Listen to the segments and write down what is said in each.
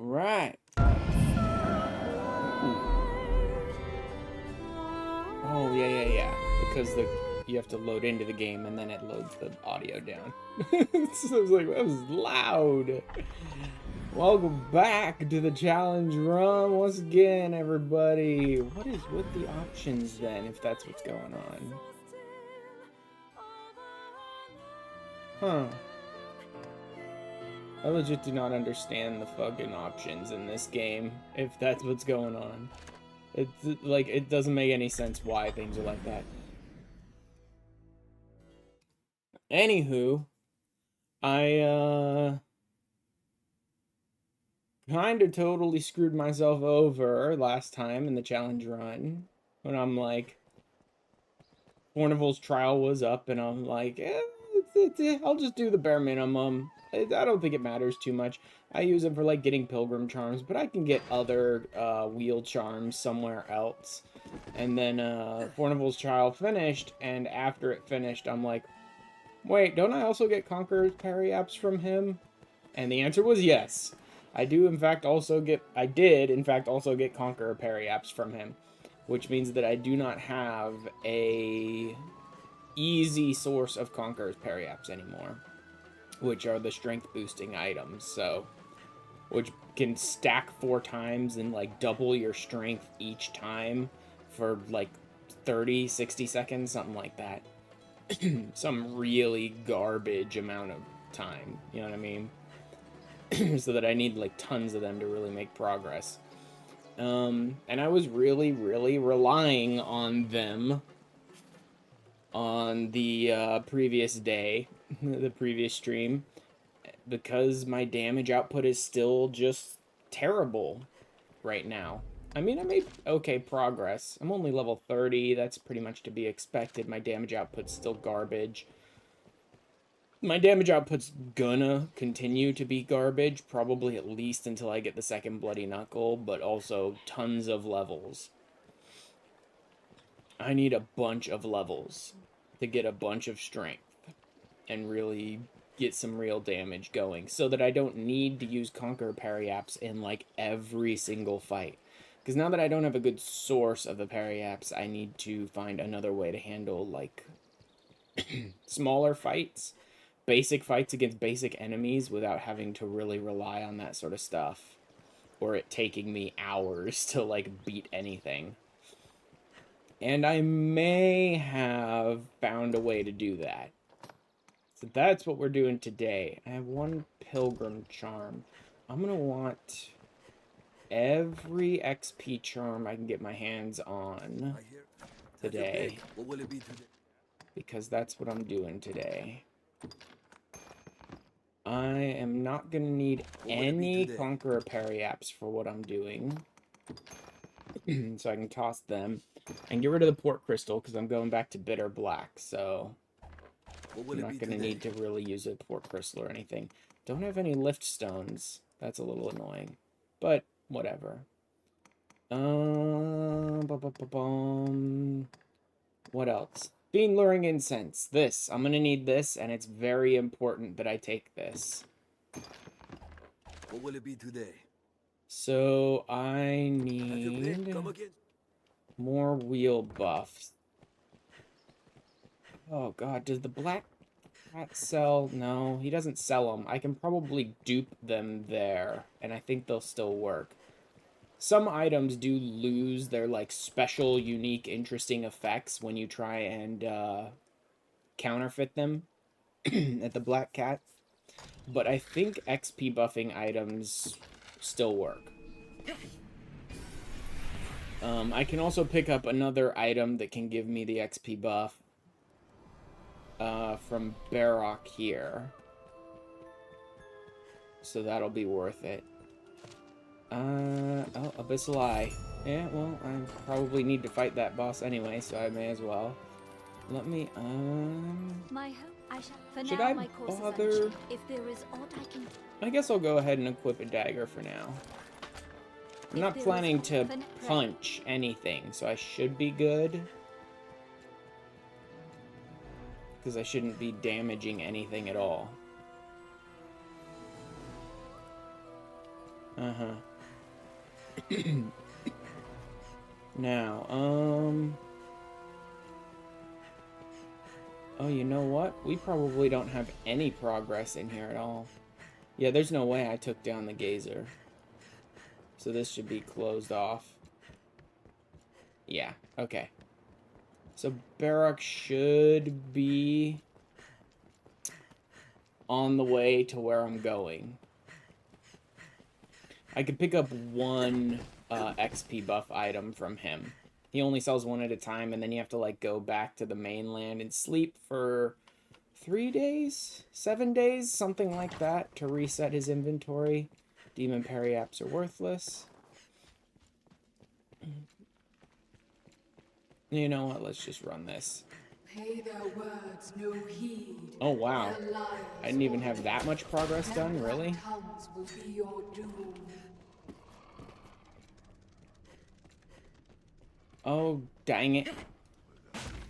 Right. Oh, yeah. Because you have to load into the game and then it loads the audio down. So I was like, that was loud. Welcome back to the challenge run once again, everybody. What is with the options then, if that's what's going on? Huh. I legit do not understand the fucking options in this game, if that's what's going on. It's like, it doesn't make any sense why things are like that. Anywho, I kind of totally screwed myself over last time in the challenge run when I'm like, Fornival's trial was up and I'm like, I'll just do the bare minimum. I don't think it matters too much. I use them for like getting pilgrim charms, but I can get other wheel charms somewhere else. And then Fornival's trial finished, and after it finished, I'm like, wait, don't I also get Conqueror's Parry apps from him? And the answer was yes. I did in fact also get Conqueror Parry apps from him, which means that I do not have a easy source of Conqueror's Parry apps anymore, which are the strength boosting items. So, which can stack 4 times and like double your strength each time for like 30, 60 seconds, something like that. Some really garbage amount of time, you know what I mean? So that I need like tons of them to really make progress. And I was really relying on them on the previous day, the previous stream, because my damage output is still just terrible right now. I mean, I made okay progress. I'm only level 30, that's pretty much to be expected. My damage output's still garbage. My damage output's gonna continue to be garbage, probably at least until I get the second Bloody Knuckle, but also tons of levels. I need a bunch of levels to get a bunch of strength and really get some real damage going, so that I don't need to use Conqueror Parry apps in like every single fight. Because now that I don't have a good source of the parry apps, I need to find another way to handle like smaller fights, basic fights against basic enemies without having to really rely on that sort of stuff, or it taking me hours to like beat anything. And I may have found a way to do that. So that's what we're doing today. I have 1 pilgrim charm. I'm gonna want every XP charm I can get my hands on today, because that's what I'm doing today. I am not gonna need any Conqueror Parry apps for what I'm doing. So I can toss them and get rid of the Port Crystal, because I'm going back to Bitter Black, so I'm not gonna need to really use a Port Crystal or anything. Don't have any lift stones. That's a little annoying, but whatever. What else? Fiend Luring Incense. This. I'm gonna need this, and it's very important that I take this. What will it be today? So I need more wheel buffs. Oh god, does the black cat sell? No, he doesn't sell them. I can probably dupe them there, and I think they'll still work. Some items do lose their like special, unique, interesting effects when you try and counterfeit them at the Black Cat. But I think XP buffing items still work. I can also pick up another item that can give me the XP buff from Barrock here. So that'll be worth it. Oh, Abyssal Eye. Yeah, well, I probably need to fight that boss anyway, so I may as well. Let me, should I bother? If there is aught I can... I guess I'll go ahead and equip a dagger for now. I'm not planning to punch anything, so I should be good. Because I shouldn't be damaging anything at all. Uh-huh. Now, oh, you know what? We probably don't have any progress in here at all. Yeah, there's no way I took down the gazer. So this should be closed off. Yeah, okay. So Barak should be on the way to where I'm going. I could pick up one XP buff item from him. He only sells one at a time, and then you have to like go back to the mainland and sleep for 3 days, 7 days, something like that, to reset his inventory. Demon periaps are worthless. You know what? Let's just run this. Pay their words no heed. Oh wow, Their lies I didn't even have that much progress done, really? comes will be your doom. Oh, dang it.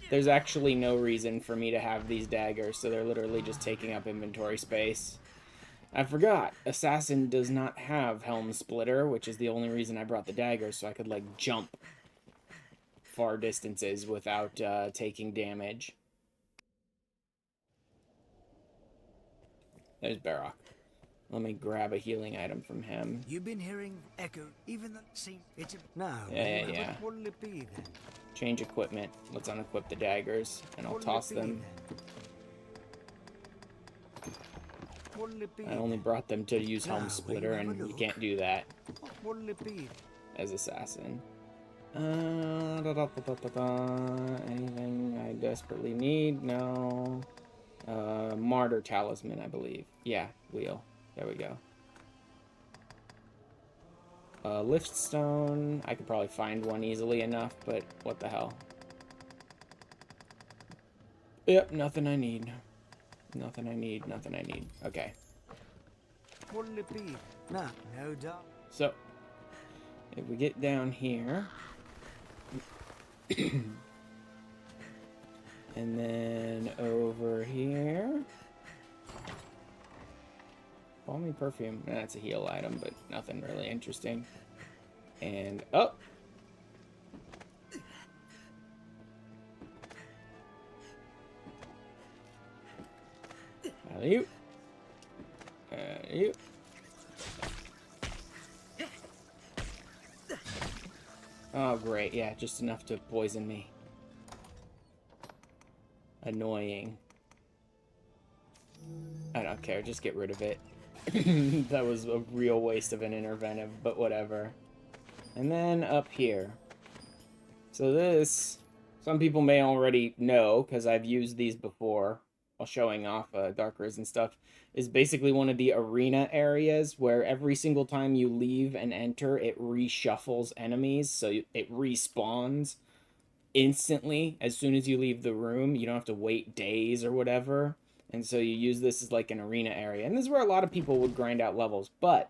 There's actually no reason for me to have these daggers, so they're literally just taking up inventory space. I forgot, Assassin does not have Helm Splitter, which is the only reason I brought the daggers, so I could, like, jump far distances without taking damage. There's Barak. Let me grab a healing item from him. You've been hearing echo, even the same. It's a now. Yeah. What will it be then? Change equipment. Let's unequip the daggers, and I'll What will toss it be, them. then? What will it be? I only brought them to use Helm Now, Splitter, we'll have a and you look. can't do that What will it be? as Assassin. Anything I desperately need? No. Martyr Talisman, I believe. Yeah, wheel. There we go. Lift Stone. I could probably find one easily enough, but what the hell. Yep, nothing I need. Nothing I need, nothing I need. Okay. What will it be? Now, no doubt. So, if we get down here... and then over here... Balmy Perfume. That's a heal item, but nothing really interesting. And... oh! You. You. Oh, great. Yeah, just enough to poison me. Annoying. I don't care. Just get rid of it. That was a real waste of an interventive, but whatever. And then up here. So this, some people may already know, because I've used these before while showing off DarkArisen stuff, is basically one of the arena areas where every single time you leave and enter, it reshuffles enemies, so it respawns instantly as soon as you leave the room. You don't have to wait days or whatever. And so you use this as like an arena area. And this is where a lot of people would grind out levels. But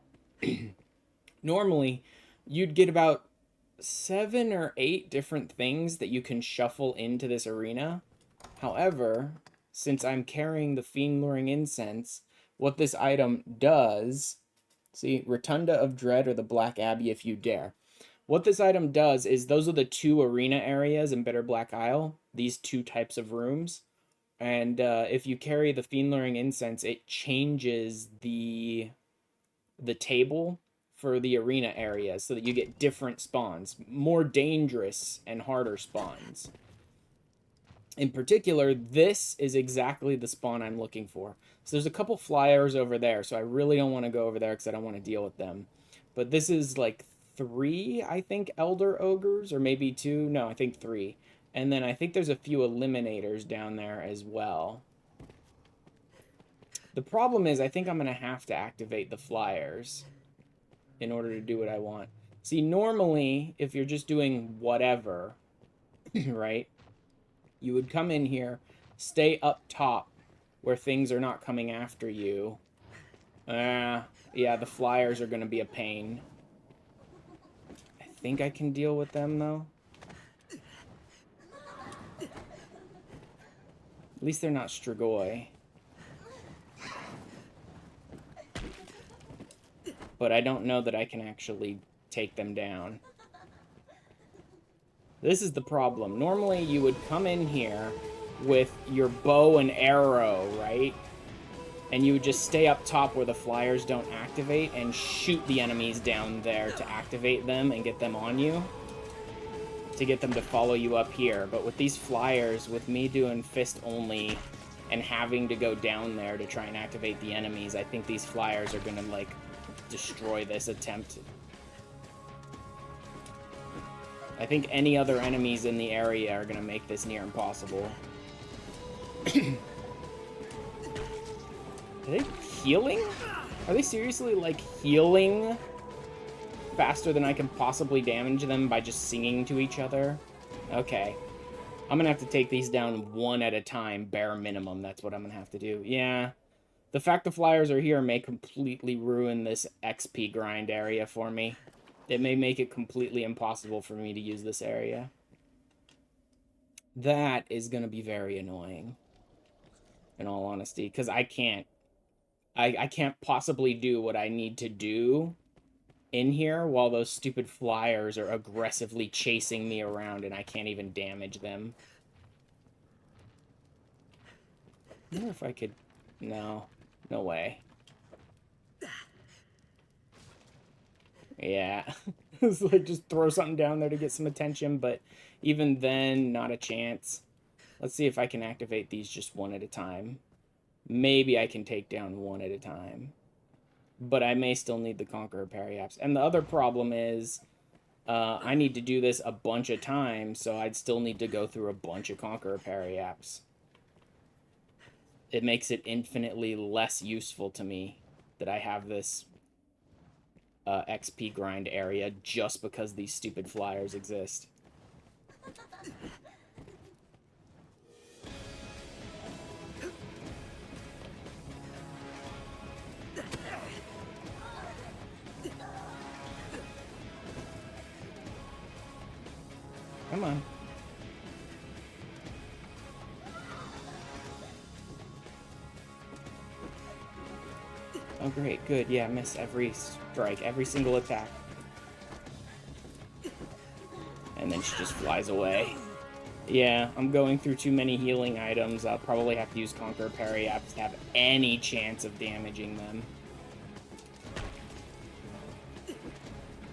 normally you'd get about 7 or 8 different things that you can shuffle into this arena. However, since I'm carrying the Fiend Luring Incense, what this item does... see, Rotunda of Dread or the Black Abbey if you dare. What this item does is those are the 2 arena areas in Bitter Black Isle. These 2 types of rooms. And if you carry the Fiend Luring Incense, it changes the table for the arena areas so that you get different spawns, more dangerous and harder spawns. In particular, this is exactly the spawn I'm looking for. So there's a couple flyers over there, so I really don't want to go over there because I don't want to deal with them. But this is like 3, I think, Elder Ogres, or maybe 2. No, I think 3. And then I think there's a few Eliminators down there as well. The problem is I think I'm going to have to activate the flyers in order to do what I want. See, normally, if you're just doing whatever, right, you would come in here, stay up top where things are not coming after you. Yeah, the flyers are going to be a pain. I think I can deal with them, though. At least they're not Strigoi. but I don't know that I can actually take them down. This is the problem. Normally, you would come in here with your bow and arrow, right? And you would just stay up top where the flyers don't activate and shoot the enemies down there to activate them and get them on you. To get them to follow you up here. But with these flyers, with me doing fist only and having to go down there to try and activate the enemies, I think these flyers are gonna, like, destroy this attempt. I think any other enemies in the area are gonna make this near impossible. Are they healing? Are they seriously, like, healing faster than I can possibly damage them by just singing to each other? Okay. I'm gonna have to take these down one at a time, bare minimum. That's what I'm gonna have to do. Yeah. The fact the flyers are here may completely ruin this XP grind area for me. It may make it completely impossible for me to use this area. That is gonna be very annoying. In all honesty, because I can't possibly do what I need to do in here while those stupid flyers are aggressively chasing me around and I can't even damage them. I wonder if I could... No. No way. Yeah. It's like just throw something down there to get some attention, but even then, not a chance. Let's see if I can activate these just one at a time. Maybe I can take down one at a time. But I may still need the Conqueror Periapts. And the other problem is, I need to do this a bunch of times, so I'd still need to go through a bunch of Conqueror Periapts. It makes it infinitely less useful to me that I have this XP grind area just because these stupid flyers exist. Come on. Oh, great. Good. Yeah, miss every strike, every single attack. And then she just flies away. Yeah, I'm going through too many healing items. I'll probably have to use Conqueror Periapts to have any chance of damaging them.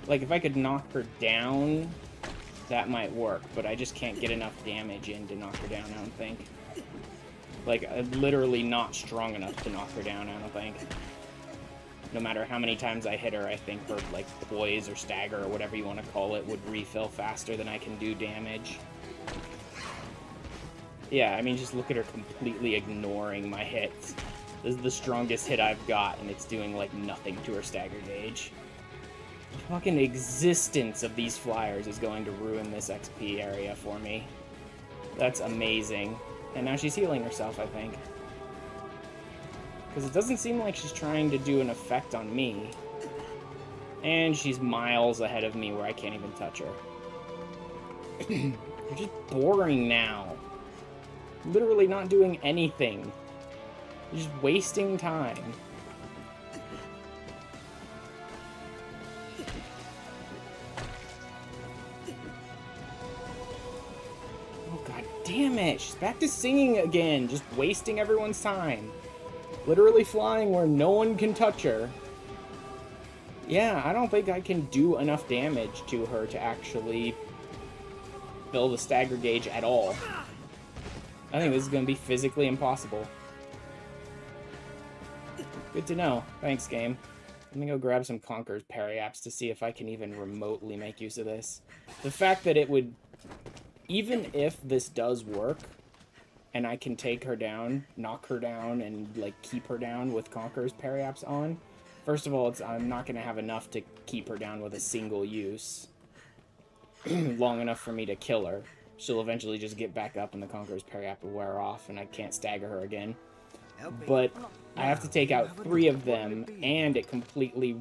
Like, if I could knock her down, that might work, but I just can't get enough damage in to knock her down, I don't think. Like, literally not strong enough to knock her down, I don't think. No matter how many times I hit her, I think her, like, poise or stagger or whatever you want to call it would refill faster than I can do damage. Yeah, I mean, just look at her completely ignoring my hits. This is the strongest hit I've got, and it's doing, like, nothing to her stagger gauge. The fucking existence of these flyers is going to ruin this XP area for me. That's amazing. And now she's healing herself, I think. Because it doesn't seem like she's trying to do an effect on me. And she's miles ahead of me where I can't even touch her. You're just boring now. Literally not doing anything. You're just wasting time. Oh, god damn it. She's back to singing again. Just wasting everyone's time. Literally flying where no one can touch her. Yeah, I don't think I can do enough damage to her to actually fill the stagger gauge at all. I think this is going to be physically impossible. Good to know. Thanks, game. Let me go grab some Conqueror's Periapts to see if I can even remotely make use of this. The fact that it would... Even if this does work, and I can take her down, knock her down, and, like, keep her down with Conqueror's Periapts on. First of all, I'm not going to have enough to keep her down with a single use. Long enough for me to kill her. She'll eventually just get back up and the Conqueror's Periapt will wear off and I can't stagger her again. But I have to take out 3 of them, and it completely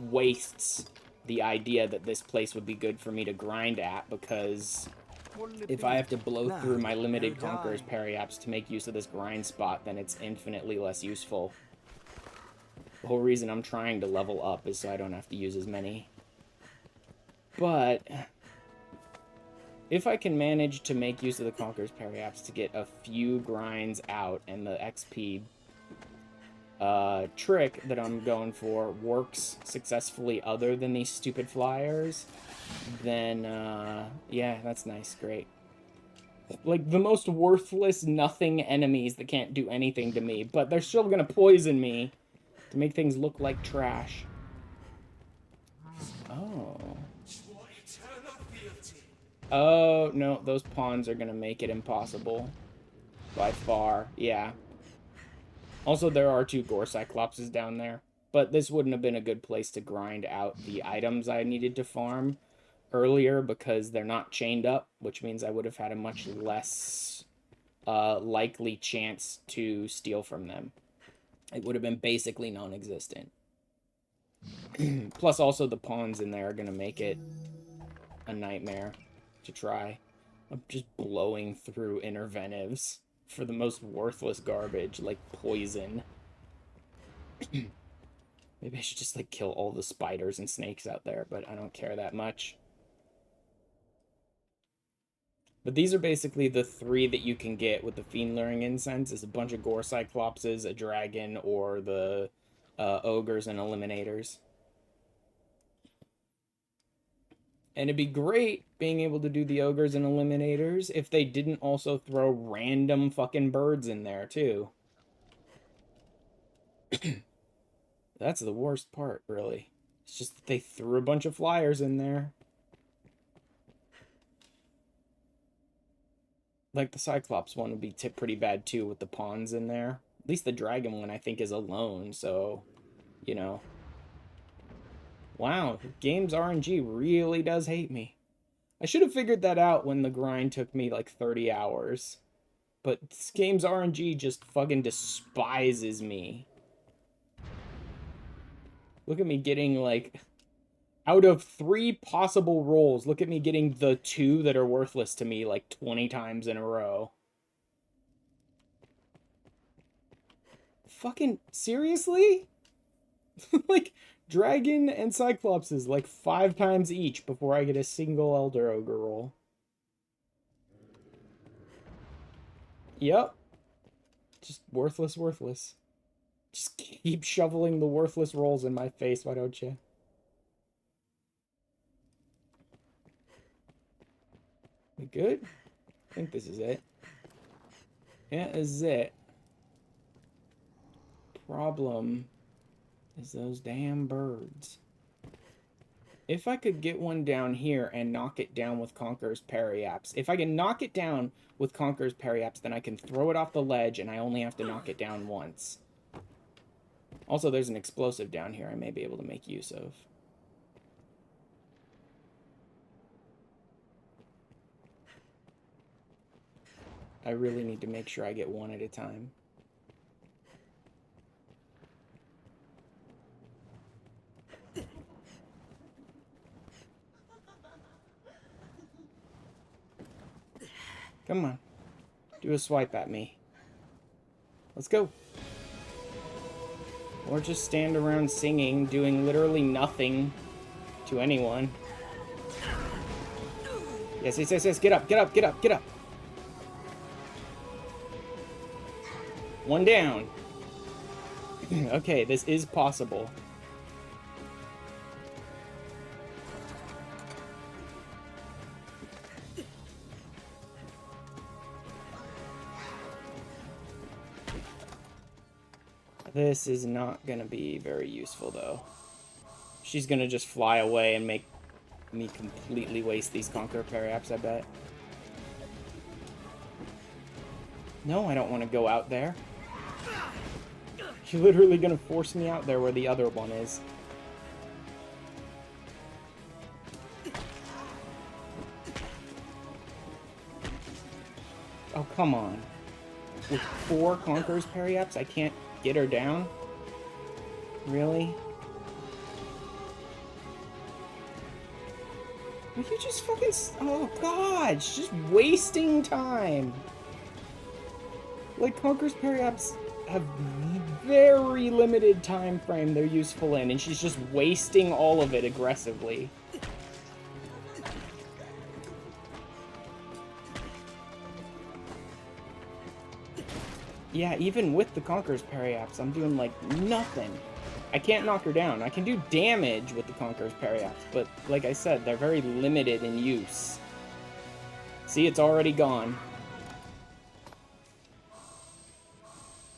wastes the idea that this place would be good for me to grind at, because... if I have to blow through my limited Conqueror's Periapts to make use of this grind spot, then it's infinitely less useful. The whole reason I'm trying to level up is so I don't have to use as many. But if I can manage to make use of the Conqueror's Periapts to get a few grinds out and the XP trick that I'm going for works successfully other than these stupid flyers, then yeah, that's nice, great. Like, the most worthless nothing enemies that can't do anything to me, but they're still gonna poison me to make things look like trash. Oh. Oh, no, those pawns are gonna make it impossible. By far, yeah. Also, there are 2 Gore Cyclopses down there, but this wouldn't have been a good place to grind out the items I needed to farm earlier because they're not chained up, which means I would have had a much less likely chance to steal from them. It would have been basically non-existent. Plus, also, the pawns in there are going to make it a nightmare to try. I'm just blowing through interventives for the most worthless garbage, like poison. Maybe I should just, like, kill all the spiders and snakes out there, but I don't care that much. But these are basically the 3 that you can get with the Fiend Luring Incense, is a bunch of Gore Cyclopses, a dragon, or the ogres and eliminators. And it'd be great being able to do the ogres and eliminators if they didn't also throw random fucking birds in there, too. That's the worst part, really. It's just that they threw a bunch of flyers in there. Like, the Cyclops one would be pretty bad, too, with the pawns in there. At least the dragon one, I think, is alone, so, you know. Wow, game's RNG really does hate me. I should have figured that out when the grind took me, like, 30 hours. But this game's RNG just fucking despises me. Look at me getting, like, out of 3 possible rolls, look at me getting the 2 that are worthless to me, like, 20 times in a row. Fucking, seriously? Like, dragon and cyclopses, like, 5 times each before I get a single Elder Ogre roll. Yep. Just worthless. Just keep shoveling the worthless rolls in my face, why don't you? We good? I think this is it. Yeah, this is it. Problem is those damn birds. If I could get one down here and knock it down with Conqueror's Periapts. If I can knock it down with Conqueror's Periapts, then I can throw it off the ledge and I only have to knock it down once. Also, there's an explosive down here I may be able to make use of. I really need to make sure I get one at a time. Come on. Do a swipe at me. Let's go. Or just stand around singing, doing literally nothing to anyone. Yes. Get up. One down. Okay, this is possible. This is not going to be very useful, though. She's going to just fly away and make me completely waste these Conqueror Periapts, I bet. No, I don't want to go out there. You're literally going to force me out there where the other one is. Oh, come on. With 4 Conqueror's Periapts, I can't get her down? Really? Will you just fucking... Oh, God! She's just wasting time! Like, Conqueror's Periapts a very limited time frame they're useful in, and she's just wasting all of it aggressively. Yeah, even with the Conqueror's Periaps, I'm doing, like, nothing. I can't knock her down. I can do damage with the Conqueror's Periaps, but, like I said, they're very limited in use. See, it's already gone.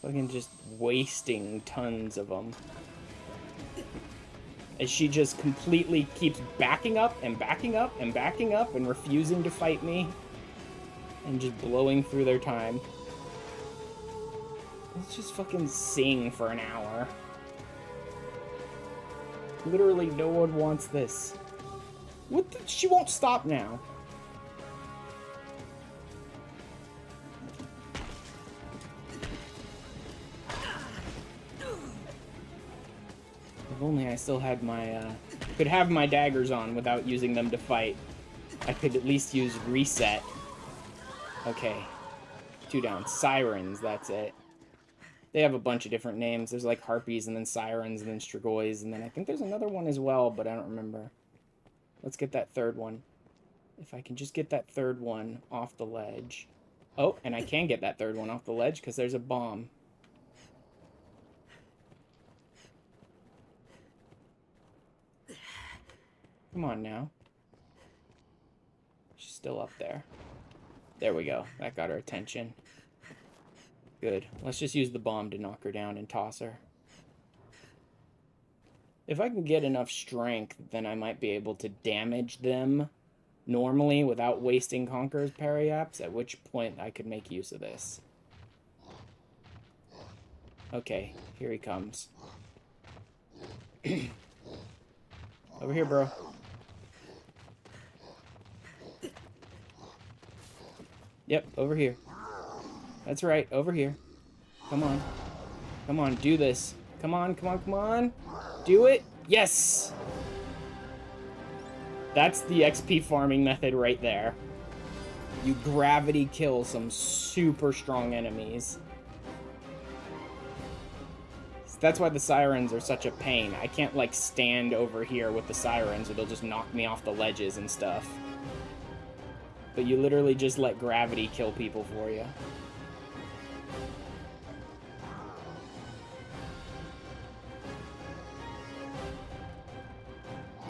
Fucking just wasting tons of them. As she just completely keeps backing up and backing up and backing up and refusing to fight me. And just blowing through their time. Let's just fucking sing for an hour. Literally no one wants this. What the? She won't stop now. If only I still had my, could have my daggers on without using them to fight. I could at least use reset. Okay. 2 down. Sirens, that's it. They have a bunch of different names. There's like harpies and then sirens and then stragoys and then I think there's another one as well, but I don't remember. Let's get that third one. If I can just get that third one off the ledge. Oh, and I can get that third one off the ledge because there's a bomb. Come on now. She's still up there. There we go. That got her attention. Good. Let's just use the bomb to knock her down and toss her. If I can get enough strength, then I might be able to damage them normally without wasting Conqueror's Periaps, at which point I could make use of this. Okay, here he comes. Over here, bro. Yep, over here. That's right, over here. Come on. Come on, do this. Come on, come on, come on. Do it. Yes! That's the XP farming method right there. You gravity kill some super strong enemies. That's why the sirens are such a pain. I can't, like, stand over here with the sirens or they'll just knock me off the ledges and stuff. But you literally just let gravity kill people for you.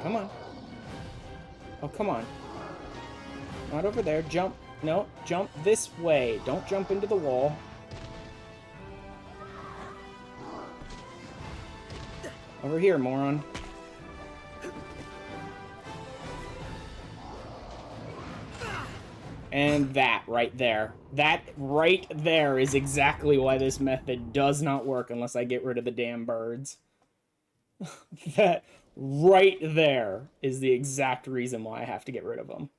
Come on. Oh, come on. Not over there. Jump. No, jump this way. Don't jump into the wall. Over here, moron. And that right there. That right there is exactly why this method does not work unless I get rid of the damn birds. That right there is the exact reason why I have to get rid of them.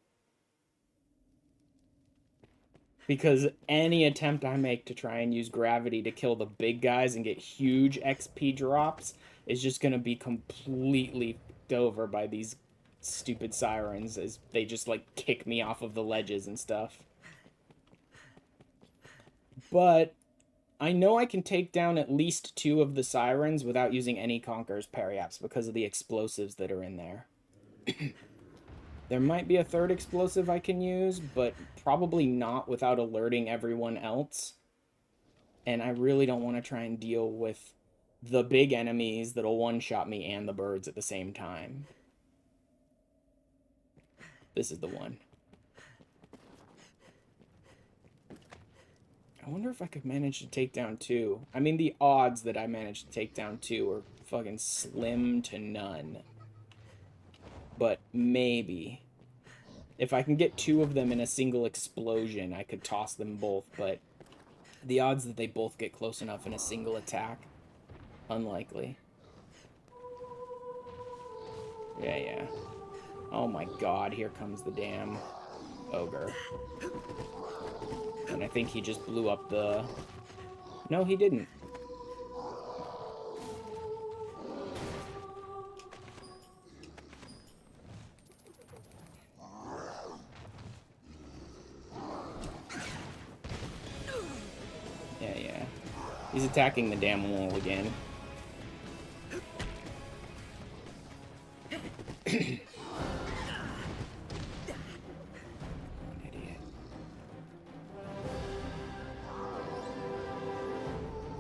Because any attempt I make to try and use gravity to kill the big guys and get huge XP drops is just going to be completely f***ed over by these stupid sirens as they just, like, kick me off of the ledges and stuff. But I know I can take down at least 2 of the sirens without using any Conqueror's Periaps because of the explosives that are in there. There might be a 3rd explosive I can use, but probably not without alerting everyone else. And I really don't want to try and deal with the big enemies that'll one-shot me and the birds at the same time. This is the one. I wonder if I could manage to take down 2. I mean, the odds that I manage to take down 2 are fucking slim to none. But maybe. If I can get 2 of them in a single explosion, I could toss them both, but the odds that they both get close enough in a single attack, unlikely. Yeah. Oh my god, here comes the damn ogre. And I think he just blew up the... No, he didn't. Yeah. He's attacking the damn wall again. Idiot.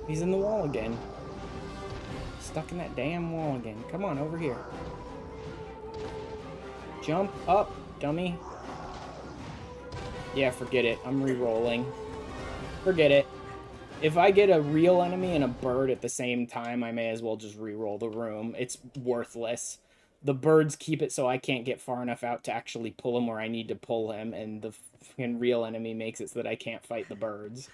He's in the wall again. Stuck in that damn wall again. Come on, over here. Jump up, dummy. Yeah, forget it. I'm re-rolling. Forget it. If I get a real enemy and a bird at the same time, I may as well just re-roll the room. It's worthless. The birds keep it so I can't get far enough out to actually pull him where I need to pull him, and the fucking real enemy makes it so that I can't fight the birds.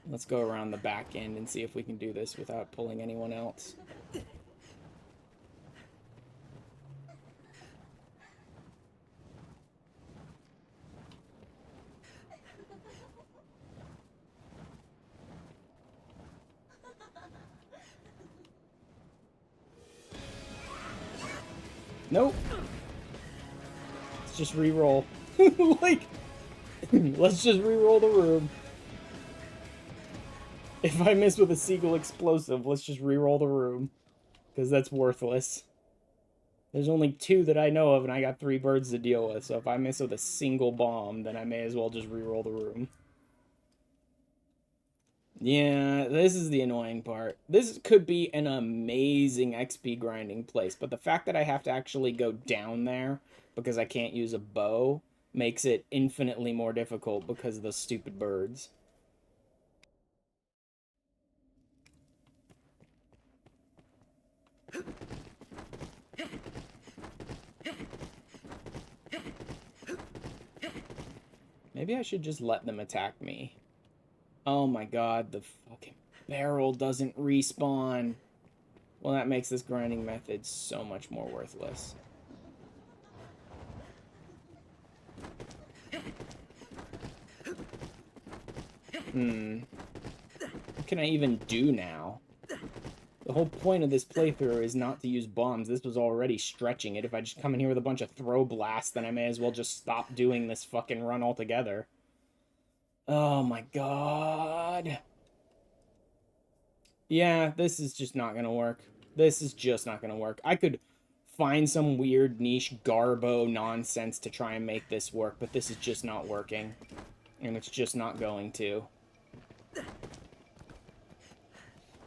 Let's go around the back end and see if we can do this without pulling anyone else. Nope. Let's just re-roll. Like, let's just re-roll the room. If I miss with a seagull explosive, let's just re-roll the room. Because that's worthless. There's only 2 that I know of, and I got 3 birds to deal with. So if I miss with a single bomb, then I may as well just re-roll the room. Yeah, this is the annoying part. This could be an amazing XP grinding place, but the fact that I have to actually go down there because I can't use a bow makes it infinitely more difficult because of those stupid birds. Maybe I should just let them attack me. Oh my god, the fucking barrel doesn't respawn. Well, that makes this grinding method so much more worthless. What can I even do now? The whole point of this playthrough is not to use bombs. This was already stretching it. If I just come in here with a bunch of throw blasts, then I may as well just stop doing this fucking run altogether. Oh my god. Yeah, this is just not gonna work. This is just not gonna work. I could find some weird niche garbo nonsense to try and make this work, but this is just not working. And it's just not going to.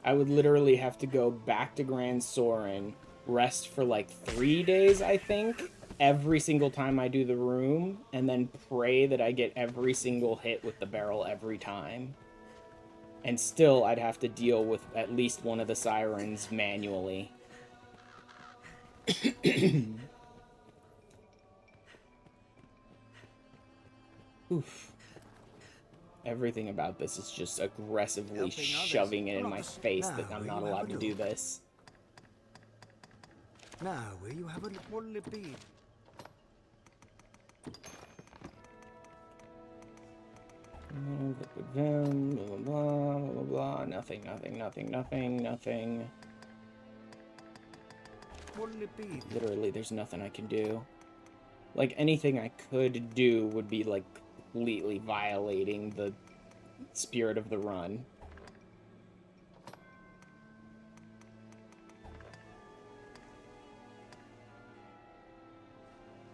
I would literally have to go back to Grand Soren, rest for like 3 days, I think, every single time I do the room, and then pray that I get every single hit with the barrel every time. And still, I'd have to deal with at least one of the sirens manually. Oof. Everything about this is just aggressively shoving it in my face that I'm not allowed to do this. Now, where you have a only be. Blah, blah, blah, blah. Nothing. Literally, there's nothing I can do. Like, anything I could do would be, like, completely violating the spirit of the run.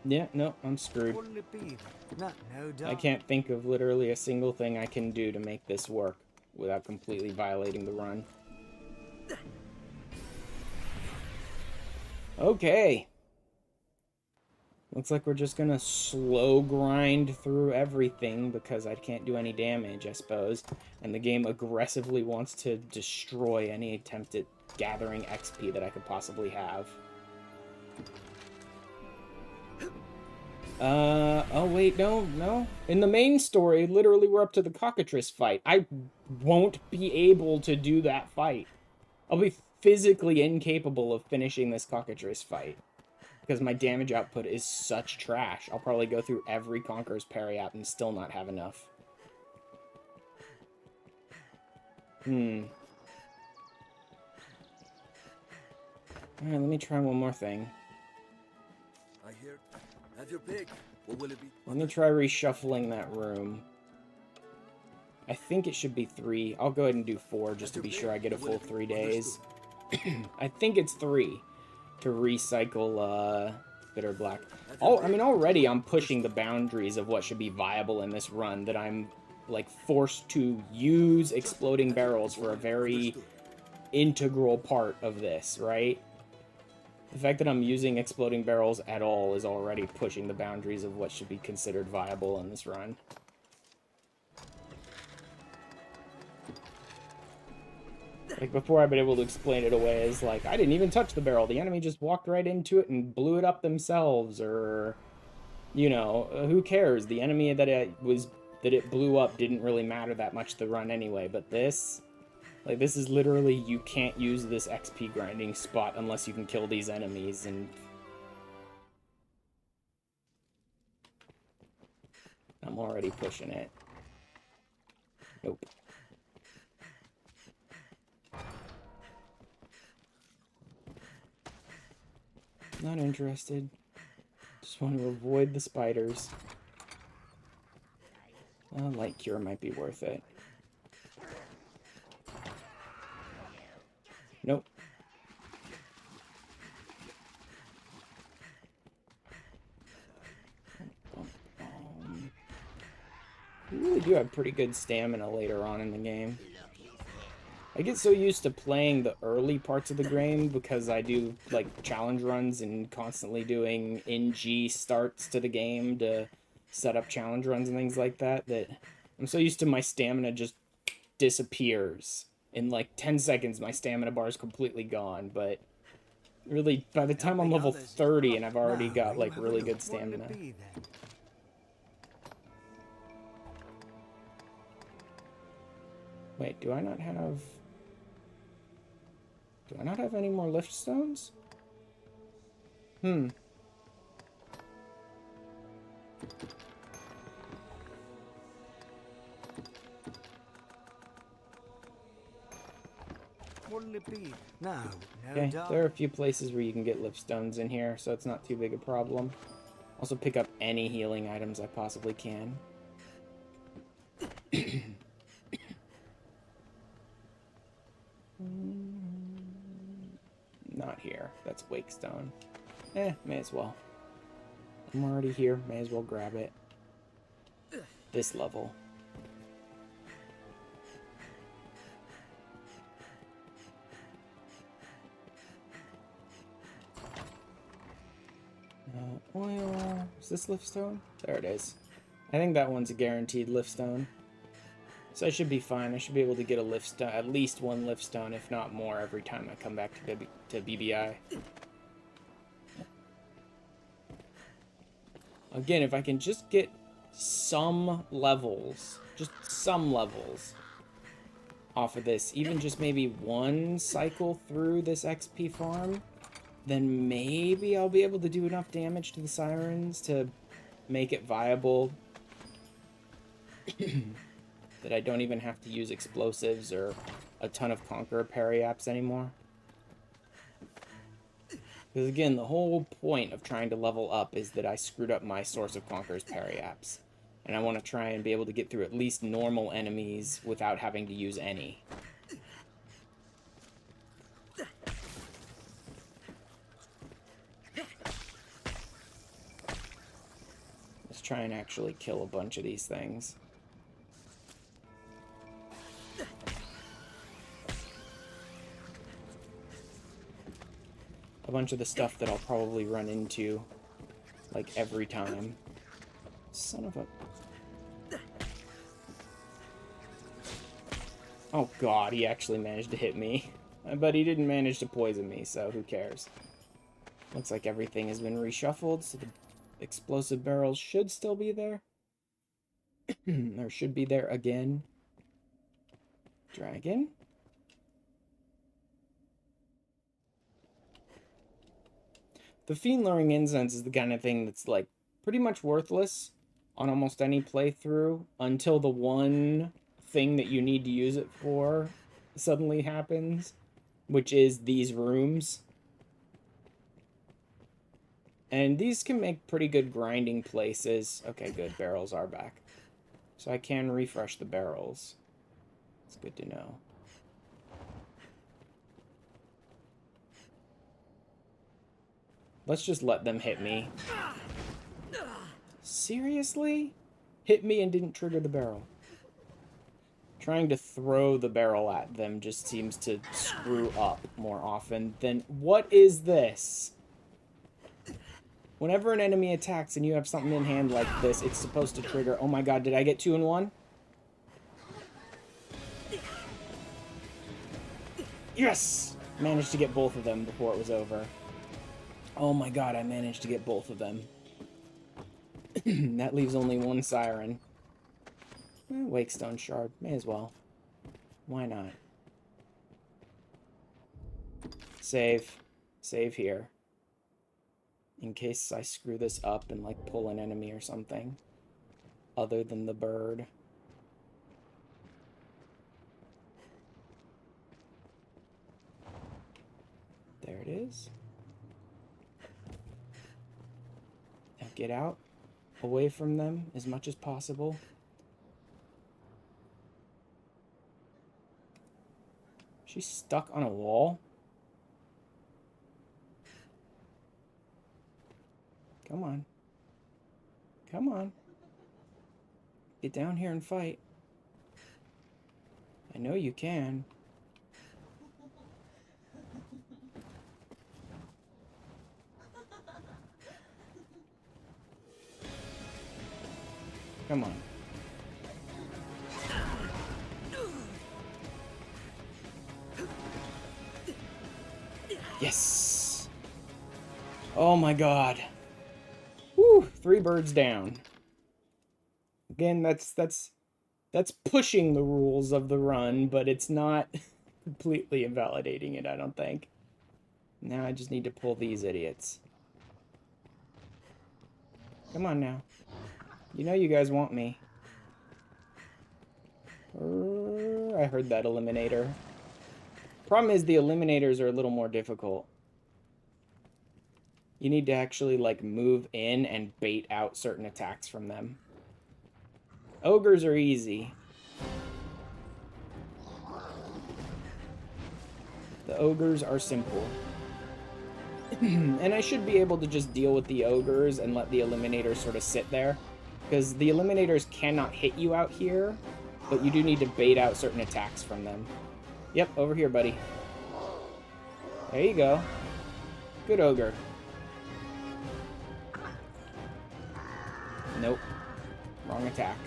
Yeah, no, I'm screwed. I can't think of literally a single thing I can do to make this work without completely violating the run. Okay. Looks like we're just gonna slow grind through everything because I can't do any damage, I suppose. And the game aggressively wants to destroy any attempt at gathering XP that I could possibly have. Oh wait, no. In the main story, literally we're up to the cockatrice fight. I won't be able to do that fight. I'll be physically incapable of finishing this cockatrice fight. Because my damage output is such trash. I'll probably go through every Conqueror's Parry app and still not have enough. Alright, let me try one more thing. I hear. Have your pick. What will it be? Let me try reshuffling that room. I think it should be 3. I'll go ahead and do 4 just to be sure I get a full 3 days. I think it's 3 to recycle bitter black. I mean, already I'm pushing the boundaries of what should be viable in this run, that I'm like forced to use exploding barrels for a very integral part of this, right? The fact that I'm using exploding barrels at all is already pushing the boundaries of what should be considered viable in this run. Like, before I've been able to explain it away as, like, I didn't even touch the barrel. The enemy just walked right into it and blew it up themselves, or, you know, who cares? The enemy that it blew up didn't really matter that much to the run anyway, but this... Like, this is literally, you can't use this XP grinding spot unless you can kill these enemies, and... I'm already pushing it. Nope. Not interested. Just want to avoid the spiders. Light cure might be worth it. Nope. We really do have pretty good stamina later on in the game. I get so used to playing the early parts of the game because I do, like, challenge runs and constantly doing NG starts to the game to set up challenge runs and things like that, that I'm so used to my stamina just disappears. In like 10 seconds, my stamina bar is completely gone, but really, by the time I'm level 30 and I've already got like really good stamina. Wait, do I not have any more lift stones? What'll it be? No Okay, doubt. there are a few places where you can get lift stones in here, so it's not too big a problem. Also pick up any healing items I possibly can. Not here. That's Wakestone. May as well. I'm already here. May as well grab it. This level. Oil. Is this liftstone? There it is. I think that one's a guaranteed liftstone. So I should be fine. I should be able to get a liftstone, at least one liftstone, if not more, every time I come back to BBI. Again, if I can just get some levels, just some levels off of this, even just maybe one cycle through this XP farm, then maybe I'll be able to do enough damage to the sirens to make it viable that I don't even have to use explosives or a ton of Conqueror parry-apps anymore. Because again, the whole point of trying to level up is that I screwed up my source of Conqueror's parry-apps. And I want to try and be able to get through at least normal enemies without having to use any. Let's try and actually kill a bunch of these things. A bunch of the stuff that I'll probably run into, like, every time. Son of a... Oh god, he actually managed to hit me. But he didn't manage to poison me, so who cares? Looks like everything has been reshuffled, so the explosive barrels should still be there. Or should be there again. Dragon? The Fiend Luring Incense is the kind of thing that's, like, pretty much worthless on almost any playthrough until the one thing that you need to use it for suddenly happens, which is these rooms. And these can make pretty good grinding places. Okay, good. Barrels are back. So I can refresh the barrels. It's good to know. Let's just let them hit me. Seriously? Hit me and didn't trigger the barrel. Trying to throw the barrel at them just seems to screw up more often than... What is this? Whenever an enemy attacks and you have something in hand like this, it's supposed to trigger... Oh my god, did I get 2 in 1? Yes! Managed to get both of them before it was over. Oh my god, I managed to get both of them. That leaves only 1 siren. Wakestone shard. May as well. Why not? Save. Save here. In case I screw this up and, like, pull an enemy or something. Other than the bird. There it is. Now get out. Away from them as much as possible. She's stuck on a wall. Come on. Come on. Get down here and fight. I know you can. Come on. Yes! Oh my god. Woo! 3 birds down. Again, that's pushing the rules of the run, but it's not completely invalidating it, I don't think. Now I just need to pull these idiots. Come on now. You know you guys want me. I heard that eliminator. Problem is the eliminators are a little more difficult. You need to actually, like, move in and bait out certain attacks from them. Ogres are easy. The ogres are simple. And I should be able to just deal with the ogres and let the eliminators sort of sit there. Because the eliminators cannot hit you out here, but you do need to bait out certain attacks from them. Yep, over here, buddy. There you go. Good ogre. Nope. Wrong attack.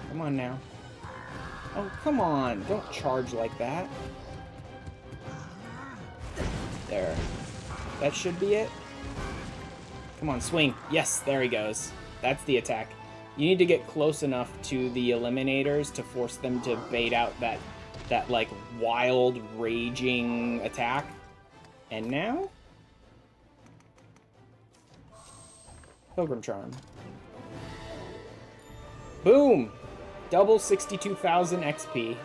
Come on now. Oh, come on. Don't charge like that. There. That should be it. Come on, swing. Yes, there he goes. That's the attack. You need to get close enough to the eliminators to force them to bait out that like, wild, raging attack. And now? Pilgrim Charm. Boom! Double 62,000 XP.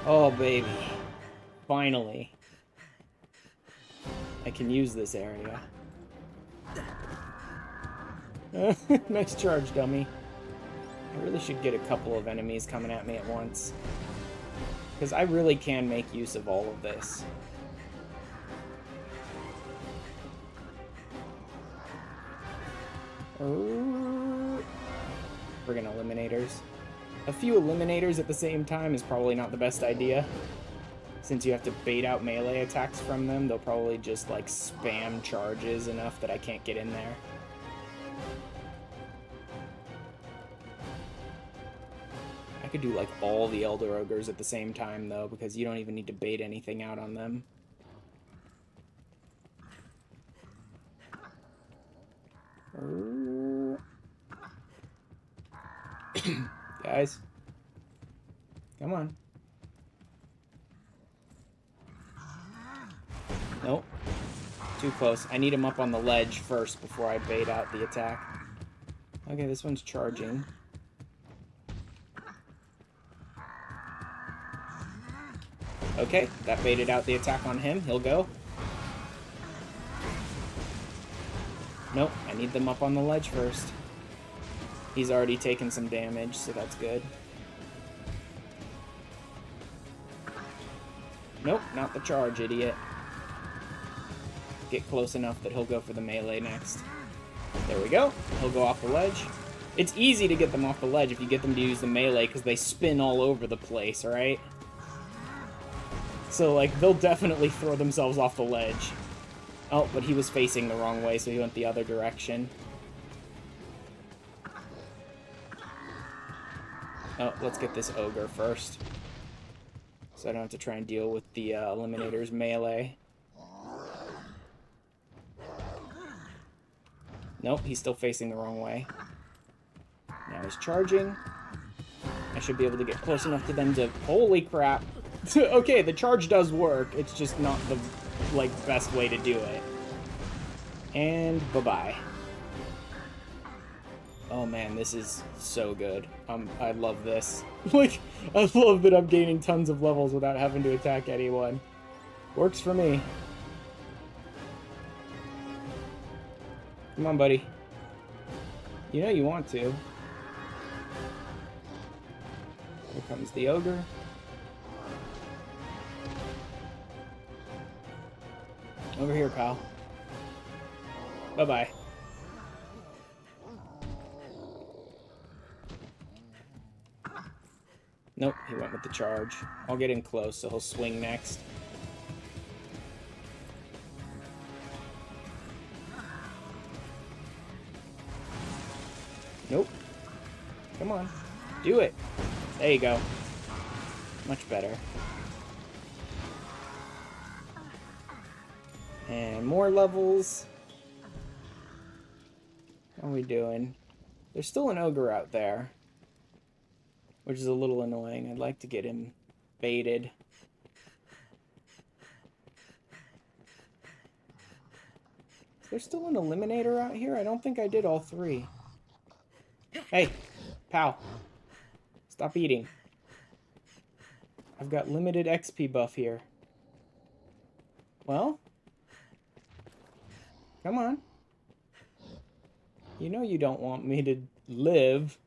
Oh, baby. Finally. I can use this area. Nice charge, dummy. I really should get a couple of enemies coming at me at once. Because I really can make use of all of this. Friggin' eliminators. A few eliminators at the same time is probably not the best idea. Since you have to bait out melee attacks from them, they'll probably just, like, spam charges enough that I can't get in there. I could do, like, all the Elder Ogres at the same time, though, because you don't even need to bait anything out on them. Guys. Come on. Nope. Too close. I need him up on the ledge first before I bait out the attack. Okay, this one's charging. Okay, that baited out the attack on him. He'll go. Nope, I need them up on the ledge first. He's already taken some damage, so that's good. Nope, not the charge, idiot. Get close enough that he'll go for the melee next. There we go. He'll go off the ledge. It's easy to get them off the ledge if you get them to use the melee, because they spin all over the place, right? So, like, they'll definitely throw themselves off the ledge. Oh, but he was facing the wrong way, so he went the other direction. Oh, let's get this ogre first. So I don't have to try and deal with the Eliminator's melee. Nope, he's still facing the wrong way. Now he's charging. I should be able to get close enough to them to... Holy crap! Okay, the charge does work. It's just not the, like, best way to do it. And bye-bye. Oh man, this is so good. I love this. Like, I love that I'm gaining tons of levels without having to attack anyone. Works for me. Come on, buddy. You know you want to. Here comes the ogre. Over here, pal. Bye-bye. Nope, he went with the charge. I'll get in close, so he'll swing next. Nope. Come on. Do it. There you go. Much better. And more levels. How are we doing? There's still an ogre out there, which is a little annoying. I'd like to get him baited. Is there still an eliminator out here? I don't think I did all three. Hey, pal. Stop eating. I've got limited XP buff here. Well? Come on. You know you don't want me to live.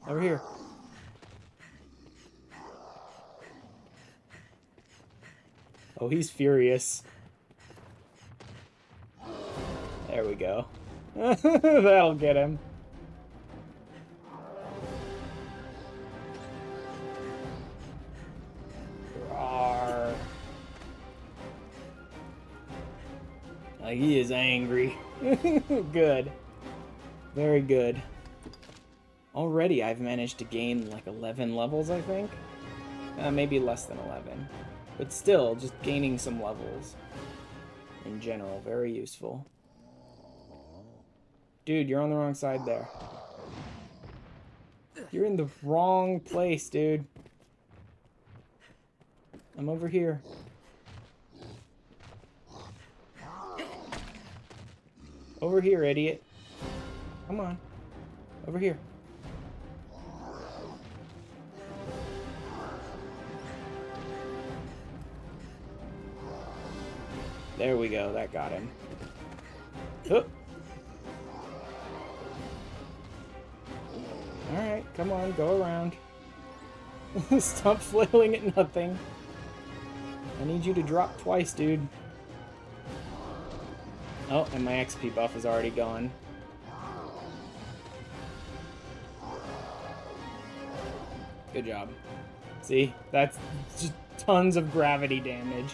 Over here. Oh, he's furious. There we go. That'll get him. Rawr. Like, he is angry. Good. Very good. Already I've managed to gain like 11 levels, I think. Maybe less than 11. But still, just gaining some levels. In general, very useful. Dude, you're on the wrong side there. You're in the wrong place, dude. I'm over here. Over here, idiot. Come on. Over here. There we go, that got him. Oh. Alright, come on, go around. Stop flailing at nothing. I need you to drop twice, dude. Oh, and my XP buff is already gone. Good job. See? That's just tons of gravity damage.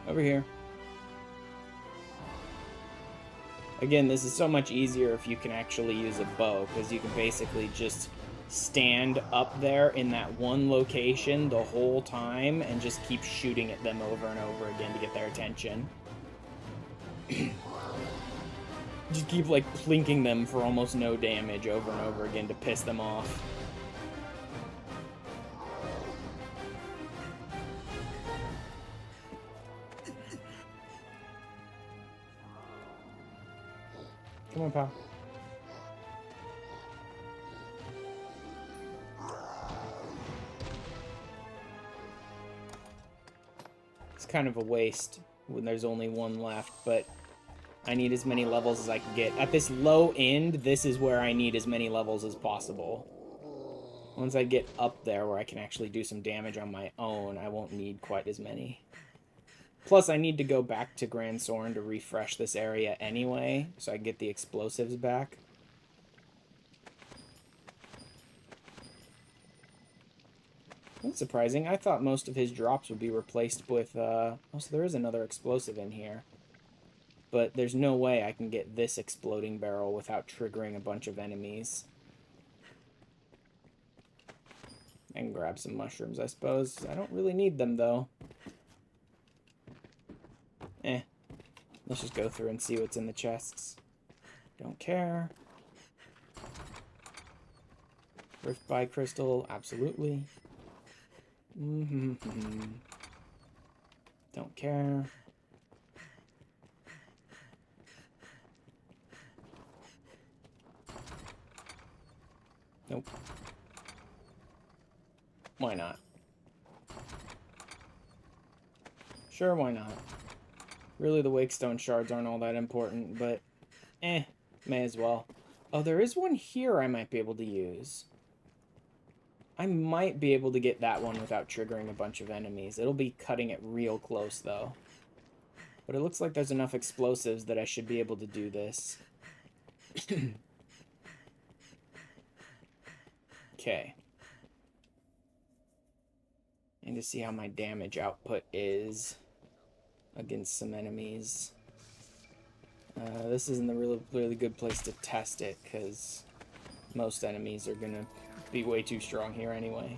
Over here. Again, this is so much easier if you can actually use a bow, because you can basically just stand up there in that one location the whole time and just keep shooting at them over and over again to get their attention. Just keep, like, plinking them for almost no damage over and over again to piss them off. Come on, pal. kind of a waste when there's only one left, but I need as many levels as I can get. At this low end, this is where I need as many levels as possible. Once I get up there where I can actually do some damage on my own, I won't need quite as many. Plus, I need to go back to Grand Sorn to refresh this area anyway, so I can get the explosives back. That's surprising. I thought most of his drops would be replaced with, oh, so there is another explosive in here. But there's no way I can get this exploding barrel without triggering a bunch of enemies. I can grab some mushrooms, I suppose. I don't really need them, though. Let's just go through and see what's in the chests. Don't care. Rift by crystal, absolutely. Don't care. Nope. Why not? Sure, why not? Really, the Wakestone shards aren't all that important, but may as well. Oh, there is one here I might be able to use. I might be able to get that one without triggering a bunch of enemies. It'll be cutting it real close, though. But it looks like there's enough explosives that I should be able to do this. Okay. And to see how my damage output is against some enemies. This isn't a really good place to test it, because most enemies are going to be way too strong here anyway.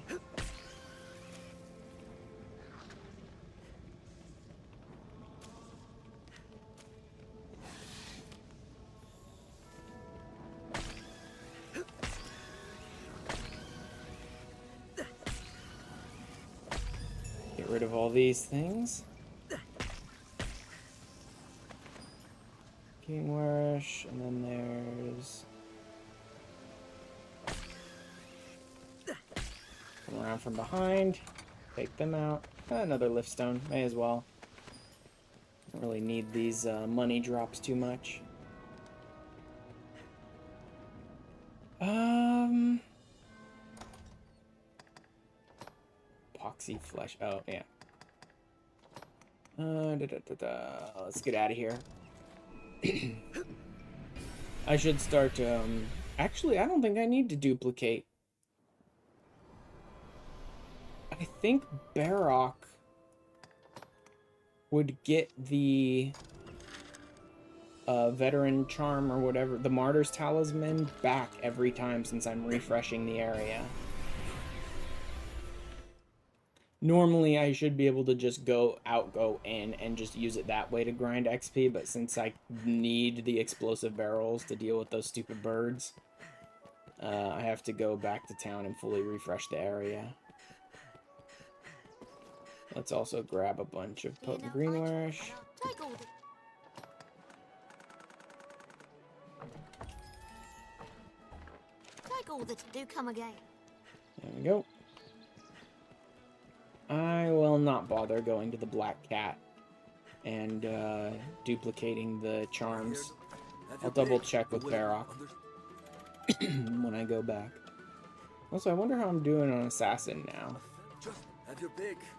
Get rid of all these things. King Rush, and then there's... Come around from behind, take them out. Another liftstone, may as well. Don't really need these money drops too much. Epoxy flesh. Oh yeah. Let's get out of here. I should start. Actually, I don't think I need to duplicate. I think Barrock would get the veteran charm or whatever, the Martyr's Talisman, back every time since I'm refreshing the area. Normally, I should be able to just go in, and just use it that way to grind XP, but since I need the explosive barrels to deal with those stupid birds, I have to go back to town and fully refresh the area. Let's also grab a bunch of potent greenwash. Take all that do come again. There we go. I will not bother going to the Black Cat and duplicating the charms. I'll double check with Barrock when I go back. Also, I wonder how I'm doing on Assassin now.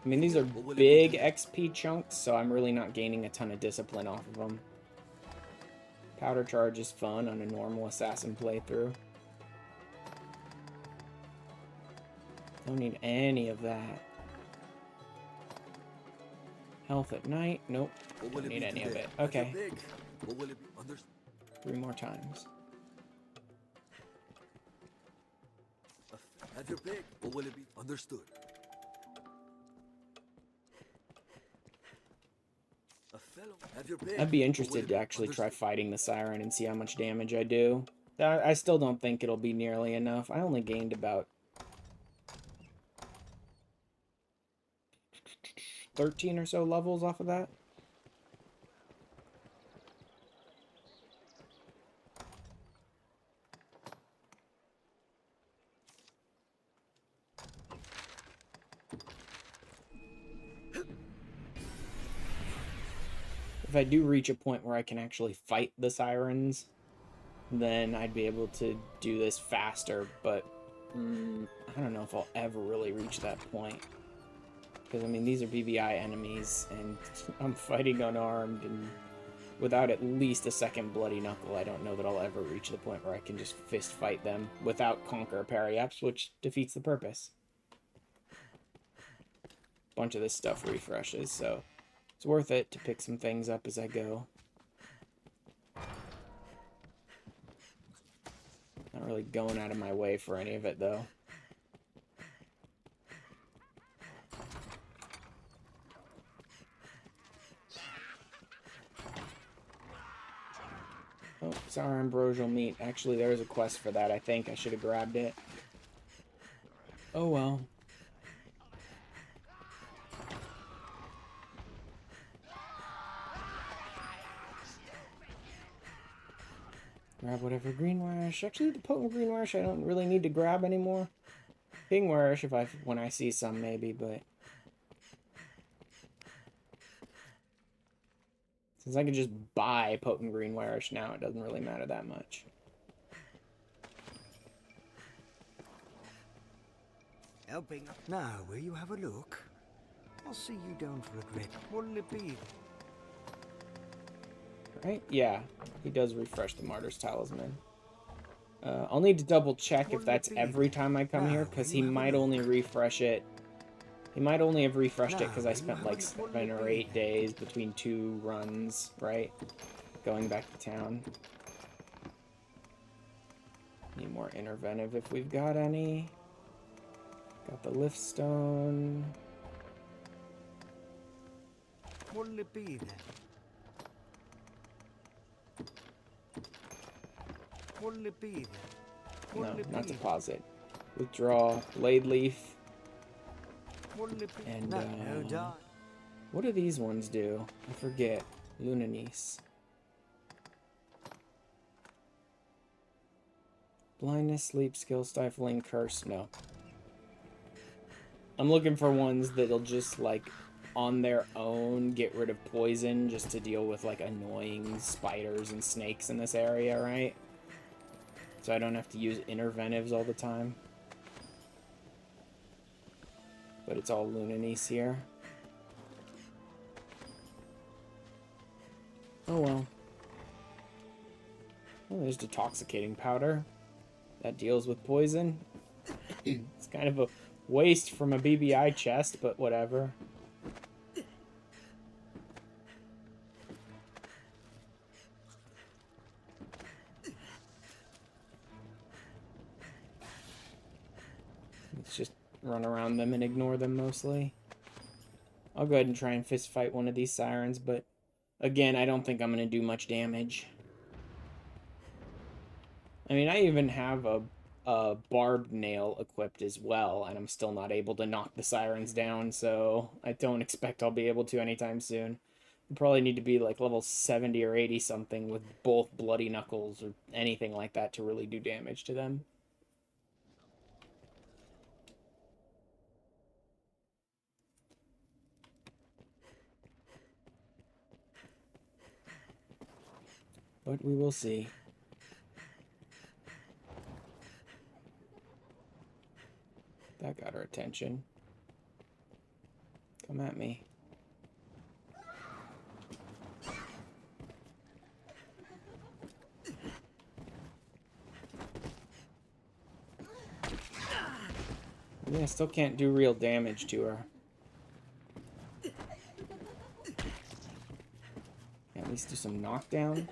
I mean, these are big XP chunks, so I'm really not gaining a ton of discipline off of them. Powder Charge is fun on a normal Assassin playthrough. Don't need any of that. Health at night? Nope. Don't need any of it. Okay. 3 more times. Have your pick, or will it be understood? I'd be interested to actually try fighting the Siren and see how much damage I do. I still don't think it'll be nearly enough. I only gained about 13 or so levels off of that. if I do reach a point where I can actually fight the sirens, then I'd be able to do this faster, but I don't know if I'll ever really reach that point. Because, I mean, these are BBI enemies, and I'm fighting unarmed, and without at least a second Bloody Knuckle, I don't know that I'll ever reach the point where I can just fist fight them without Conquer Parry-ups, which defeats the purpose. A bunch of this stuff refreshes, so it's worth it to pick some things up as I go. Not really going out of my way for any of it, though. Oh, sour ambrosial meat. Actually, there was a quest for that, I think. I should have grabbed it. Oh, well. Grab whatever green warish. Actually, the potent green warish I don't really need to grab anymore. Ping warish when I see some, maybe, but... Since I can just buy potent green warish now, it doesn't really matter that much. Helping. Now, will you have a look? I'll see you don't regret. What'll it be? Right? Yeah, he does refresh the Martyr's Talisman. I'll need to double check if that's every time I come here, because he might only refresh it. He might only have refreshed it because I spent like 7 or 8 days between 2 runs, right? Going back to town. Need more interventive if we've got any. Got the lift stone. What'll it be then? What'll it be then? No, not deposit. Withdraw. Blade leaf. And, what do these ones do? I forget. Lunanise. Blindness, sleep, skill, stifling, curse. No. I'm looking for ones that'll just, like, on their own get rid of poison just to deal with, like, annoying spiders and snakes in this area, right? So I don't have to use interventives all the time. But it's all Lunanise here. Oh well. Oh, there's detoxicating powder. That deals with poison. It's kind of a waste from a BBI chest, but whatever. Let's just run around them and ignore them mostly. I'll go ahead and try and fist fight one of these sirens, but again, I don't think I'm going to do much damage. I mean, I even have a barbed nail equipped as well, and I'm still not able to knock the sirens down, so I don't expect I'll be able to anytime soon. I probably need to be like level 70 or 80 something with both Bloody Knuckles or anything like that to really do damage to them. But we will see. That got her attention. Come at me. Yeah, still can't do real damage to her. At least do some knockdown?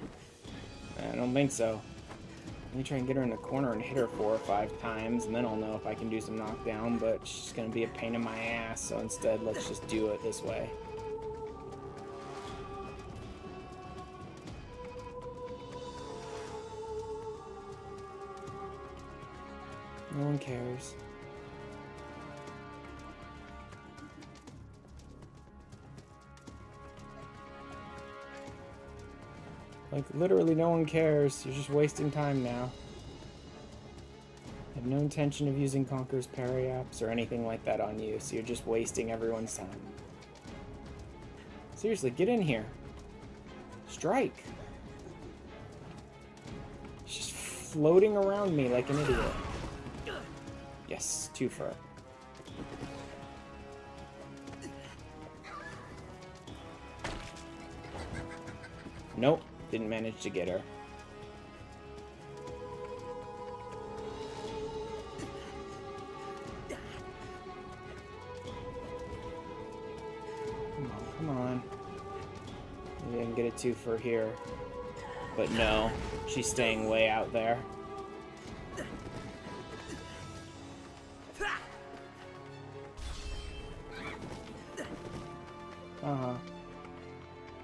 I don't think so. Let me try and get her in the corner and hit her 4 or 5 times, and then I'll know if I can do some knockdown, but she's gonna be a pain in my ass, so instead let's just do it this way. No one cares. Like, literally no one cares. You're just wasting time now. I have no intention of using Conqueror's Parry-ups or anything like that on you, so you're just wasting everyone's time. Seriously, get in here. Strike. It's just floating around me like an idiot. Yes, twofer. Nope, didn't manage to get her. Come on. Maybe I can get a twofer here. But no, she's staying way out there. Uh-huh.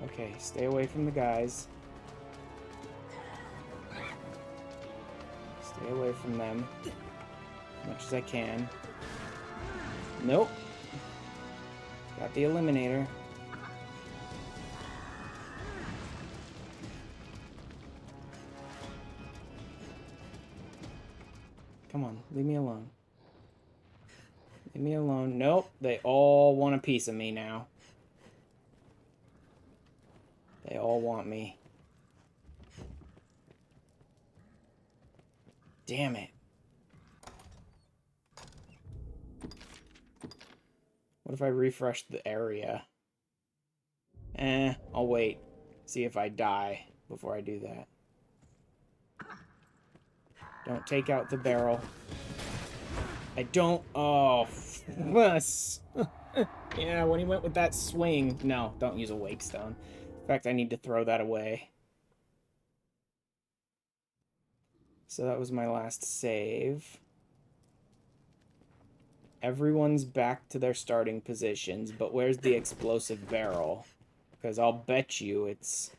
Okay, stay away from the guys. Stay away from them as much as I can. Nope. Got the eliminator. Come on, leave me alone. Leave me alone. Nope, they all want a piece of me now. They all want me. Damn it. What if I refresh the area? I'll wait. See if I die before I do that. Don't take out the barrel. I don't... Oh, fuss. Yeah, when he went with that swing... No, don't use a wake stone. In fact, I need to throw that away. So that was my last save. Everyone's back to their starting positions, but where's the explosive barrel? Because I'll bet you it's...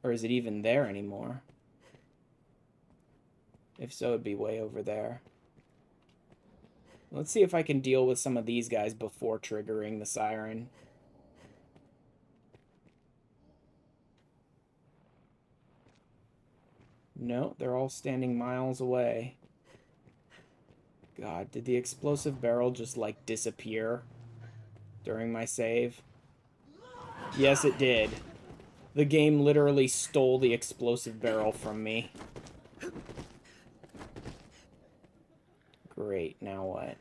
Or is it even there anymore? If so, it'd be way over there. Let's see if I can deal with some of these guys before triggering the siren. No, they're all standing miles away. God, did the explosive barrel just, like, disappear during my save? Yes, it did. The game literally stole the explosive barrel from me. Great, now what?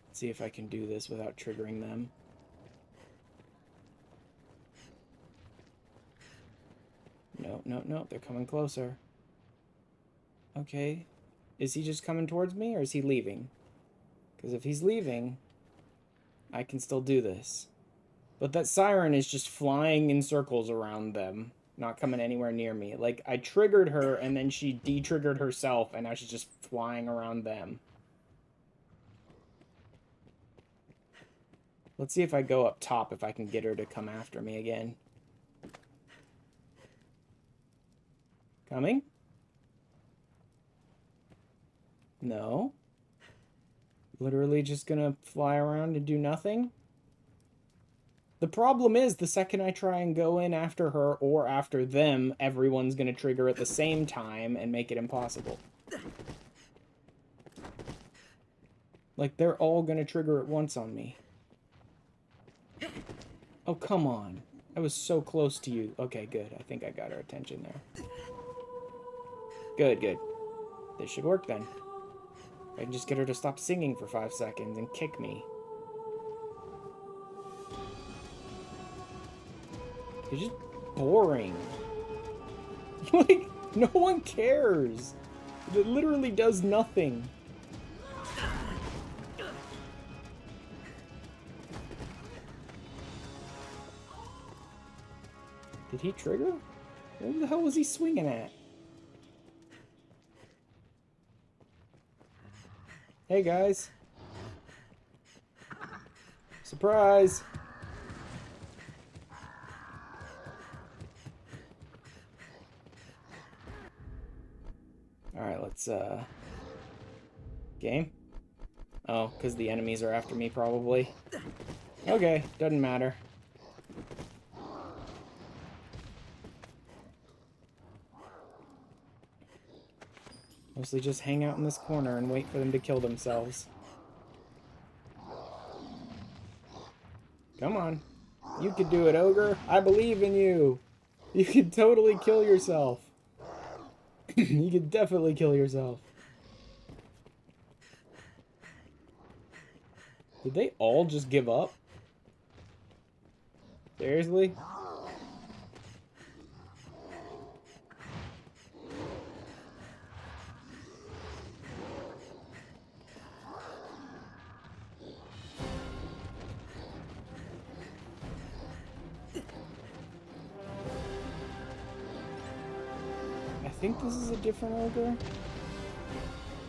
Let's see if I can do this without triggering them. No, no, no, they're coming closer. Okay. Is he just coming towards me, or is he leaving? Because if he's leaving, I can still do this. But that siren is just flying in circles around them, not coming anywhere near me. Like, I triggered her, and then she de-triggered herself, and now she's just flying around them. Let's see if I go up top, if I can get her to come after me again. Coming? No. Literally just gonna fly around and do nothing? The problem is, the second I try and go in after her or after them, everyone's gonna trigger at the same time and make it impossible. Like, they're all gonna trigger at once on me. Oh, come on. I was so close to you. Okay, good. I think I got her attention there. Good, good. This should work then. I can just get her to stop singing for 5 seconds and kick me. You're just boring. Like, no one cares. It literally does nothing. Did he trigger? What the hell was he swinging at? Hey, guys. Surprise! Alright, let's, game? Oh, because the enemies are after me, probably. Okay, doesn't matter. Mostly just hang out in this corner and wait for them to kill themselves. Come on. You could do it, ogre. I believe in you. You could totally kill yourself. You could definitely kill yourself. Did they all just give up? Seriously? I think this is a different ogre.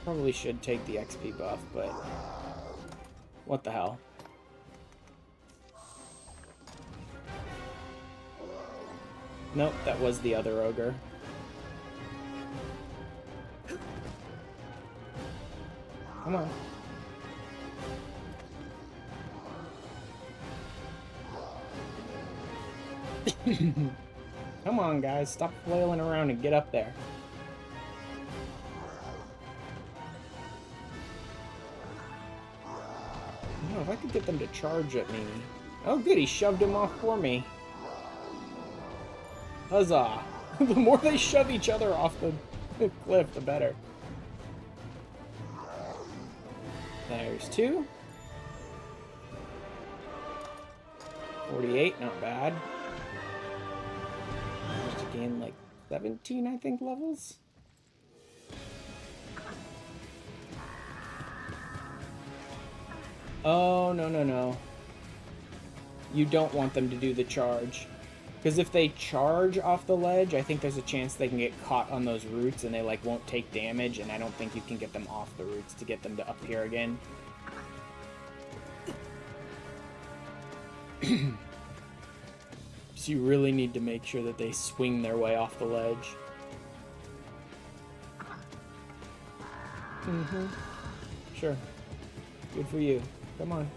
Probably should take the XP buff, but what the hell? Nope, that was the other ogre. Come on. Come on, guys. Stop flailing around and get up there. You know, if I could get them to charge at me. Oh, good. He shoved him off for me. Huzzah. The more they shove each other off the cliff, the better. There's 2. 48, not bad. Managed to gain like 17, I think, levels. Oh, no, no, no. You don't want them to do the charge. Because if they charge off the ledge, I think there's a chance they can get caught on those roots and they like won't take damage, and I don't think you can get them off the roots to get them to up here again. So you really need to make sure that they swing their way off the ledge. Mm-hmm. Sure. Good for you. Come on.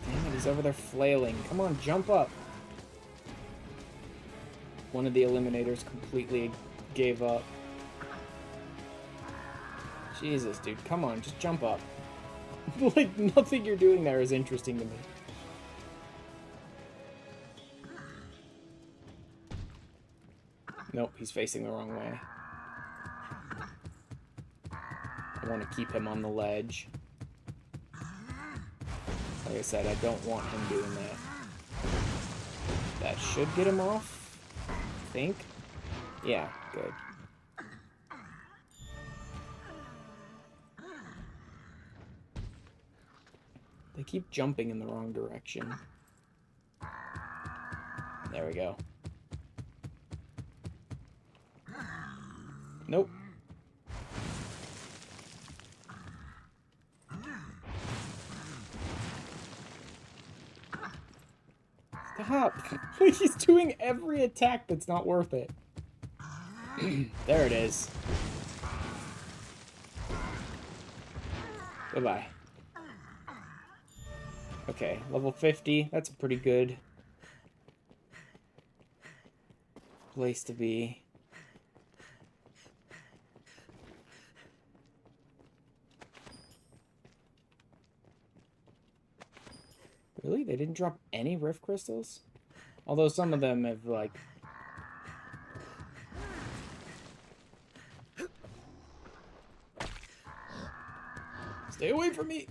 Damn it, he's over there flailing. Come on, jump up. One of the eliminators completely gave up. Jesus, dude, come on, just jump up. Like, nothing you're doing there is interesting to me. Nope, he's facing the wrong way. I want to keep him on the ledge. Like I said, I don't want him doing that. That should get him off, I think. Yeah, good. They keep jumping in the wrong direction. There we go. Nope. Stop! He's doing every attack that's not worth it. There it is. Goodbye. Okay, level 50. That's a pretty good place to be. Really? They didn't drop any rift crystals? Although some of them have, like... Stay away from me!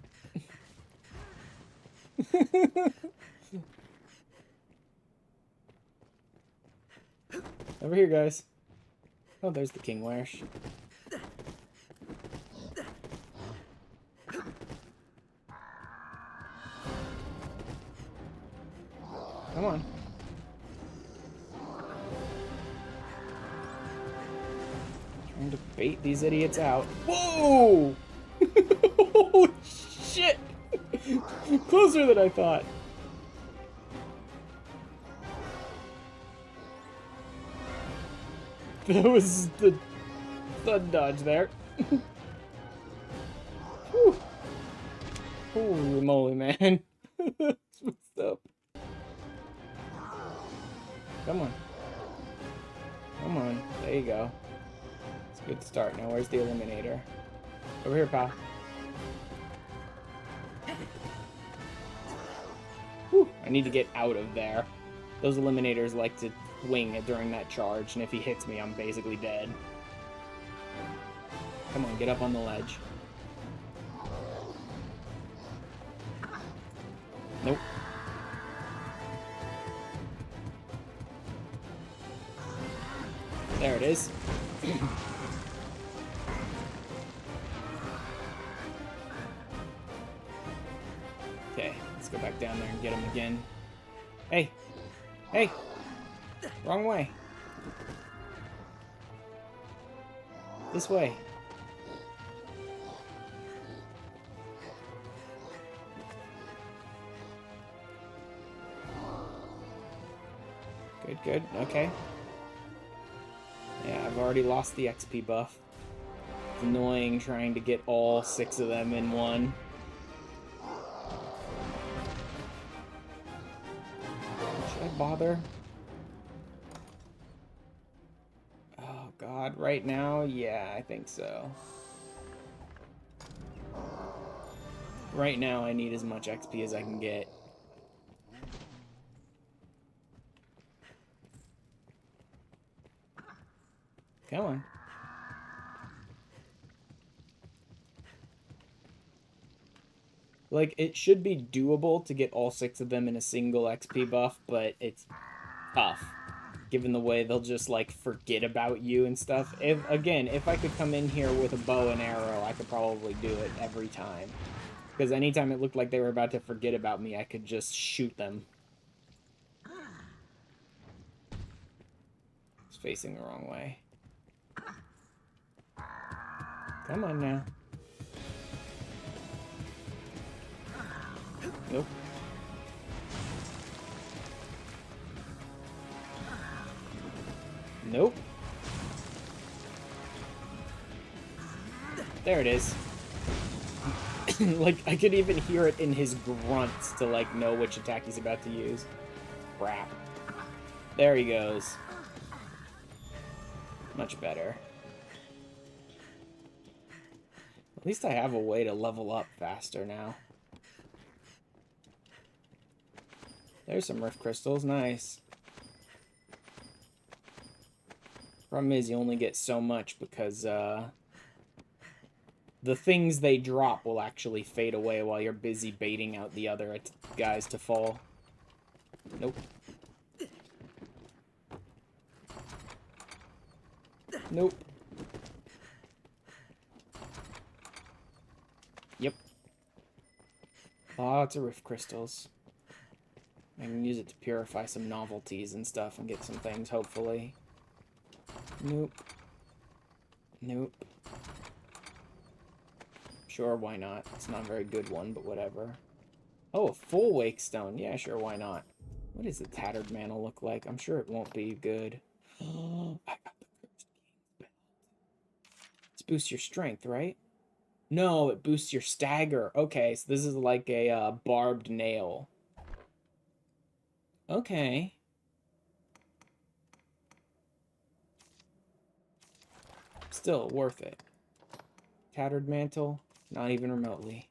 Over here, guys. Oh, there's the King Wash. Come on. Trying to bait these idiots out. Whoa! Holy shit! Closer than I thought. That was the thud dodge there. Whew. Holy moly, man. That's messed up. Come on. There you go. It's a good start. Now, where's the eliminator? Over here, pal. Whew, I need to get out of there. Those eliminators like to wing it during that charge, and if he hits me, I'm basically dead. Come on, get up on the ledge. Nope. There it is. Okay, let's go back down there and get him again. Hey! Hey! Wrong way. This way. Good, good. Okay. Yeah, I've already lost the XP buff. It's annoying trying to get all 6 of them in one. Should I bother? Oh god, right now? Yeah, I think so. Right now I need as much XP as I can get. Come on. Like, it should be doable to get all 6 of them in a single XP buff, but it's tough. Given the way they'll just, like, forget about you and stuff. If I could come in here with a bow and arrow, I could probably do it every time. Because anytime it looked like they were about to forget about me, I could just shoot them. It's facing the wrong way. Come on now. Nope. Nope. There it is. Like, I could even hear it in his grunts to, like, know which attack he's about to use. Crap. There he goes. Much better. At least I have a way to level up faster now. There's some rift crystals. Nice. Problem is, you only get so much because, the things they drop will actually fade away while you're busy baiting out the other guys to fall. Nope. Nope. Yep. Lots of rift crystals. I can use it to purify some novelties and stuff and get some things, hopefully. Nope. Nope. Sure, why not? It's not a very good one, but whatever. Oh, a full wake stone. Yeah, sure, why not? What does the tattered mantle look like? I'm sure it won't be good. I got the cursed king's belt. This boosts your strength, right? No, it boosts your stagger. Okay, so this is like a barbed nail. Okay. Still worth it. Tattered mantle, not even remotely.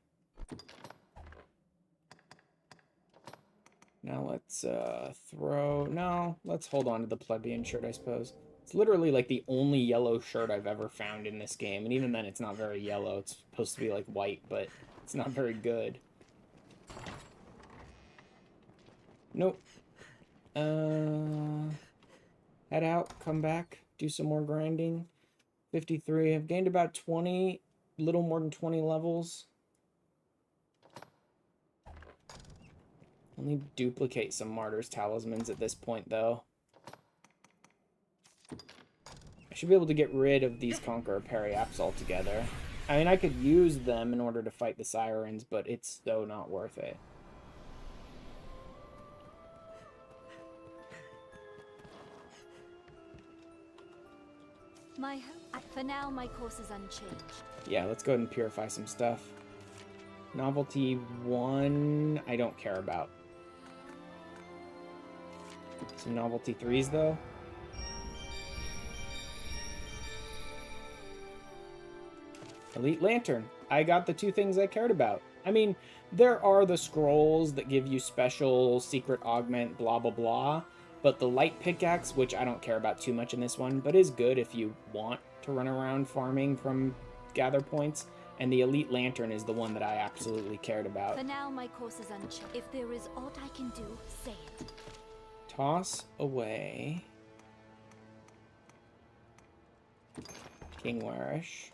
Now let's throw... No, let's hold on to the plebeian shirt, I suppose. It's literally like the only yellow shirt I've ever found in this game. And even then, it's not very yellow. It's supposed to be like white, but it's not very good. Nope. Head out, come back, do some more grinding. 53. I've gained about 20, little more than 20 levels. I'll need to duplicate some Martyr's Talismans at this point, though. I should be able to get rid of these Conqueror Periaps altogether. I mean, I could use them in order to fight the Sirens, but it's so not worth it. For now, my course is unchanged. Yeah, let's go ahead and purify some stuff. Novelty 1, I don't care about. Some novelty 3s, though. Elite Lantern. I got the two things I cared about. I mean, there are the scrolls that give you special secret augment, blah, blah, blah. But the light pickaxe, which I don't care about too much in this one, but is good if you want to run around farming from gather points. And the Elite Lantern is the one that I absolutely cared about. For now, my course is unchanged. If there is aught I can do, say it. Toss away King Warish,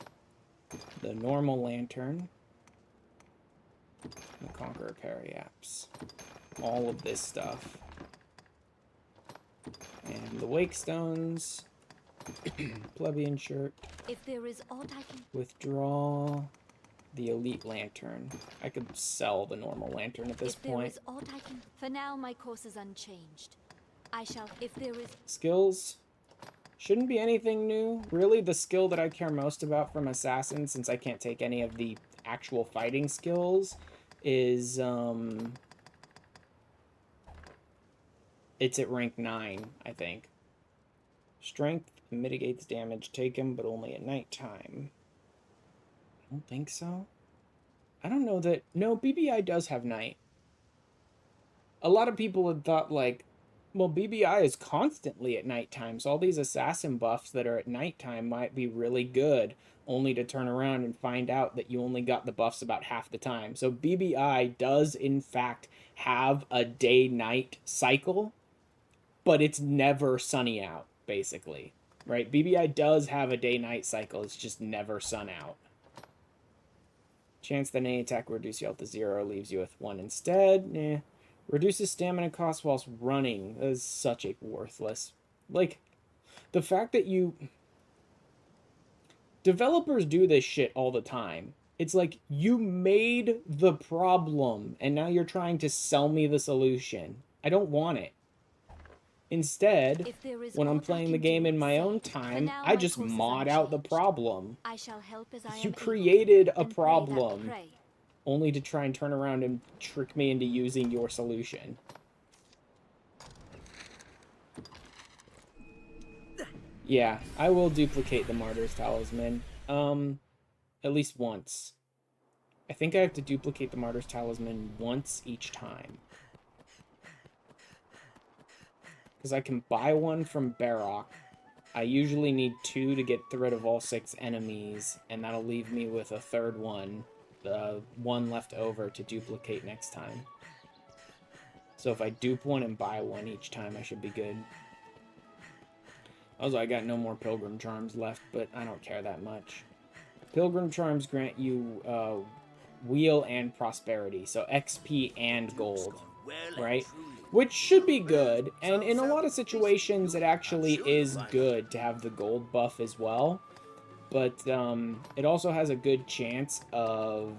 the normal lantern, the Conqueror Periapps, all of this stuff, and the Wake Stones, plebeian shirt. If there is aught I can... Withdraw the Elite Lantern. I could sell the normal lantern at this point. If there is aught I can... For now, my course is unchanged. I shall... If there is... Skills. Shouldn't be anything new. Really, the skill that I care most about from Assassin, since I can't take any of the actual fighting skills, is, it's at rank 9, I think. Strength mitigates damage taken, but only at nighttime. I don't think so. I don't know that... No, BBI does have night. A lot of people had thought, like, well, BBI is constantly at nighttime, so all these assassin buffs that are at nighttime might be really good, only to turn around and find out that you only got the buffs about half the time. So BBI does, in fact, have a day-night cycle, but it's never sunny out, basically. Right? BBI does have a day-night cycle, it's just never sun out. Chance that any attack will reduce your health to 0, leaves you with 1 instead. Nah. Reduces stamina cost whilst running. That is such a worthless... Like, the fact that you... Developers do this shit all the time. It's like, you made the problem, and now you're trying to sell me the solution. I don't want it. Instead, when I'm playing the game in my own time, I just mod out the problem. I shall help as I You am created a able, and problem, pray. only to try and turn around and trick me into using your solution. Yeah, I will duplicate the Martyr's Talisman. At least once. I think I have to duplicate the Martyr's Talisman once each time. Because I can buy one from Barrock. I usually need 2 to get rid of all 6 enemies, and that'll leave me with a third one. The one left over to duplicate next time. So if I dupe one and buy one each time, I should be good. Also, I got no more Pilgrim Charms left, but I don't care that much. Pilgrim Charms grant you wheel and prosperity, so XP and gold, right? Which should be good, and in a lot of situations it actually is good to have the gold buff as well. But it also has a good chance of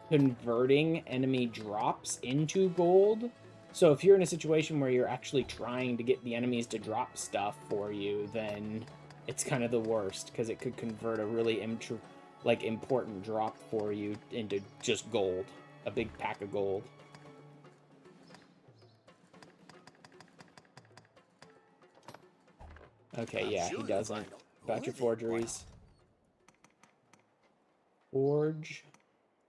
converting enemy drops into gold. So if you're in a situation where you're actually trying to get the enemies to drop stuff for you, then it's kind of the worst, because it could convert a really important drop for you into just gold. A big pack of gold. Okay, yeah, he doesn't. About your forgeries. Forge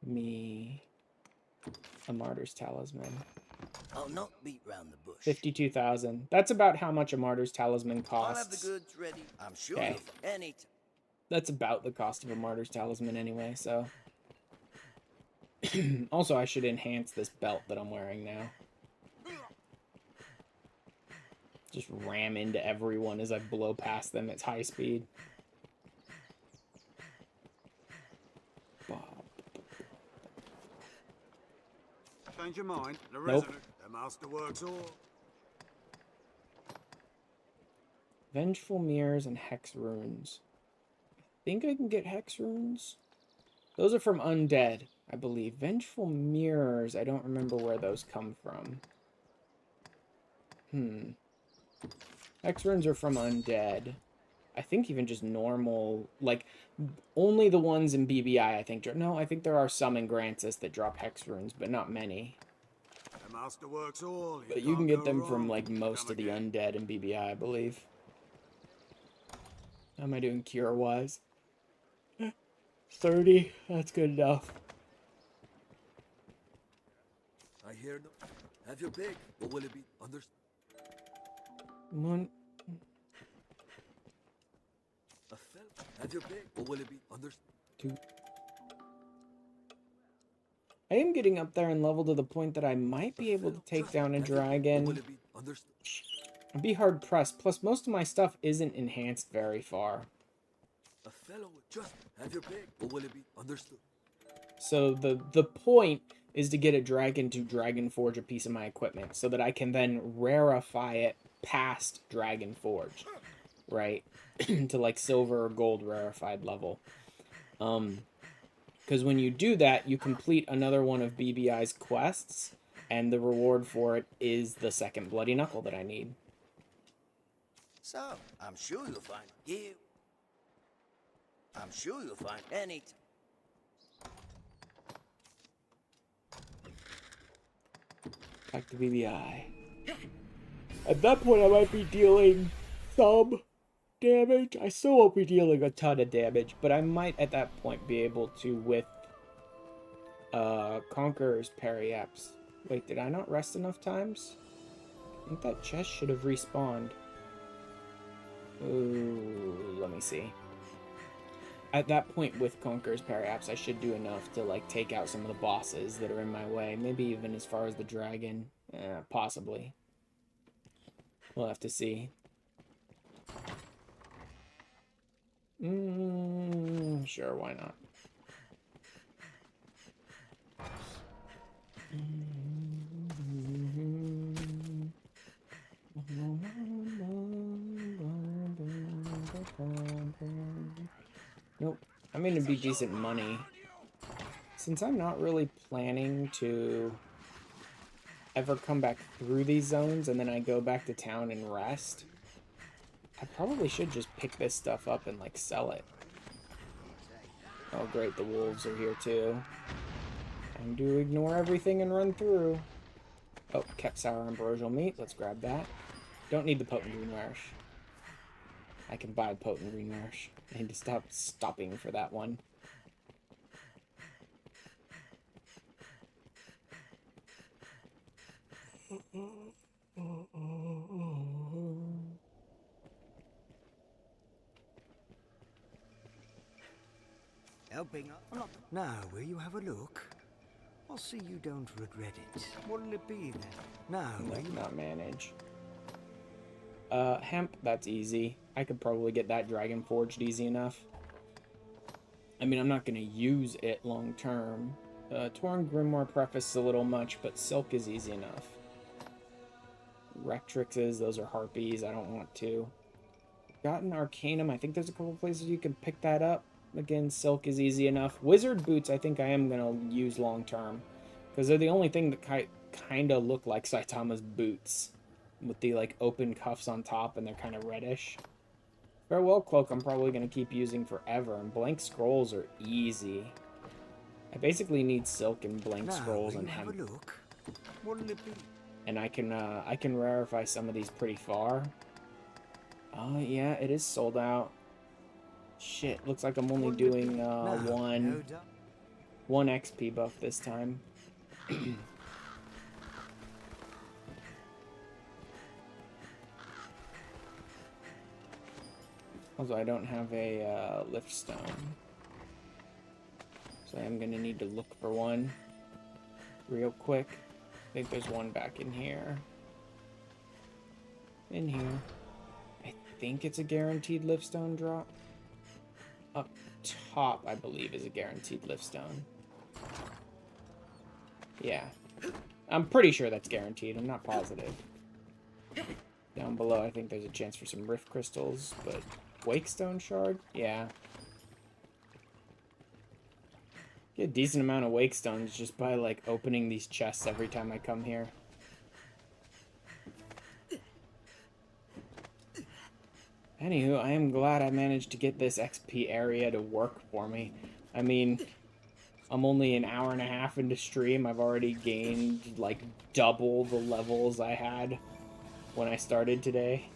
me a Martyr's Talisman. I'll not beat round the bush. 52,000. That's about how much a Martyr's Talisman costs. I'll have the goods ready. I'm sure Okay. any That's about the cost of a Martyr's Talisman anyway, so... Also, I should enhance this belt that I'm wearing now. Just ram into everyone as I blow past them at high speed. Change your mind. The Nope. resident, the masterworks all. Vengeful Mirrors and Hex Runes. I think I can get Hex Runes. Those are from Undead, I believe. Vengeful Mirrors, I don't remember where those come from. Hex Runes are from Undead. I think even just normal, like, only the ones in BBI, I think. No, I think there are some in Grancis that drop Hex Runes, but not many. The masterworks all. But you can can't get go them wrong. from, like, most Come of the again. Undead in BBI, I believe. How am I doing cure-wise? 30. That's good enough. I hear no. Have your pick. What will it be? Understood. One. A fellow. Have your pick. What will it be? Understood. 2. I am getting up there in level to the point that I might be able to take down a Have your pick. What will dragon. it be? Understood. I'd be hard pressed. Plus, most of my stuff isn't enhanced very far. A fellow. Just have your pick. What will it be? Understood. So the point is to get a dragon to Dragon Forge a piece of my equipment so that I can then rarefy it past Dragon Forge, right? To like silver or gold rarefied level. Because when you do that, you complete another one of BBI's quests, and the reward for it is the second Bloody Knuckle that I need. So, I'm sure you'll find you. I'm sure you'll find any. Back to BBI. At that point, I might be dealing some damage. I still won't be dealing a ton of damage, but I might at that point be able to with Conqueror's Periapts. Wait, did I not rest enough times? I think that chest should have respawned. Ooh, let me see. At that point with Conqueror's Periapts, I should do enough to like take out some of the bosses that are in my way. Maybe even as far as the dragon. Possibly. We'll have to see. Sure, why not? Nope. I'm gonna be decent money. Since I'm not really planning to ever come back through these zones and then I go back to town and rest, I probably should just pick this stuff up and like sell it. Oh great, the wolves are here too. Time to ignore everything and run through. Oh, kept sour ambrosial meat. Let's grab that. Don't need the potent green relish. I can buy potent green relish. I need to stop stopping for that one. Helping up. Now, will you have a look? I'll see you don't regret it. What'll it be then? Now, will you Not manage. Hemp, that's easy. I could probably get that dragon forged easy enough. I mean, I'm not going to use it long term. Torn Grimoire Preface is a little much, but Silk is easy enough. Rectrixes, those are harpies. I don't want to. Gotten Arcanum. I think there's a couple places you can pick that up. Again, Silk is easy enough. Wizard Boots, I think I am going to use long term. Because they're the only thing that kind of look like Saitama's boots. With the like open cuffs on top and they're kind of reddish. Farewell Cloak I'm probably going to keep using forever. And Blank Scrolls are easy. I basically need Silk and Blank Scrolls and Hemp. look? What'll it be? And I can rarefy some of these pretty far. Oh yeah, it is sold out. Shit, looks like I'm only doing one XP buff this time. Also, I don't have a lift stone. So I'm gonna need to look for one real quick. I think there's one back in here. In here. I think it's a guaranteed lift stone drop. Up top, I believe, is a guaranteed lift stone. Yeah. I'm pretty sure that's guaranteed. I'm not positive. Down below, I think there's a chance for some rift crystals, but Wakestone shard? Yeah. Get a decent amount of Wakestones just by, like, opening these chests every time I come here. Anywho, I am glad I managed to get this XP area to work for me. I mean, I'm only an hour and a half into stream. I've already gained, like, double the levels I had when I started today.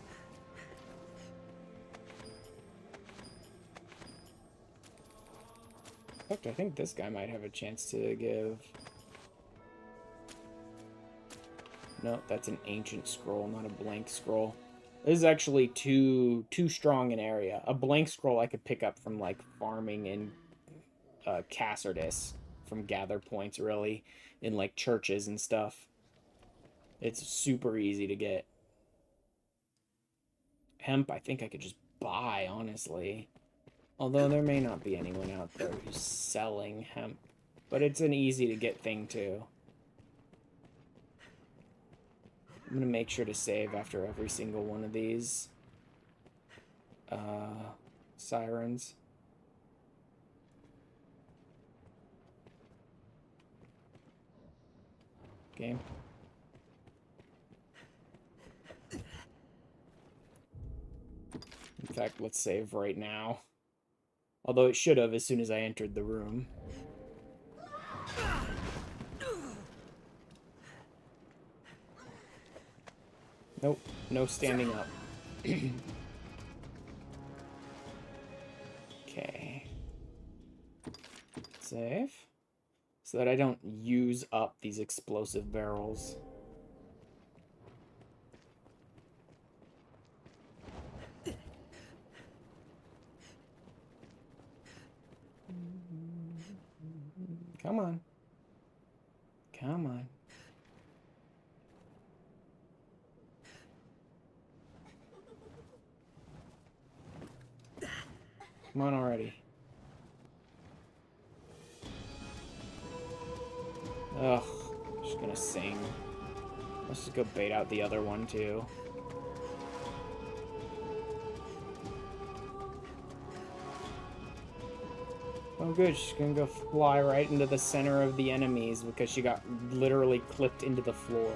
In fact, I think this guy might have a chance to give... No, that's an ancient scroll, not a blank scroll. This is actually too strong an area. A blank scroll I could pick up from, like, farming in Cassardis. From gather points, really. In, like, churches and stuff. It's super easy to get. Hemp, I think I could just buy, honestly. Although there may not be anyone out there who's selling hemp. But it's an easy to get thing, too. I'm going to make sure to save after every single one of these sirens. Game. In fact, let's save right now. Although it should have as soon as I entered the room. Nope, no standing up. Okay. Save. So that I don't use up these explosive barrels. Come on. Come on. Come on already. Ugh. Just gonna sing. Let's just go bait out the other one too. Oh good, she's gonna go fly right into the center of the enemies because she got literally clipped into the floor.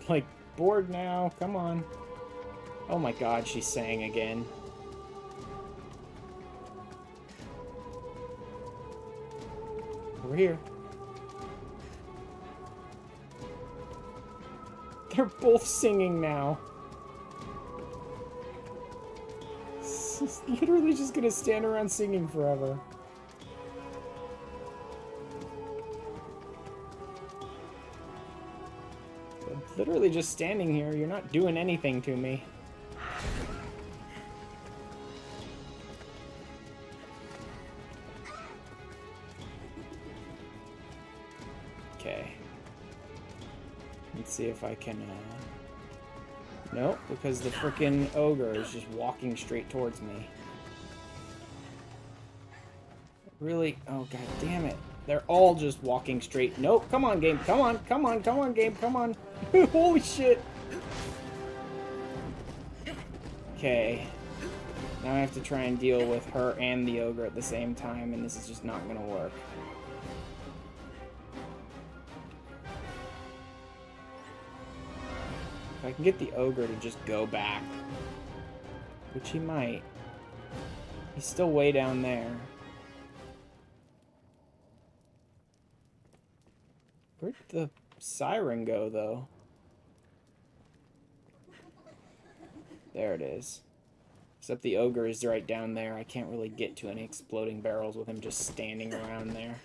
Like, bored now, come on. Oh my god, she sang again. Over here. They're both singing now. It's literally just gonna stand around singing forever. I'm literally just standing here. You're not doing anything to me. Okay. Let's see if I can, Nope, because the frickin' ogre is just walking straight towards me. Really? Oh, god damn it. They're all just walking straight. Nope, come on, game. Come on, come on, come on, game. Come on. Holy shit. Okay. Now I have to try and deal with her and the ogre at the same time, and this is just not gonna work. If I can get the ogre to just go back, which he might. He's still way down there. Where'd the siren go, though? There it is. Except the ogre is right down there. I can't really get to any exploding barrels with him just standing around there.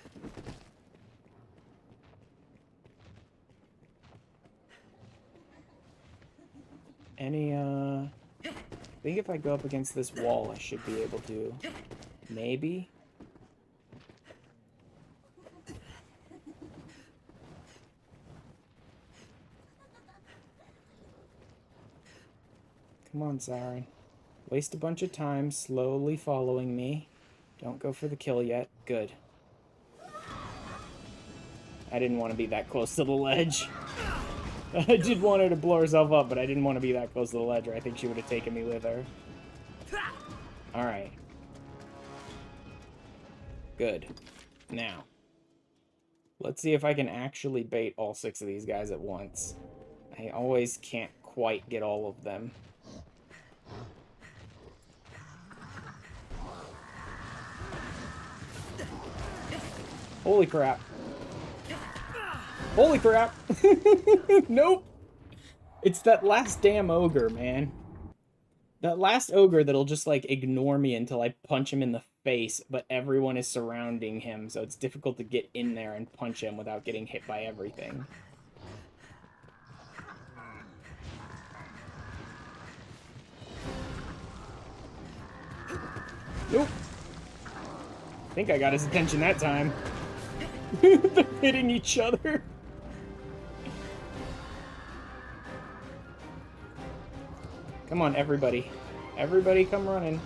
Any, I think if I go up against this wall, I should be able to. Maybe? Come on, Siren. Waste a bunch of time slowly following me. Don't go for the kill yet. Good. I didn't want to be that close to the ledge. I did want her to blow herself up, but I didn't want to be that close to the ledge, or I think she would have taken me with her. Alright. Good. Now. Let's see if I can actually bait all 6 of these guys at once. I always can't quite get all of them. Holy crap. Holy crap! Nope! It's that last damn ogre, man. That last ogre that'll just, like, ignore me until I punch him in the face, but everyone is surrounding him, so it's difficult to get in there and punch him without getting hit by everything. Nope. I think I got his attention that time. They're hitting each other. Come on, everybody. Everybody come running.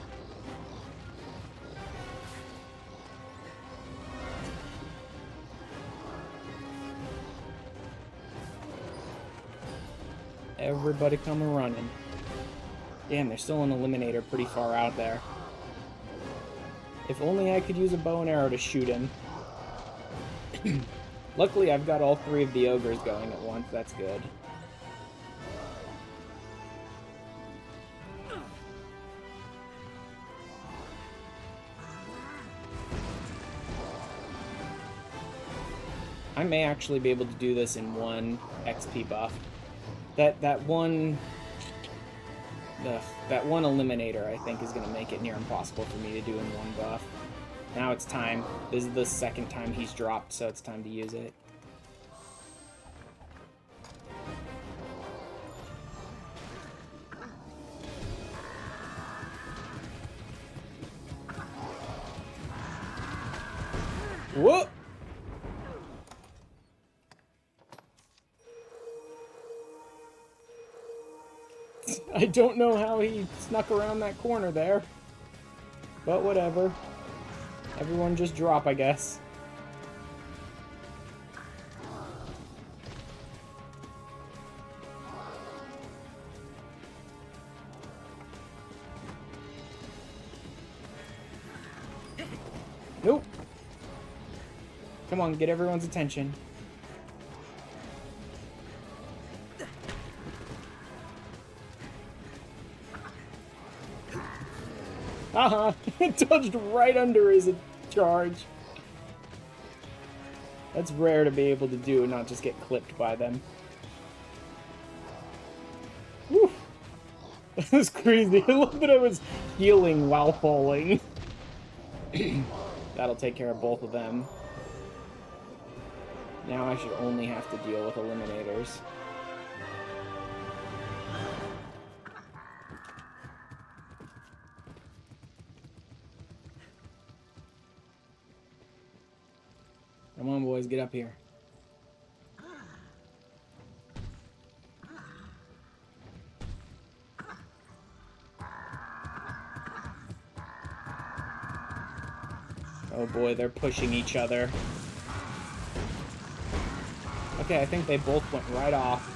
Everybody come running. Damn, there's still an eliminator pretty far out there. If only I could use a bow and arrow to shoot him. Luckily, I've got all 3 of the ogres going at once. That's good. I may actually be able to do this in 1 XP buff. That one eliminator, I think, is going to make it near impossible for me to do in 1 buff. Now it's time. This is the 2nd time he's dropped, so it's time to use it. Whoop! I don't know how he snuck around that corner there. But whatever. Everyone just drop, I guess. Nope. Come on, get everyone's attention. It dodged right under his charge. That's rare to be able to do and not just get clipped by them. Whew. That was crazy. I love that I was healing while falling. That'll take care of both of them. Now I should only have to deal with eliminators. Come on, boys, get up here. Oh boy, they're pushing each other. Okay, I think they both went right off.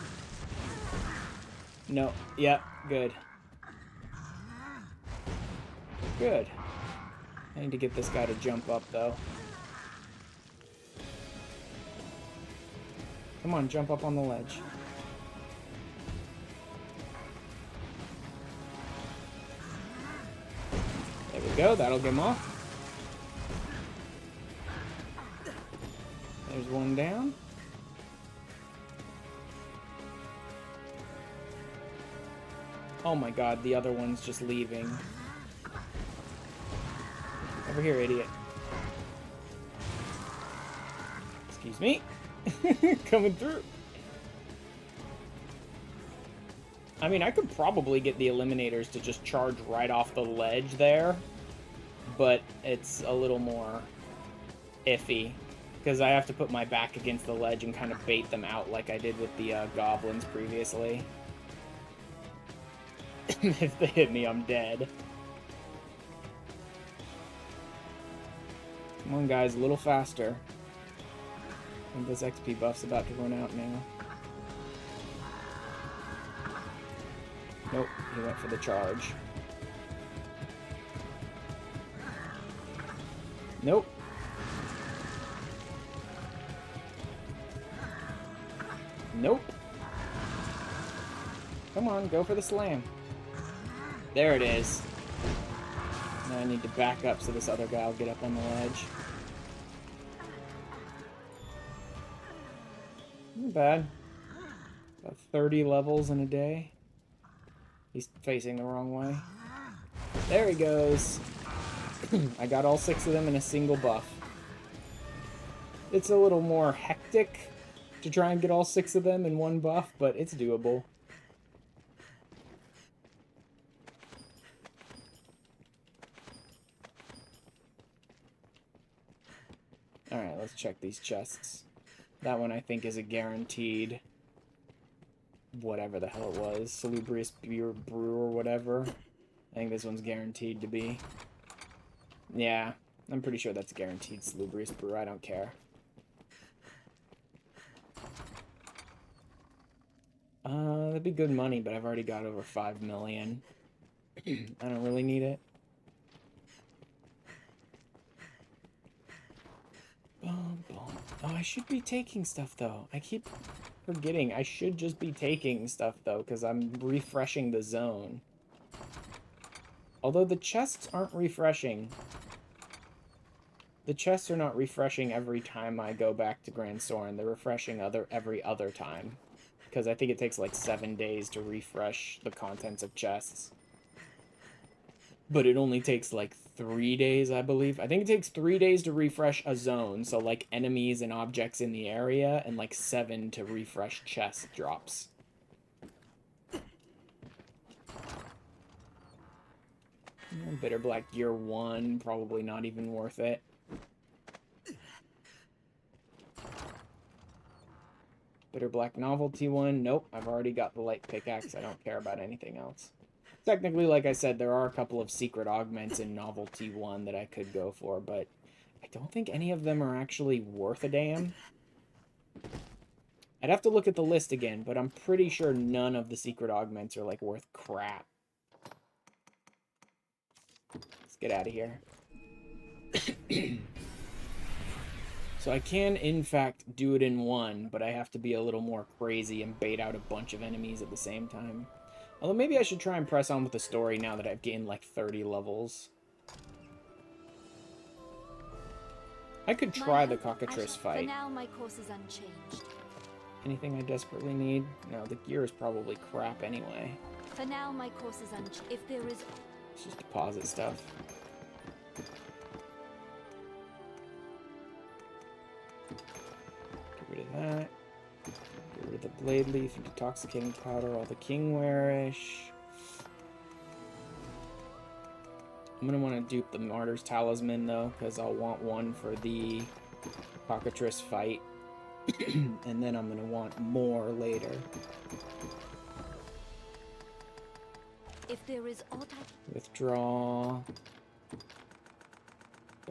No, yep, good. Good. I need to get this guy to jump up, though. Come on, jump up on the ledge. There we go, that'll get him off. There's one down. Oh my god, the other one's just leaving. Over here, idiot. Excuse me. Coming through. I mean, I could probably get the eliminators to just charge right off the ledge there, but it's a little more iffy, because I have to put my back against the ledge and kind of bait them out like I did with the goblins previously. If they hit me, I'm dead. Come on, guys, a little faster. I think this XP buff's about to run out now. Nope, he went for the charge. Nope. Nope. Come on, go for the slam. There it is. Now I need to back up so this other guy will get up on the ledge. Not bad. About 30 levels in a day. He's facing the wrong way. There he goes. I got all 6 of them in a single buff. It's a little more hectic to try and get all 6 of them in one buff, but it's doable. Alright, let's check these chests. That one I think is a guaranteed... whatever the hell it was. Salubrious Brew or whatever. I think this one's guaranteed to be. Yeah, I'm pretty sure that's guaranteed Salubrious Brew. I don't care. That'd be good money, but I've already got over 5 million. I don't really need it. Boom, boom. Oh, I should be taking stuff, though. I keep forgetting. I should just be taking stuff, though, because I'm refreshing the zone. Although the chests aren't refreshing. The chests are not refreshing every time I go back to Grand Soren. They're refreshing every other time. Because I think it takes like 7 days to refresh the contents of chests. But it only takes like 3 days, I believe. I think it takes 3 days to refresh a zone. So like enemies and objects in the area. And like 7 to refresh chest drops. Bitter Black Gear 1. Probably not even worth it. Bitter Black Novelty 1. Nope, I've already got the light pickaxe. I don't care about anything else. Technically, like I said, there are a couple of secret augments in Novelty 1 that I could go for, but I don't think any of them are actually worth a damn. I'd have to look at the list again, but I'm pretty sure none of the secret augments are, like, worth crap. Let's get out of here. So I can, in fact, do it in one, but I have to be a little more crazy and bait out a bunch of enemies at the same time. Although maybe I should try and press on with the story now that I've gained like 30 levels. I could try the cockatrice fight. For now, my course is unchanged. Anything I desperately need? No, the gear is probably crap anyway. For now, my course is unchanged. If there is... Let's just deposit stuff. Get rid of that. Get rid of the blade leaf and detoxicating powder, all the kingwarish. I'm gonna want to dupe the martyr's talisman though, because I'll want one for the cockatrice fight. And then I'm gonna want more later. If there is aught Withdraw.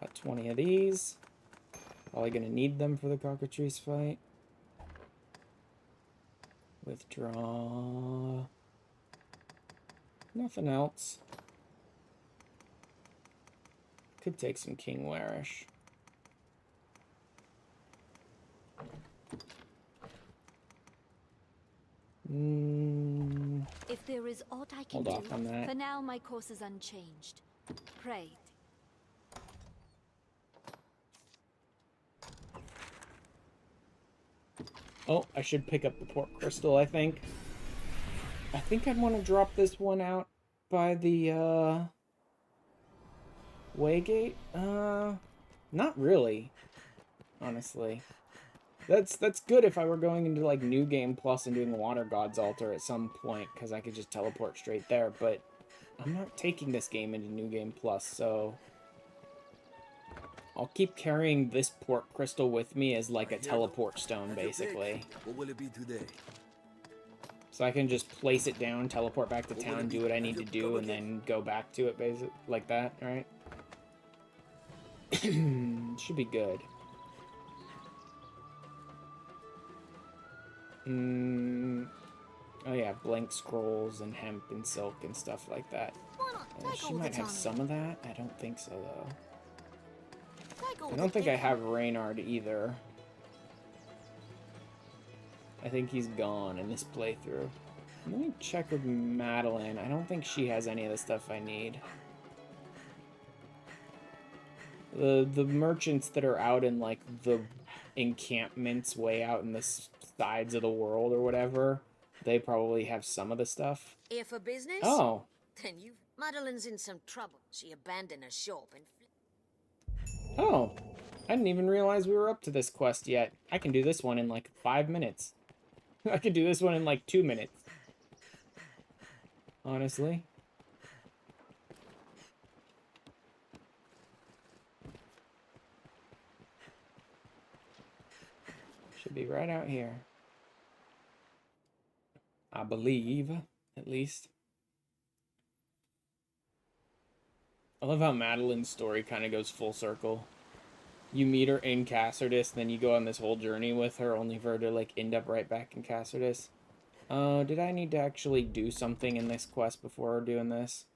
Got 20 of these. Probably gonna need them for the cockatrice fight. Withdraw. Nothing else. Could take some kingwarish. If there is aught I can Hold off on that. for now my course is unchanged. Pray. Oh, I should pick up the port crystal, I think. I think I'd want to drop this one out by the, Waygate? Not really. Honestly. That's good if I were going into, like, New Game Plus and doing Water God's Altar at some point, because I could just teleport straight there, but I'm not taking this game into New Game Plus, so... I'll keep carrying this port crystal with me as, like, a teleport stone, basically. What will it be today? So I can just place it down, teleport back to town, do what I need to do, and then go back to it, basically, like that, right? Should be good. Oh yeah, blank scrolls and hemp and silk and stuff like that. She might have some of that. I don't think so, though. I don't think I have Reynard either. I think he's gone in this playthrough. Let me check with Madeline. I don't think she has any of the stuff I need. The merchants that are out in, like, the encampments way out in the sides of the world or whatever, they probably have some of the stuff. Here for business? Oh. Then you... Madeline's in some trouble. She abandoned her shop and... Oh. I didn't even realize we were up to this quest yet. I can do this one in like 5 minutes. I could do this one in like 2 minutes. Honestly. Should be right out here. I believe, at least. I love how Madeline's story kind of goes full circle. You meet her in Cassardis, then you go on this whole journey with her, only for her to, like, end up right back in Cassardis. Did I need to actually do something in this quest before doing this?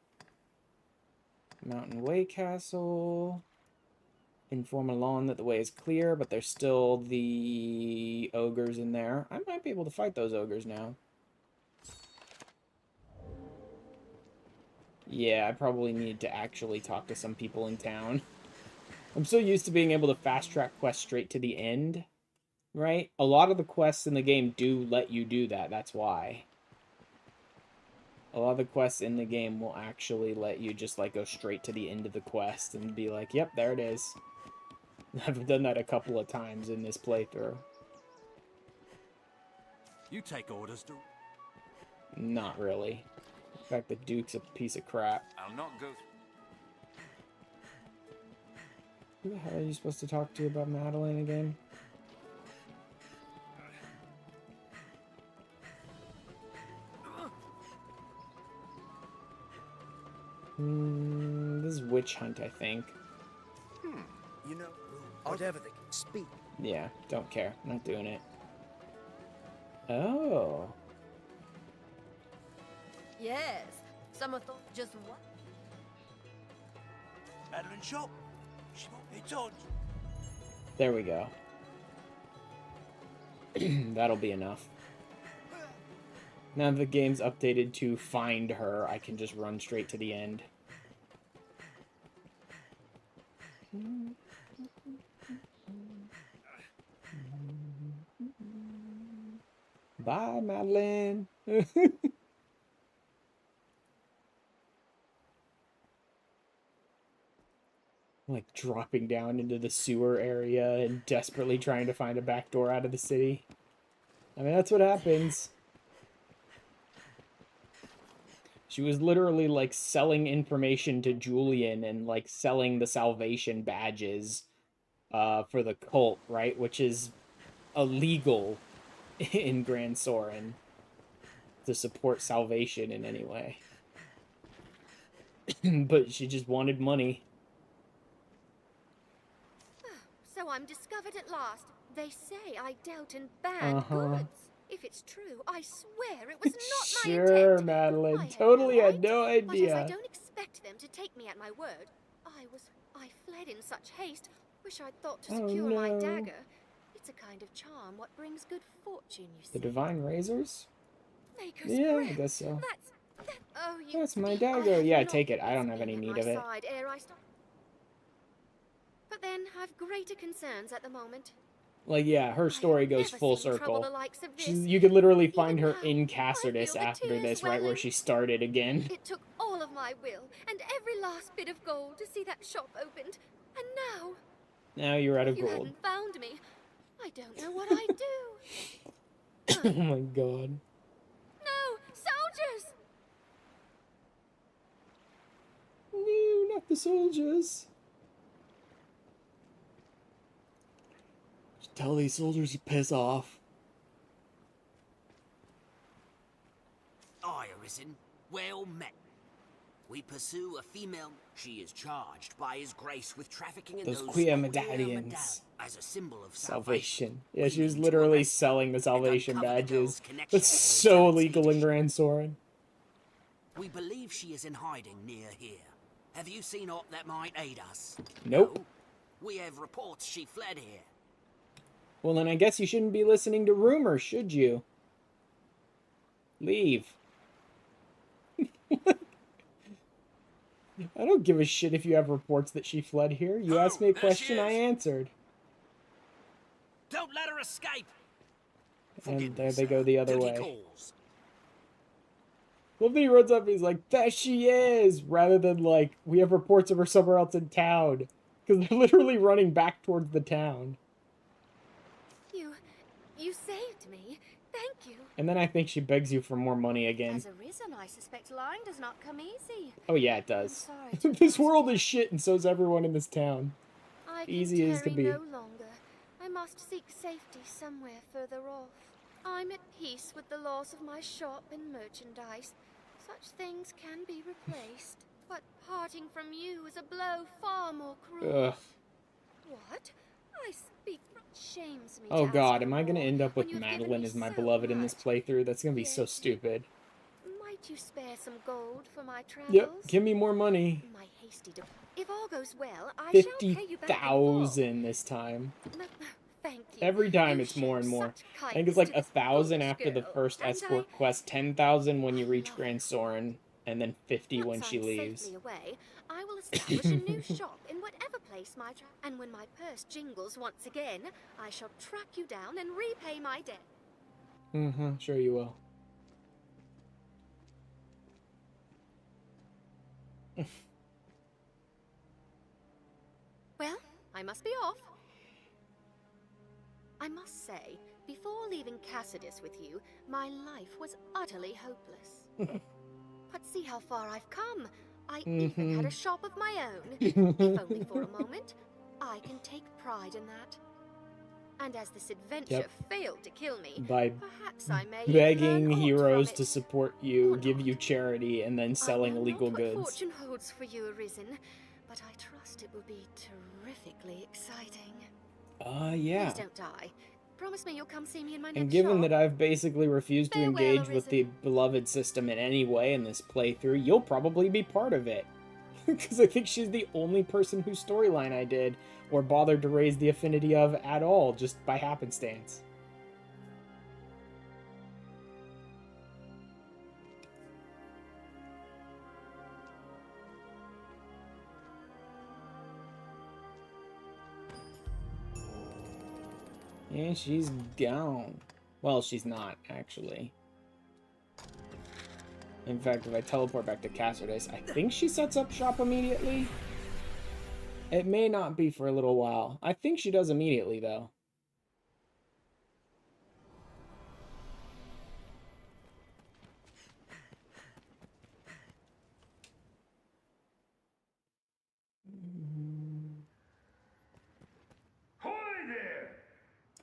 Mountain Way Castle. Inform Alon that the way is clear, but there's still the ogres in there. I might be able to fight those ogres now. Yeah, I probably need to actually talk to some people in town. I'm so used to being able to fast-track quests straight to the end, right? A lot of the quests in the game do let you do that, that's why. A lot of the quests in the game will actually let you just, like, go straight to the end of the quest and be like, yep, there it is. I've done that a couple of times in this playthrough. You take orders to... Not really. In fact, the Duke's a piece of crap. I'll not go... Who the hell are you supposed to talk to about Madeline again? This is Witch Hunt, I think. You know, whatever they can speak. Yeah, don't care. Not doing it. Oh. Yes. Some thought just what? Madeline shop. She won't be told. There we go. That'll be enough. Now that the game's updated to find her, I can just run straight to the end. Bye, Madeline. Like dropping down into the sewer area and desperately trying to find a back door out of the city. I mean, that's what happens. She was literally like selling information to Julian and like selling the salvation badges for the cult, right? Which is illegal in Grand Soren to support salvation in any way. But she just wanted money. So I'm discovered at last. They say I dealt in bad goods. If it's true, I swear it was not my intent. Sure, Madeline. Totally had no But as I idea. don't expect them to take me at my word, I fled in such haste. Wish I'd thought to Oh, secure my no. dagger. It's a kind of charm what brings good fortune, you see. The Divine Razors? Maker's Yeah, I breath. guess so. Oh, you... That's my I dagger. have Yeah, not take it. I don't been have any at need my of it. side ere I start. But then I've greater concerns at the moment. Like, yeah, her story goes Never full seen trouble circle. the likes of this. You could literally Even find her now, in I Cassardis feel the after tears this, right where welling. she started again. It took all of my will and every last bit of gold to see that shop opened. And now, Now you're out of if you gold. hadn't found me, I don't know what I'd do. Oh my god. No, soldiers! No, not the soldiers. Just tell these soldiers to piss off. Arisen, well met. We pursue a female. She is charged by His Grace with trafficking in Those those queer medallions medallions. as a symbol of Salvation. Yeah, We she was need to literally arrest selling the and salvation uncover the girl's badges. connection That's with so Zal's illegal in leadership. Grand Soren. We believe she is in hiding near here. Have you seen aught that might aid us? Nope. No? We have reports she fled here. Well, then I guess you shouldn't be listening to rumors, should you? Leave. I don't give a shit if you have reports that she fled here. You Oh, asked me a there she question, I is. answered. Don't let her escape. And Forgive there me, they sir. go the other Duty way. calls. Love that he runs up and he's like, there she is! Rather than, like, we have reports of her somewhere else in town. Because they're literally running back towards the town. You saved me. Thank you. And then I think she begs you for more money again. As a Risen, I suspect lying does not come easy. Oh yeah, it does. I'm sorry This world is shit and so's everyone in this town. I can Easy as to tarry be. no longer. I must seek safety somewhere further off. I'm at peace with the loss of my shop and merchandise. Such things can be replaced. But parting from you is a blow far more cruel. Ugh. What? I speak shames me. Oh to god, ask am I gonna more end up when with you've given Madeline me as my so beloved in this much. playthrough? That's gonna be so Yes. stupid. Might you spare some gold for my travels? Yep, give me more money. My hasty if all goes well, I shall pay you back in full. 50,000 this time. Thank you. Every time You it's more and show more. such I think it's kindness like to this 1,000 foolish after the girl, first and escort quest, 10,000 when you reach love Grand Soren, and then 50 when Once she I'm leaves. safely away, I will establish a new shop in whatever place and when my purse jingles once again, I shall track you down and repay my debt. Mm-hmm, sure you will. Well, I must be off. I must say, before leaving Cassidus with you, my life was utterly hopeless. But see how far I've come. I even had a shop of my own. If only for a moment. I can take pride in that. And as this adventure failed to kill me, By perhaps I may begging learn aught heroes from to it. support you, Or give you not. charity, and then selling I know illegal not goods. what fortune holds for you, Arisen, but I trust it will be terrifically exciting. Yeah. Please don't die. Promise me you'll come see me in my And next given shop. that I've basically refused to Farewell, engage with the Arisen. beloved system in any way in this playthrough, you'll probably be part of it. Because I think she's the only person whose storyline I did, or bothered to raise the affinity of at all, just by happenstance. And she's gone. Well, she's not, actually. In fact, if I teleport back to Cassidus, I think she sets up shop immediately. It may not be for a little while. I think she does immediately, though.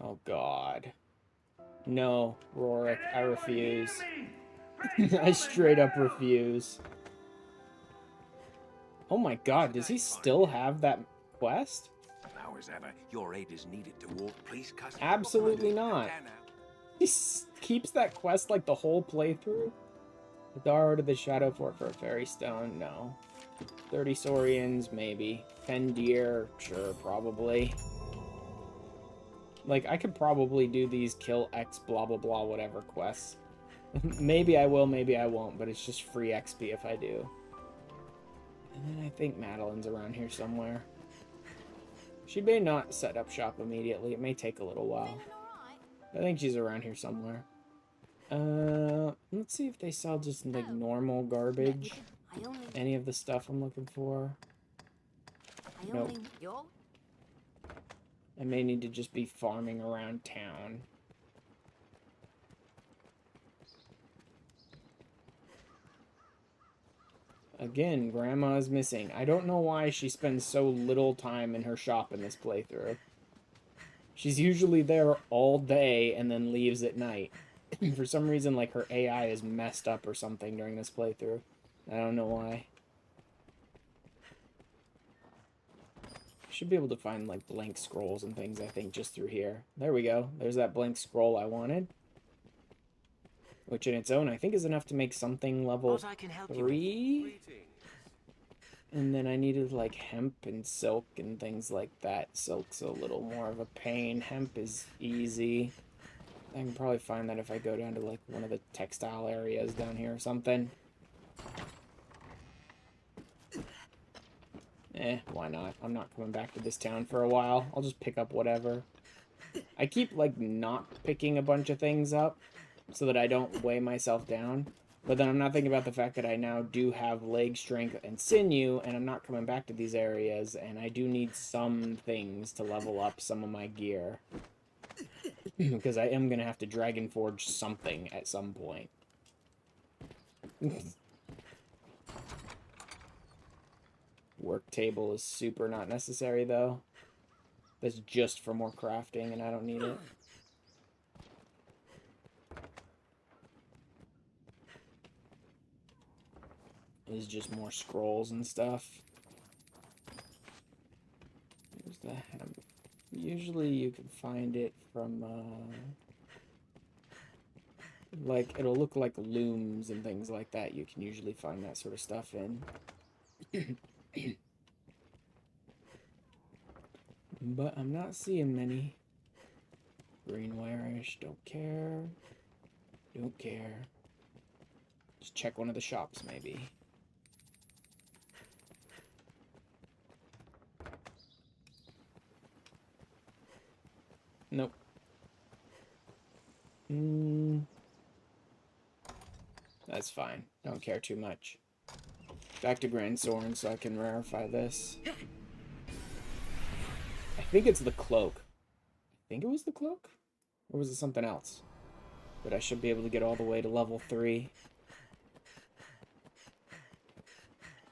Oh, God. No, Rorik, I refuse. I straight up refuse. Oh my god, does he still have that quest? Now as ever, your aid is needed to walk. Please, cousin. Absolutely not. He keeps that quest like the whole playthrough? The Dart of the Shadow Fort for a Fairy Stone? No. 30 Saurians? Maybe. 10 deer? Sure, probably. Like, I could probably do these kill X blah blah blah whatever quests. Maybe I will, maybe I won't, but it's just free XP if I do. And then I think Madeline's around here somewhere. She may not set up shop immediately. It may take a little while. I think she's around here somewhere. Let's see if they sell just, like, normal garbage. Any of the stuff I'm looking for. Nope. I may need to just be farming around town. Again, Grandma is missing. I don't know why she spends so little time in her shop in this playthrough. She's usually there all day and then leaves at night. For some reason, like, her AI is messed up or something during this playthrough. I don't know why. Should be able to find, like, blank scrolls and things, I think, just through here. There we go. There's that blank scroll I wanted. Which in its own, I think, is enough to make something level 3. And then I needed, like, hemp and silk and things like that. Silk's a little more of a pain. Hemp is easy. I can probably find that if I go down to, like, one of the textile areas down here or something. Why not? I'm not coming back to this town for a while. I'll just pick up whatever. I keep, like, not picking a bunch of things up so that I don't weigh myself down. But then I'm not thinking about the fact that I now do have leg strength and sinew, and I'm not coming back to these areas, and I do need some things to level up some of my gear. Because I am going to have to Dragon Forge something at some point. Work table is super not necessary, though. That's just for more crafting, and I don't need it. It's just more scrolls and stuff. Where's the hemp? Usually you can find it from, like, it'll look like looms and things like that. You can usually find that sort of stuff in. But I'm not seeing many. Green wirish, don't care. Don't care. Just check one of the shops, maybe. Nope. That's fine. Don't care too much. Back to Grand Soren so I can rarefy this. I think it's the cloak. I think it was the cloak? Or was it something else? But I should be able to get all the way to level 3.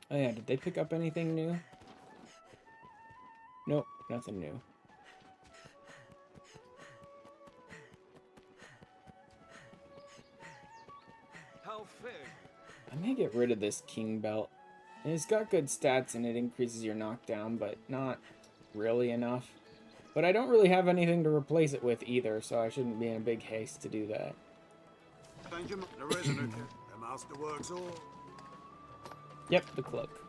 Oh yeah, did they pick up anything new? Nope, nothing new. I may get rid of this king belt. And it's got good stats and it increases your knockdown, but not really enough. But I don't really have anything to replace it with either, so I shouldn't be in a big haste to do that. Yep, the cloak.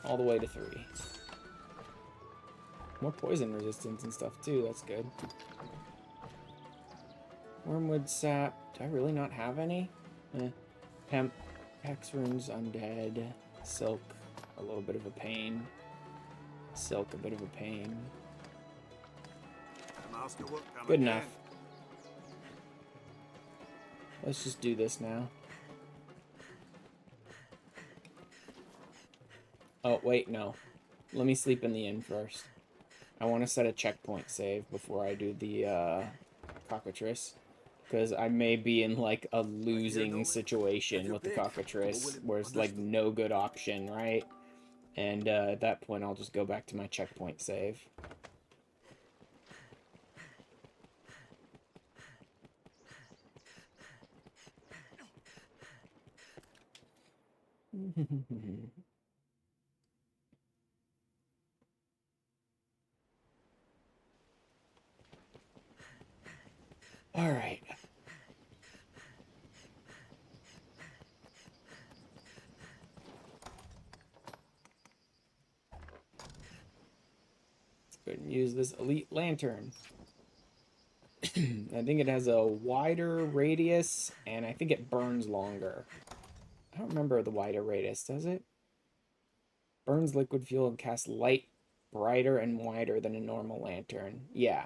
All the way to 3. More poison resistance and stuff too, that's good. Wormwood sap. Do I really not have any? Hemp, hex runes, undead, silk, a little bit of a pain. Silk, a bit of a pain. Good enough. Let's just do this now. Oh, wait, no. Let me sleep in the inn first. I want to set a checkpoint save before I do the cockatrice. Because I may be in, like, a losing situation with the cockatrice, where it's, like, no good option, right? And at that point, I'll just go back to my checkpoint save. All right. Let's go ahead and use this elite lantern. I think it has a wider radius, and I think it burns longer. I don't remember the wider radius, does it? Burns liquid fuel and casts light brighter and wider than a normal lantern. Yeah.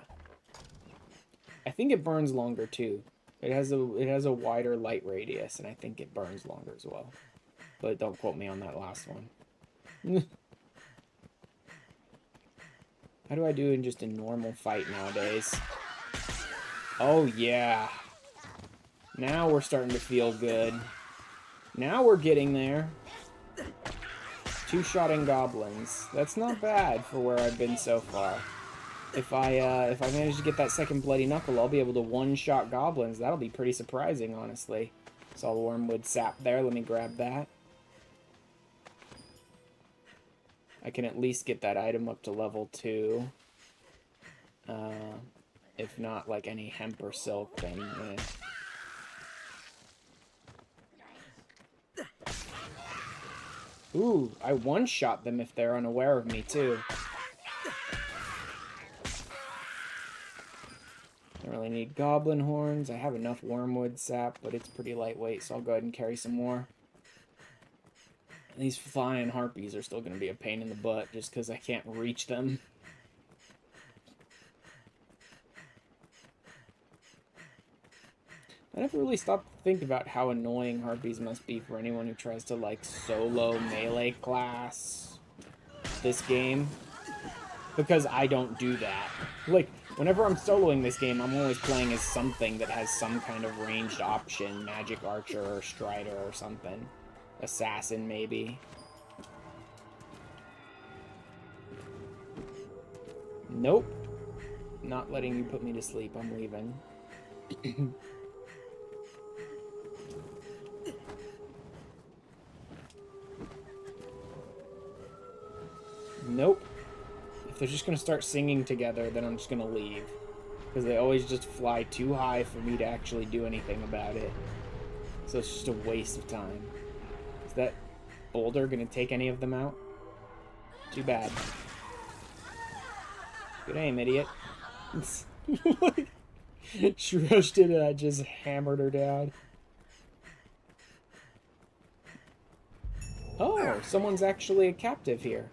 I think it burns longer too. It has a wider light radius, and I think it burns longer as well. But don't quote me on that last one. How do I do in just a normal fight nowadays? Oh yeah. Now we're starting to feel good. Now we're getting there. 2-shotting goblins. That's not bad for where I've been so far. If I manage to get that second bloody knuckle, I'll be able to 1-shot goblins. That'll be pretty surprising, honestly. Saw the wormwood sap there. Let me grab that. I can at least get that item up to level 2. If not, like, any hemp or silk, then... Ooh, I 1-shot them if they're unaware of me, too. Don't really need goblin horns. I have enough wormwood sap, but it's pretty lightweight, so I'll go ahead and carry some more. And these flying harpies are still going to be a pain in the butt, just because I can't reach them. I never really stopped to think about how annoying harpies must be for anyone who tries to, like, solo melee class this game. Because I don't do that. Like, whenever I'm soloing this game, I'm always playing as something that has some kind of ranged option. Magic Archer or Strider or something. Assassin, maybe. Nope. Not letting you put me to sleep. I'm leaving. Nope. If they're just gonna start singing together, then I'm just gonna leave. Because they always just fly too high for me to actually do anything about it. So it's just a waste of time. Is that boulder gonna take any of them out? Too bad. Good aim, idiot. She rushed in and I just hammered her down. Oh, someone's actually a captive here.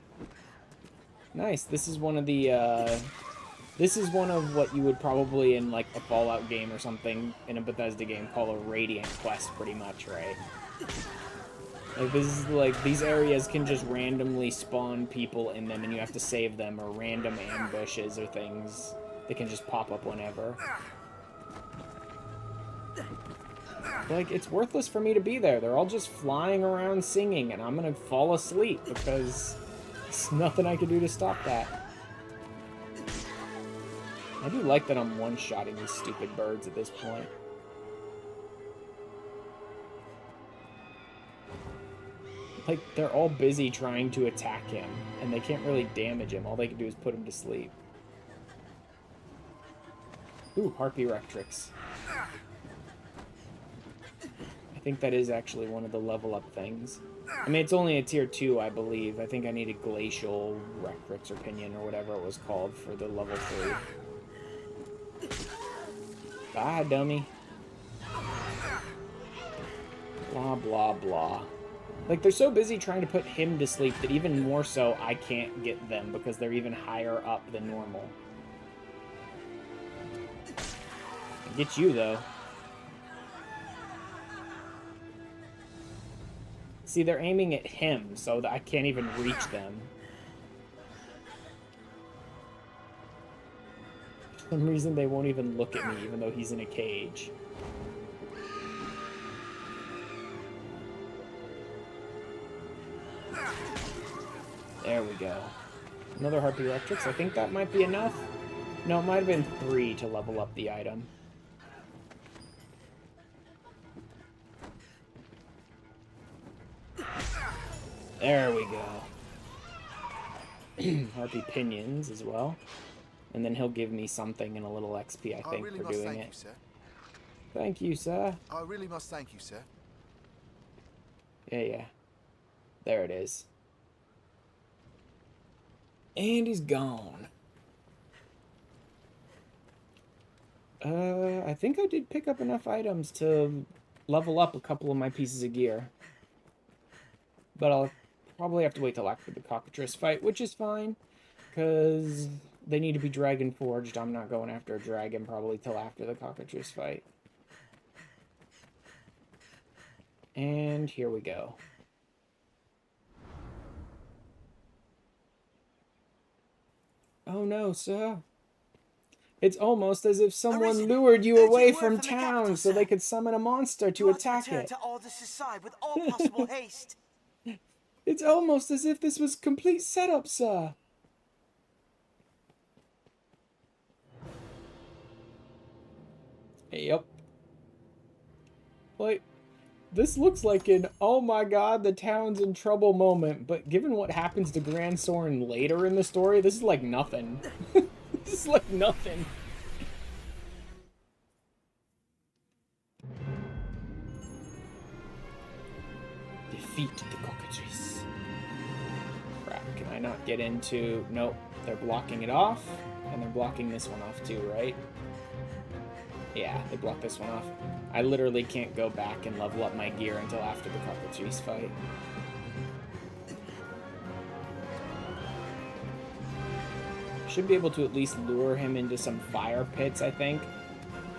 Nice. This is one of the, this is one of what you would probably in, like, a Fallout game or something, in a Bethesda game, call a Radiant quest, pretty much, right? Like, this is, like, these areas can just randomly spawn people in them, and you have to save them, or random ambushes or things that can just pop up whenever. Like, it's worthless for me to be there. They're all just flying around singing, and I'm gonna fall asleep, because there's nothing I can do to stop that. I do like that I'm one-shotting these stupid birds at this point. Like, they're all busy trying to attack him, and they can't really damage him. All they can do is put him to sleep. Ooh, Harpy Rectrix. I think that is actually one of the level up things. I mean, it's only a tier 2, I believe. I think I need a Glacial Rectrix or Pinion or whatever it was called for the level 3. Bye, dummy. Blah, blah, blah. Like, they're so busy trying to put him to sleep that even more so, I can't get them because they're even higher up than normal. I get you, though. See, they're aiming at him, so that I can't even reach them. For some reason, they won't even look at me, even though he's in a cage. There we go. Another Harpy Rectrix. I think that might be enough. No, it might have been 3 to level up the item. There we go. Harpy Pinions as well. And then he'll give me something and a little XP, I think, really for doing thank it. You, sir. Thank you, sir. I really must thank you, sir. Yeah. There it is. And he's gone. I think I did pick up enough items to level up a couple of my pieces of gear. But I'll probably have to wait till after the cockatrice fight, which is fine, because they need to be dragon forged. I'm not going after a dragon probably till after the cockatrice fight. And here we go. Oh no, sir. It's almost as if someone lured you away from town so they could summon a monster to attack it. To Aldous' side with all possible haste. It's almost as if this was complete setup, sir. Yep. Like, this looks like an, oh my god, the town's in trouble moment, but given what happens to Grand Soren later in the story, this is like nothing. This is like nothing. Defeat the cockatrice. Crap, can I not get into... Nope, they're blocking it off, and they're blocking this one off too, right? Yeah, they blocked this one off. I literally can't go back and level up my gear until after the cockatrice fight. Should be able to at least lure him into some fire pits, I think,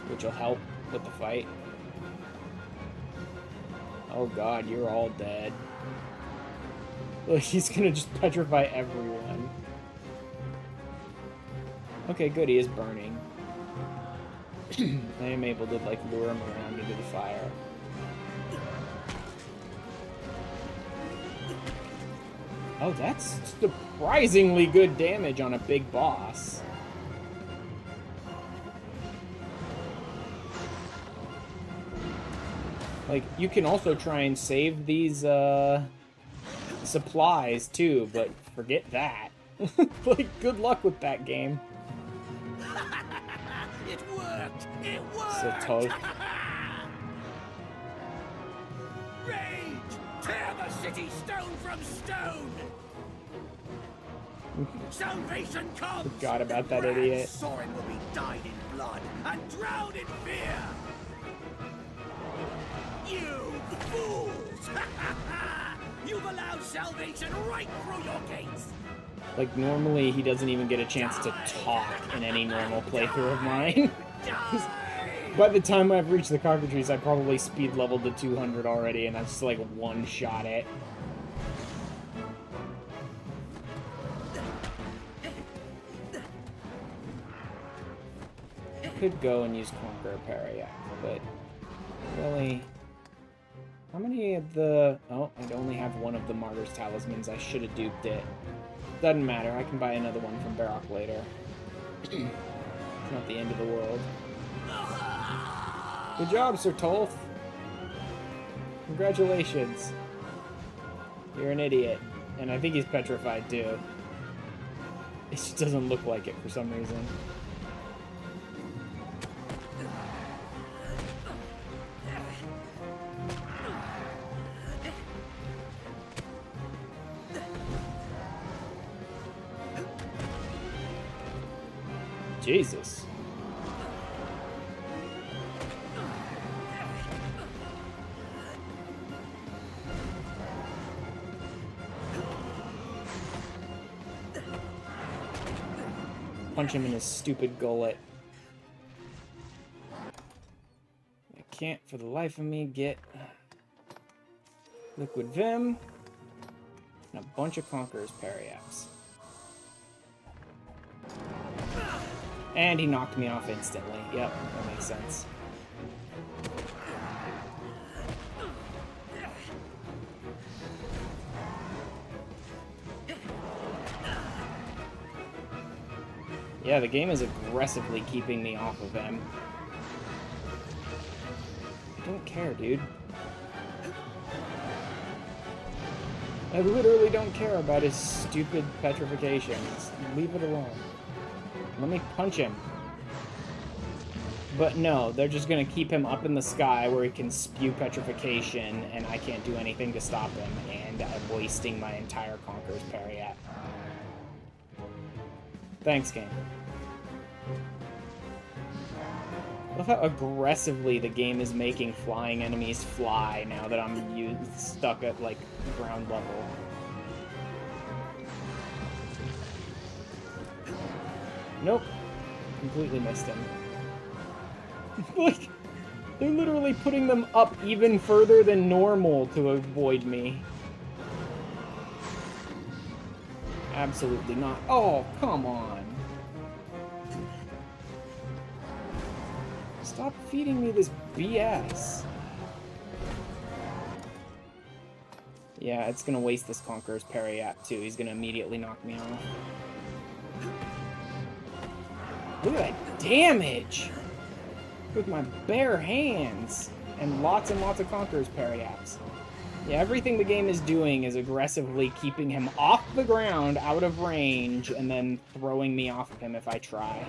which will help with the fight. Oh god, you're all dead. Look, he's gonna just petrify everyone. Okay, good, he is burning. I am able to, like, lure him around into the fire. Oh, that's surprisingly good damage on a big boss. Like, you can also try and save these, supplies, too, but forget that. Like, good luck with that game. It worked! It worked! So tough. Rage! Tear the city stone from stone! Salvation comes! Forgot about that Brand idiot. Soren will be dyed in blood and drowned in fear! You fools! You've allowed salvation right through your gates! Like, normally he doesn't even get a chance to talk in any normal playthrough of mine. By the time I've reached the cockatrice, I probably speed leveled to 200 already, and I just, like, one-shot it. I could go and use Conqueror Parry, but really... How many of the... Oh, I only have one of the Martyr's Talismans. I should have duped it. Doesn't matter. I can buy another one from Baroque later. It's not the end of the world. Good job, Sir Tolth. Congratulations. You're an idiot. And I think he's petrified, too. It just doesn't look like it for some reason. Jesus. Punch him in his stupid gullet. I can't for the life of me get Liquid Vim and a bunch of Conqueror's Parry apps. And he knocked me off instantly. Yep, that makes sense. Yeah, the game is aggressively keeping me off of him. I don't care, dude. I literally don't care about his stupid petrification. Just leave it alone. Let me punch him. But no, they're just gonna keep him up in the sky where he can spew petrification, and I can't do anything to stop him, and I'm wasting my entire Conqueror's Parry app. Thanks, game. I love how aggressively the game is making flying enemies fly now that I'm stuck at, like, ground level. Nope. Completely missed him. Like, they're literally putting them up even further than normal to avoid me. Absolutely not. Oh, come on. Stop feeding me this BS. Yeah, it's gonna waste this Conqueror's Parry app too. He's gonna immediately knock me off. Look at that damage! With my bare hands! And lots of Conqueror's Parry apps. Yeah, everything the game is doing is aggressively keeping him off the ground, out of range, and then throwing me off of him if I try.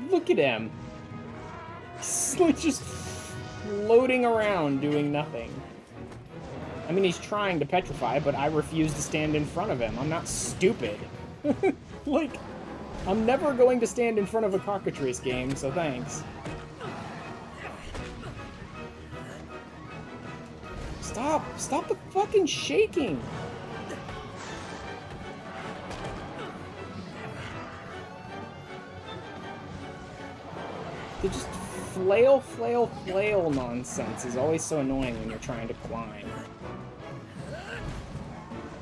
Look at him! He's like just floating around doing nothing. I mean, he's trying to petrify, but I refuse to stand in front of him. I'm not stupid. Like, I'm never going to stand in front of a cockatrice game, so thanks. Stop the fucking shaking! The just flail, flail, flail nonsense is always so annoying when you're trying to climb.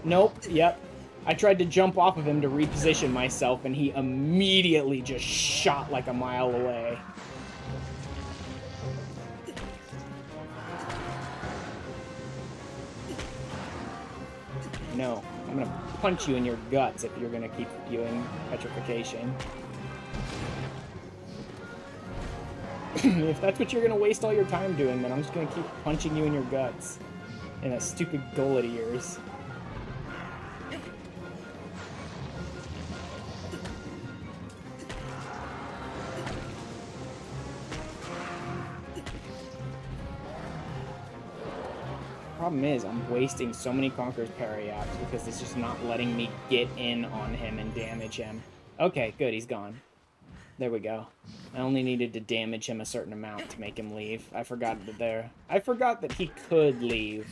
Nope, yep. I tried to jump off of him to reposition myself, and he immediately just shot like a mile away. No, I'm gonna punch you in your guts if you're gonna keep spewing petrification. If that's what you're gonna waste all your time doing, then I'm just gonna keep punching you in your guts. In that stupid gullet of yours. Problem is, I'm wasting so many Conqueror's parry apps because it's just not letting me get in on him and damage him. Okay, good, he's gone. There we go. I only needed to damage him a certain amount to make him leave. I forgot that he could leave.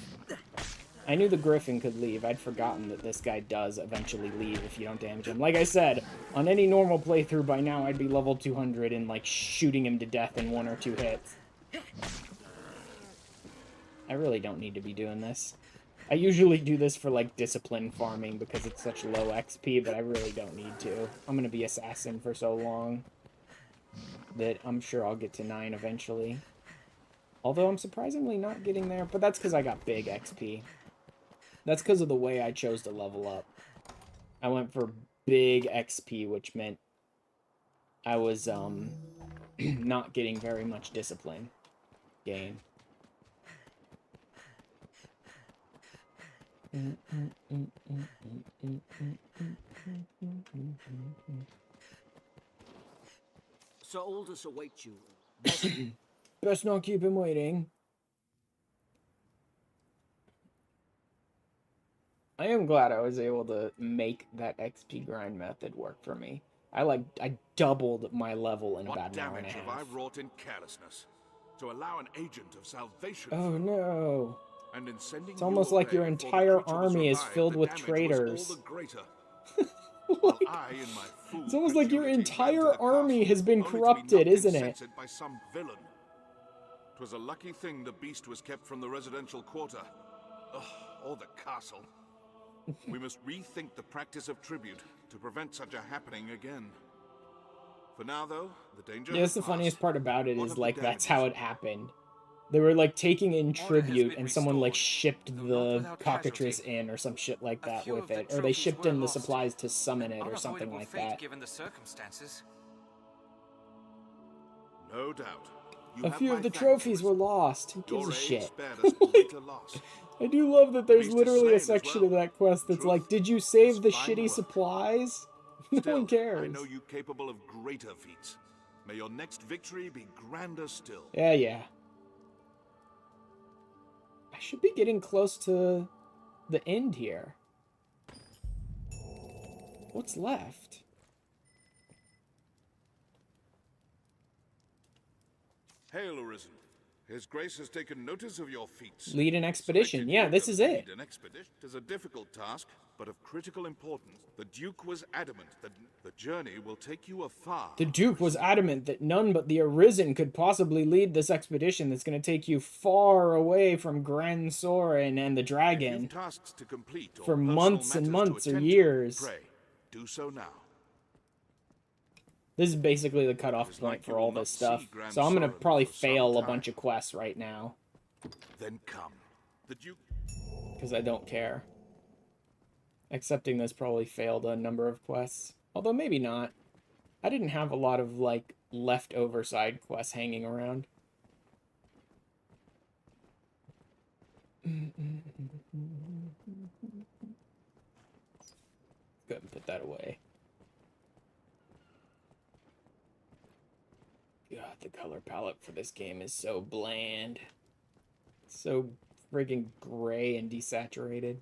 I knew the Griffin could leave. I'd forgotten that this guy does eventually leave if you don't damage him. Like I said, on any normal playthrough by now, I'd be level 200 and, like, shooting him to death in 1 or 2 hits. I really don't need to be doing this. I usually do this for, like, discipline farming because it's such low XP, but I really don't need to. I'm gonna be assassin for so long that I'm sure I'll get to 9 eventually. Although I'm surprisingly not getting there, but that's because I got big XP. That's because of the way I chose to level up. I went for big XP, which meant I was, not getting very much discipline gain. Sir Aldous awaits you. Best not keep him waiting. I am glad I was able to make that XP grind method work for me. I doubled my level in about an hour and a half. What damage have I wrought in carelessness? To allow an agent of salvation... Oh no. And in sending It's almost like your entire army is filled with traitors. It's almost like your entire army has been corrupted, isn't it? By some villain. 'Twas a lucky thing the beast was kept from the residential quarter. Or the castle. We must rethink the practice of tribute to prevent such a happening again. For now, though, the danger... Yeah, that's the funniest part about it is, like, that's how it happened. They were, like, taking in tribute, and someone, like, shipped the cockatrice in or some shit like that with it. Or they shipped in the supplies to summon it or something like that. Given the circumstances. No doubt. A few of the trophies were lost. Who gives a shit? I do love that there's literally a section of that quest that's like, did you save the shitty supplies? No one cares. I know you capable of greater feats. May your next victory be grander still. Yeah. I should be getting close to the end here. What's left? Hail, Arisen. His Grace has taken notice of your feats. Lead an expedition. Yeah, this is it. Lead an expedition. It is a difficult task, but of critical importance. The Duke was adamant that the journey will take you afar. The Duke was adamant that none but the Arisen could possibly lead this expedition that's going to take you far away from Gran Soren and the dragon. If you've tasks to complete or for months and months or years. Pray, do so now. This is basically the cutoff point for all this stuff. So I'm going to probably fail a bunch of quests right now. Then come. The Duke... Because I don't care. Accepting this probably failed a number of quests. Although maybe not. I didn't have a lot of, like, leftover side quests hanging around. Go ahead and put that away. God, the color palette for this game is so bland. So friggin' gray and desaturated.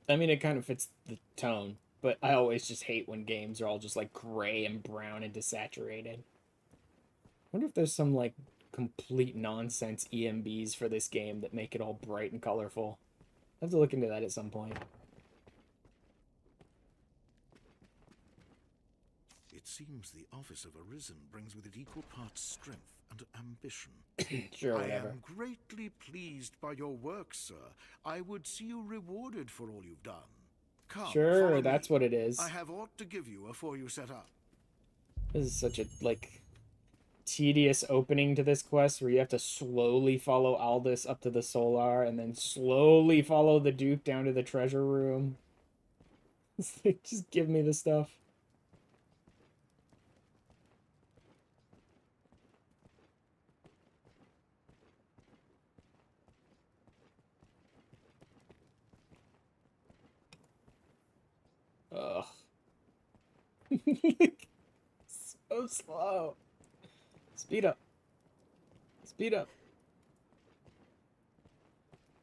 I mean, it kind of fits the tone, but I always just hate when games are all just, like, gray and brown and desaturated. I wonder if there's some, like, complete nonsense EMBs for this game that make it all bright and colorful. I'll have to look into that at some point. It seems the office of Arisen brings with it equal parts strength and ambition. Sure, I whatever. am greatly pleased by your work, sir. I would see you rewarded for all you've done. Come, Sure, follow that's me. what it is. I have aught to give you afore you set up. This is such a, like, tedious opening to this quest where you have to slowly follow Aldous up to the Solar and then slowly follow the Duke down to the treasure room. It's like, just give me the stuff. Ugh. So slow. Speed up. Speed up.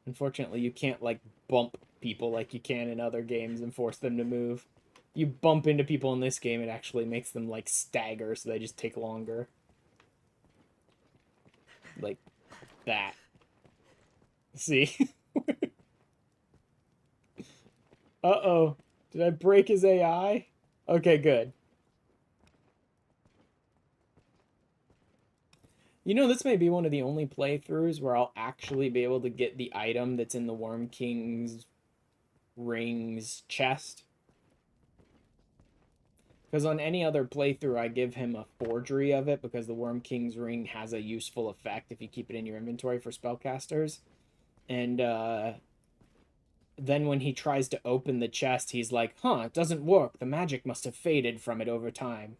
Unfortunately, you can't, like, bump people like you can in other games and force them to move. You bump into people in this game, it actually makes them, like, stagger, so they just take longer. Like, that. See? Uh-oh. Did I break his AI? Okay, good. You know, this may be one of the only playthroughs where I'll actually be able to get the item that's in the Worm King's ring's chest. Because on any other playthrough, I give him a forgery of it because the Worm King's ring has a useful effect if you keep it in your inventory for spellcasters. And then when he tries to open the chest, he's like, huh, it doesn't work. The magic must have faded from it over time.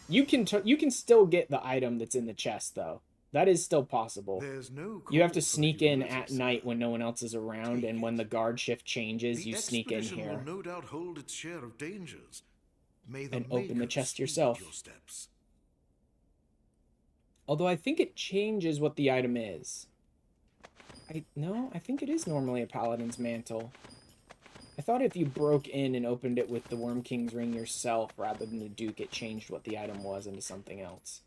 You can still get the item that's in the chest, though. That is still possible. There's no You have to call for sneak in humility, at sir. night when no one else is around, and when the guard shift changes, The you sneak in expedition here will no doubt hold its share of dangers. May the and open the Maker chest speed yourself. your steps. Although I think it changes what the item is. No, I think it is normally a paladin's mantle. I thought if you broke in and opened it with the Worm King's ring yourself rather than the Duke, it changed what the item was into something else.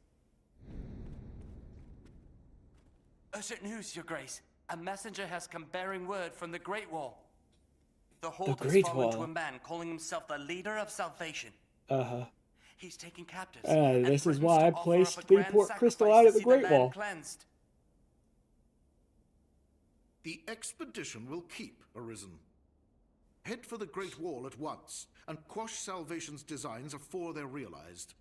Urgent news, Your Grace. A messenger has come bearing word from the Great Wall. The hold has Great fallen to Wall. a man calling himself the leader of salvation. Uh-huh. He's taking captives. and This is threatens why to I offer placed up a the grand port crystal sacrifice out to at the see Great land Wall. cleansed. The expedition will keep Arisen. Head for the Great Wall at once, and quash Salvation's designs afore they're realized.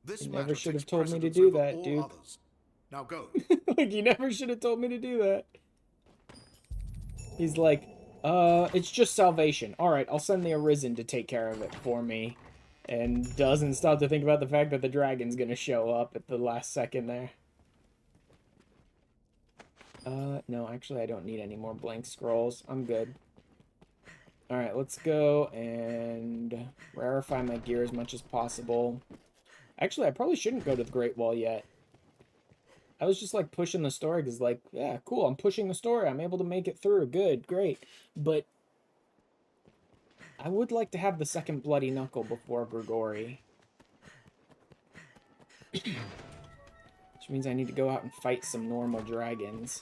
This You never matter should have takes told me to precedence do over that, all Duke. others. Now go. Like, you never should have told me to do that. He's like, it's just Salvation. Alright, I'll send the Arisen to take care of it for me. And doesn't stop to think about the fact that the dragon's gonna show up at the last second there. No, actually I don't need any more blank scrolls. I'm good. Alright, let's go and rarefy my gear as much as possible. Actually, I probably shouldn't go to the Great Wall yet. I was just, like, pushing the story because, like, yeah, cool, I'm pushing the story. I'm able to make it through. Good, great. But I would like to have the second Bloody Knuckle before Grigori. Which means I need to go out and fight some normal dragons.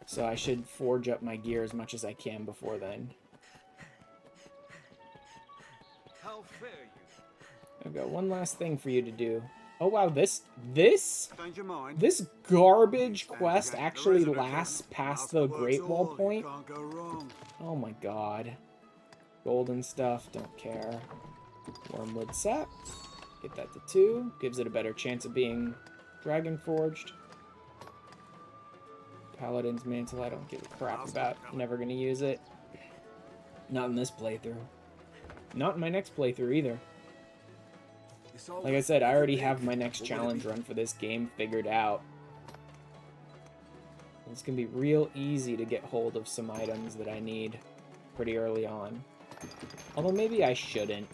So I should forge up my gear as much as I can before then. How fare you? I've got one last thing for you to do. Oh wow, this Change your mind. this garbage quest actually lasts past the Great Wall point. Can't go wrong. Oh my god. Golden stuff, don't care. Wormwood sap. Get that to 2. Gives it a better chance of being dragon forged. Paladin's mantle, I don't give a crap about. Never gonna use it. Not in this playthrough. Not in my next playthrough either. Like I said, I already have my next challenge run for this game figured out. It's gonna be real easy to get hold of some items that I need pretty early on. Although maybe I shouldn't.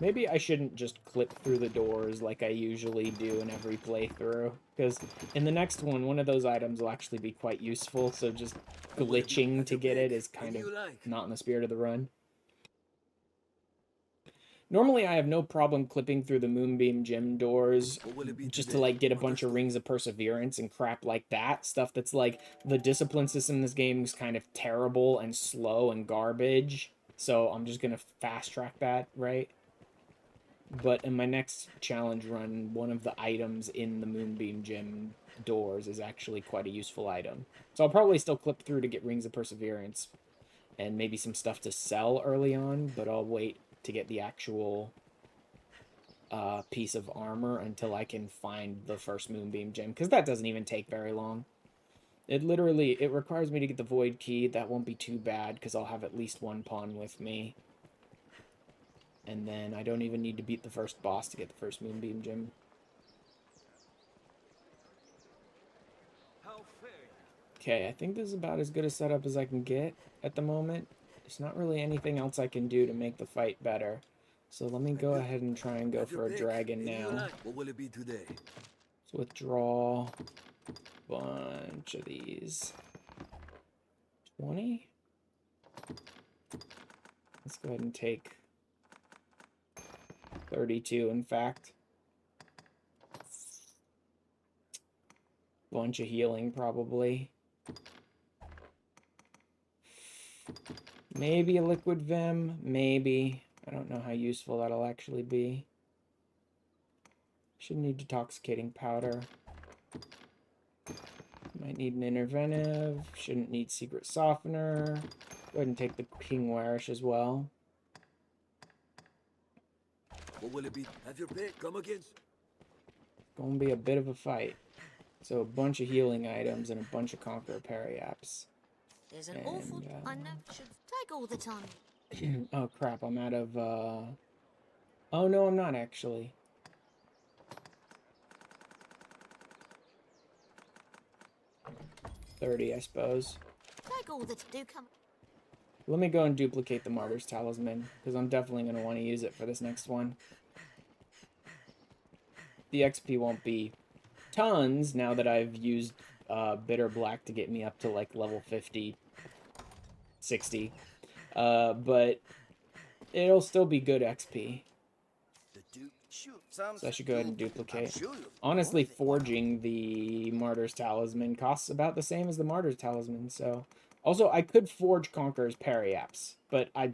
Maybe I shouldn't just clip through the doors like I usually do in every playthrough. Because in the next one of those items will actually be quite useful, so just glitching to get it is kind of not in the spirit of the run. Normally I have no problem clipping through the Moonbeam Gym doors just to like get a bunch of Rings of Perseverance and crap like that. Stuff that's like, the discipline system in this game is kind of terrible and slow and garbage. So I'm just gonna fast track that, right? But in my next challenge run, one of the items in the Moonbeam Gym doors is actually quite a useful item. So I'll probably still clip through to get Rings of Perseverance and maybe some stuff to sell early on, but I'll wait to get the actual piece of armor until I can find the first Moonbeam Gem, because that doesn't even take very long. It requires me to get the Void Key. That won't be too bad, because I'll have at least one pawn with me. And then I don't even need to beat the first boss to get the first Moonbeam Gem. Okay, I think this is about as good a setup as I can get at the moment. There's not really anything else I can do to make the fight better. So let me go ahead and try and go for a dragon now. What will it be today? Let's withdraw a bunch of these. 20? Let's go ahead and take 32, in fact. Bunch of healing, probably. Maybe a liquid Vim, maybe. I don't know how useful that'll actually be. Shouldn't need detoxicating powder. Might need an interventive. Shouldn't need secret softener. Go ahead and take the King Warish as well. What will it be? Have your pick. Come again. Gonna be a bit of a fight. So a bunch of healing items and a bunch of Conqueror Periaps. There's an awful... I never should take all the time. Oh crap, I'm out of Oh no, I'm not actually. $30, I suppose. Take all the do come. Let me go and duplicate the Martyr's Talisman, because I'm definitely going to want to use it for this next one. The XP won't be tons now that I've used Bitter Black to get me up to like level 50, 60. But it'll still be good XP. So I should go ahead and duplicate. Honestly, forging the Martyr's Talisman costs about the same as the Martyr's Talisman, so... Also, I could forge Conqueror's Periaps, but I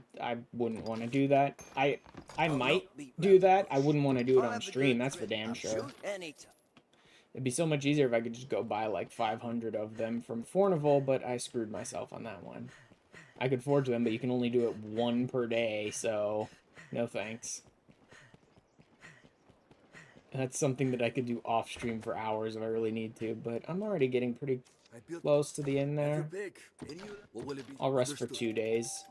wouldn't want to do that. I might do that. I wouldn't want to do it on stream, that's for damn sure. It'd be so much easier if I could just go buy like 500 of them from Fornival, but I screwed myself on that one. I could forge them, but you can only do it one per day, so no thanks. That's something that I could do off stream for hours if I really need to, but I'm already getting pretty close to the end there. I'll rest for 2 days.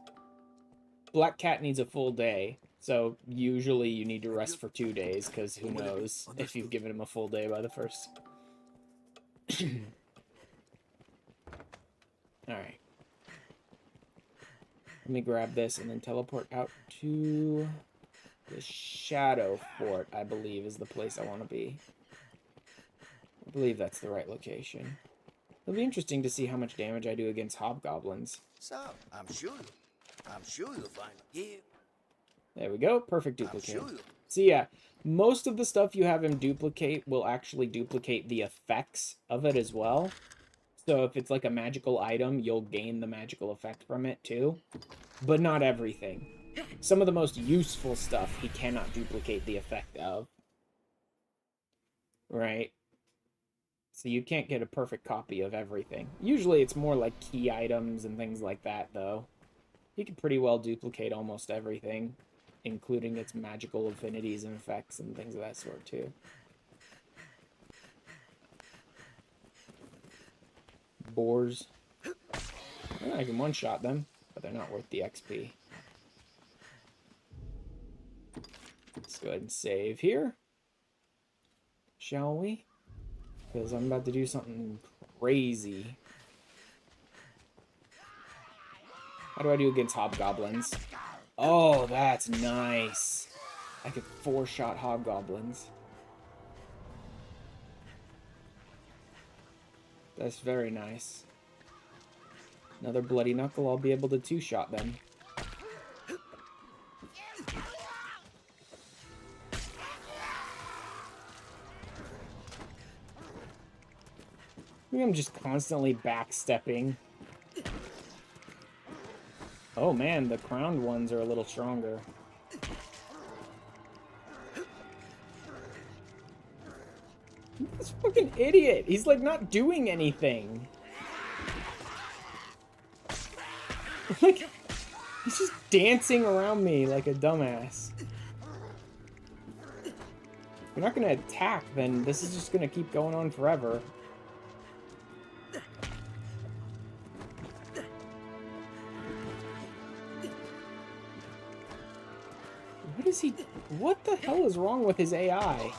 Black Cat needs a full day, so usually you need to rest for 2 days, because who knows if you've given him a full day by the first. Alright. Let me grab this and then teleport out to the Shadow Fort, I believe, is the place I want to be. I believe that's the right location. It'll be interesting to see how much damage I do against hobgoblins. So, I'm sure you'll find it. There we go. Perfect duplicate. So yeah, most of the stuff you have him duplicate will actually duplicate the effects of it as well. So if it's like a magical item, you'll gain the magical effect from it too. But not everything. Some of the most useful stuff he cannot duplicate the effect of. Right? So you can't get a perfect copy of everything. Usually it's more like key items and things like that, though. He can pretty well duplicate almost everything, including its magical affinities and effects and things of that sort, too. Boars. Well, I can one-shot them, but they're not worth the XP. Let's go ahead and save here. Shall we? Because I'm about to do something crazy. How do I do against hobgoblins? Oh, that's nice. I could 4-shot hobgoblins. That's very nice. Another bloody knuckle, I'll be able to 2-shot them. I'm just constantly backstepping Oh man, the crowned ones are a little stronger. This fucking idiot! He's like not doing anything. Like, he's just dancing around me like a dumbass. If you're not gonna attack, then this is just gonna keep going on forever. What is he... What the hell is wrong with his AI?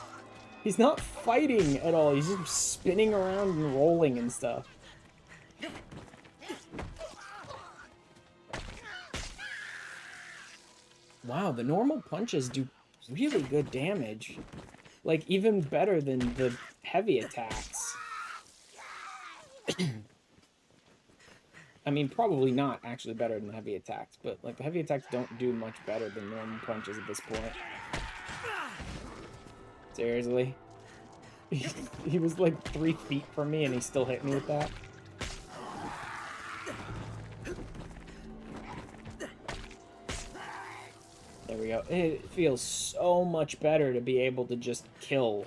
He's not fighting at all. He's just spinning around and rolling and stuff. Wow, the normal punches do really good damage. Like, even better than the heavy attacks. I mean, probably not actually better than the heavy attacks, but, like, the heavy attacks don't do much better than normal punches at this point. Seriously? He was, like, 3 feet from me, and he still hit me with that? There we go. It feels so much better to be able to just kill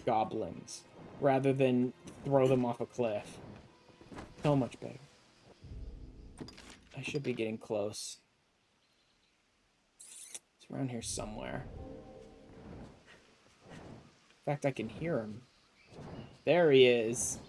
goblins, rather than throw them off a cliff. So much better. I should be getting close. It's around here somewhere. In fact, I can hear him. There he is.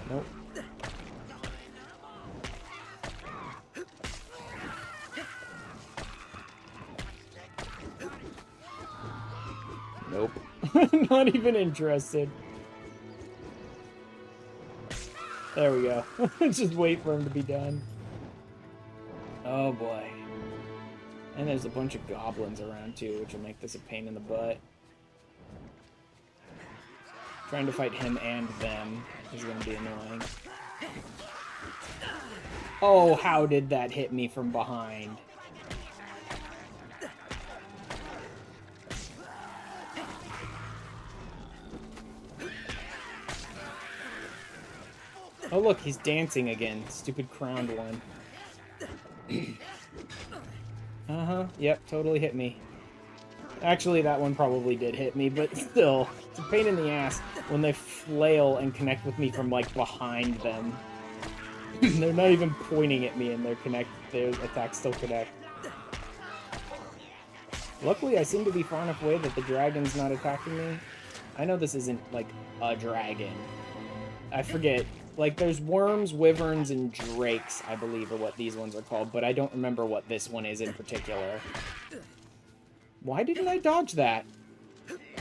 Nope. Nope. Not even interested. There we go. Just wait for him to be done. Oh boy. And there's a bunch of goblins around too, which will make this a pain in the butt. Trying to fight him and them is going to be annoying. Oh, how did that hit me from behind? Oh look, he's dancing again. Stupid crowned one. Uh-huh, yep, totally hit me. Actually, that one probably did hit me, but still, it's a pain in the ass when they flail and connect with me from, like, behind them. They're not even pointing at me and their attacks still connect. Luckily, I seem to be far enough away that the dragon's not attacking me. I know this isn't, like, a dragon. I forget. Like, there's worms, wyverns, and drakes, I believe, are what these ones are called, but I don't remember what this one is in particular. Why didn't I dodge that?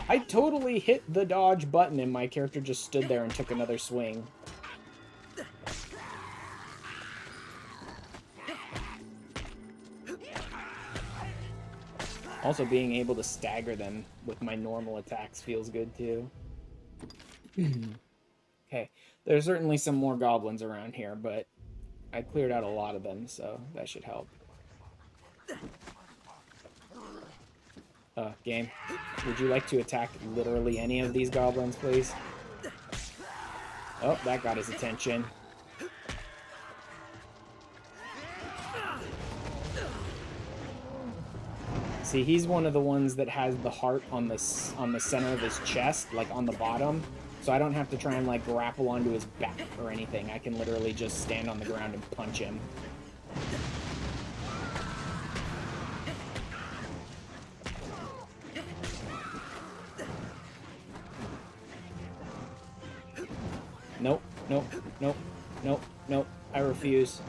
I totally hit the dodge button and my character just stood there and took another swing. Also, being able to stagger them with my normal attacks feels good, too. Okay, there's certainly some more goblins around here, but I cleared out a lot of them, so that should help. Game, would you like to attack literally any of these goblins, please? Oh, that got his attention. See, he's one of the ones that has the heart on the center of his chest, like on the bottom. So I don't have to try and, like, grapple onto his back or anything. I can literally just stand on the ground and punch him. Nope, nope, nope, nope, nope. I refuse.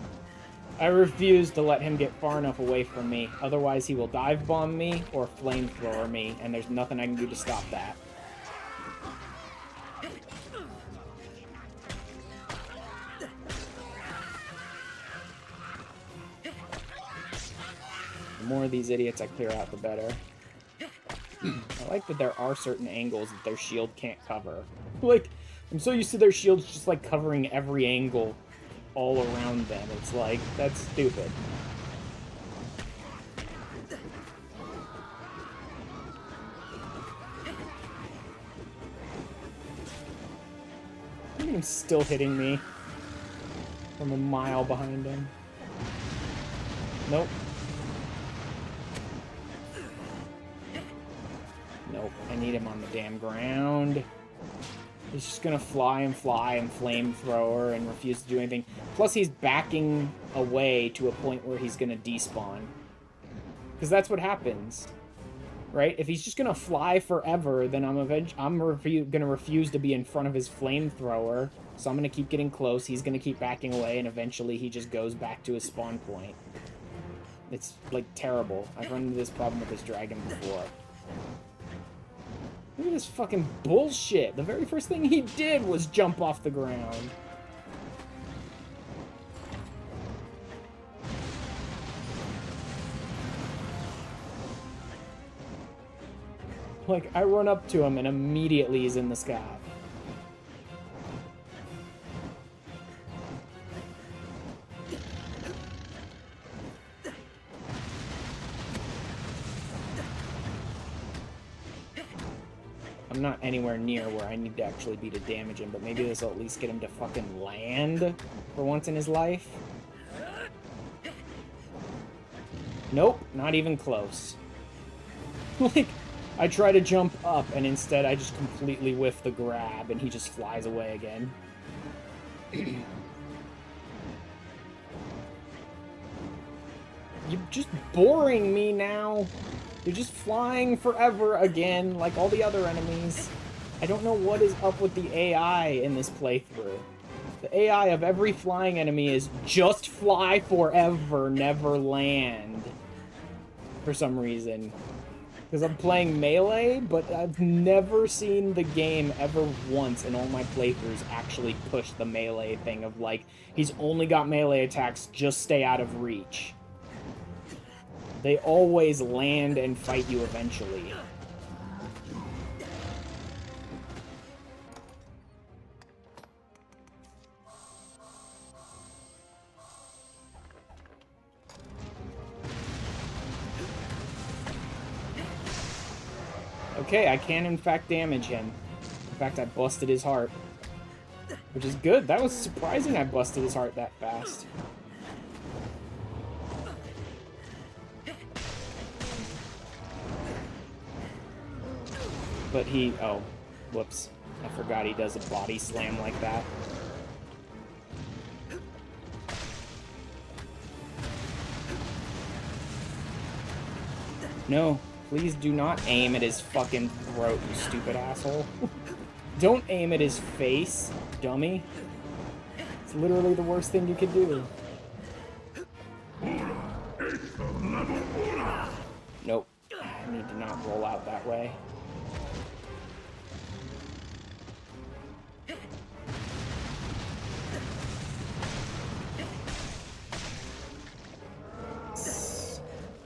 I refuse to let him get far enough away from me. Otherwise, he will dive bomb me or flamethrower me, and there's nothing I can do to stop that. The more of these idiots I clear out, the better. I like that there are certain angles that their shield can't cover. Like, I'm so used to their shields just, like, covering every angle all around them. It's like, that's stupid. He's still hitting me from a mile behind him. Nope. Nope, I need him on the damn ground. He's just gonna fly and flamethrower and refuse to do anything. Plus he's backing away to a point where he's gonna despawn. Because that's what happens. Right? If he's just gonna fly forever, then I'm gonna refuse to be in front of his flamethrower. So I'm gonna keep getting close, he's gonna keep backing away, and eventually he just goes back to his spawn point. It's, like, terrible. I've run into this problem with this dragon before. Look at this fucking bullshit. The very first thing he did was jump off the ground. Like, I run up to him and immediately he's in the sky. I'm not anywhere near where I need to actually be to damage him, but maybe this will at least get him to fucking land for once in his life. Nope, not even close. Like, I try to jump up, and instead I just completely whiff the grab, and he just flies away again. You're just boring me now. You're just flying forever again, like all the other enemies. I don't know what is up with the AI in this playthrough. The AI of every flying enemy is just fly forever, never land. For some reason. Because I'm playing melee, but I've never seen the game ever once in all my playthroughs actually push the melee thing of, like, he's only got melee attacks, just stay out of reach. They always land and fight you eventually. Okay, I can in fact damage him. In fact, I busted his heart. Which is good. That was surprising I busted his heart that fast. But he... oh, whoops. I forgot he does a body slam like that. No, please do not aim at his fucking throat, you stupid asshole. Don't aim at his face, dummy. It's literally the worst thing you could do. Nope. I need to not roll out that way.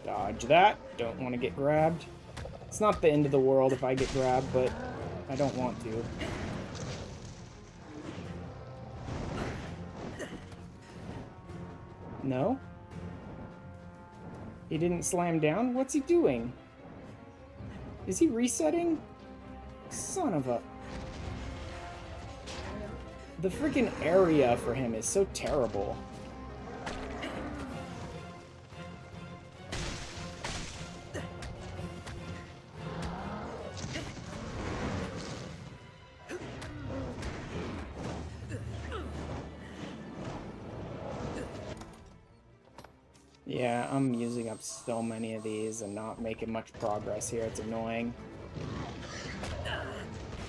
Dodge that. Don't want to get grabbed. It's not the end of the world if I get grabbed, but I don't want to. No? He didn't slam down? What's he doing? Is he resetting? Son of a... The freaking area for him is so terrible. Yeah, I'm using up so many of these and not making much progress here. It's annoying.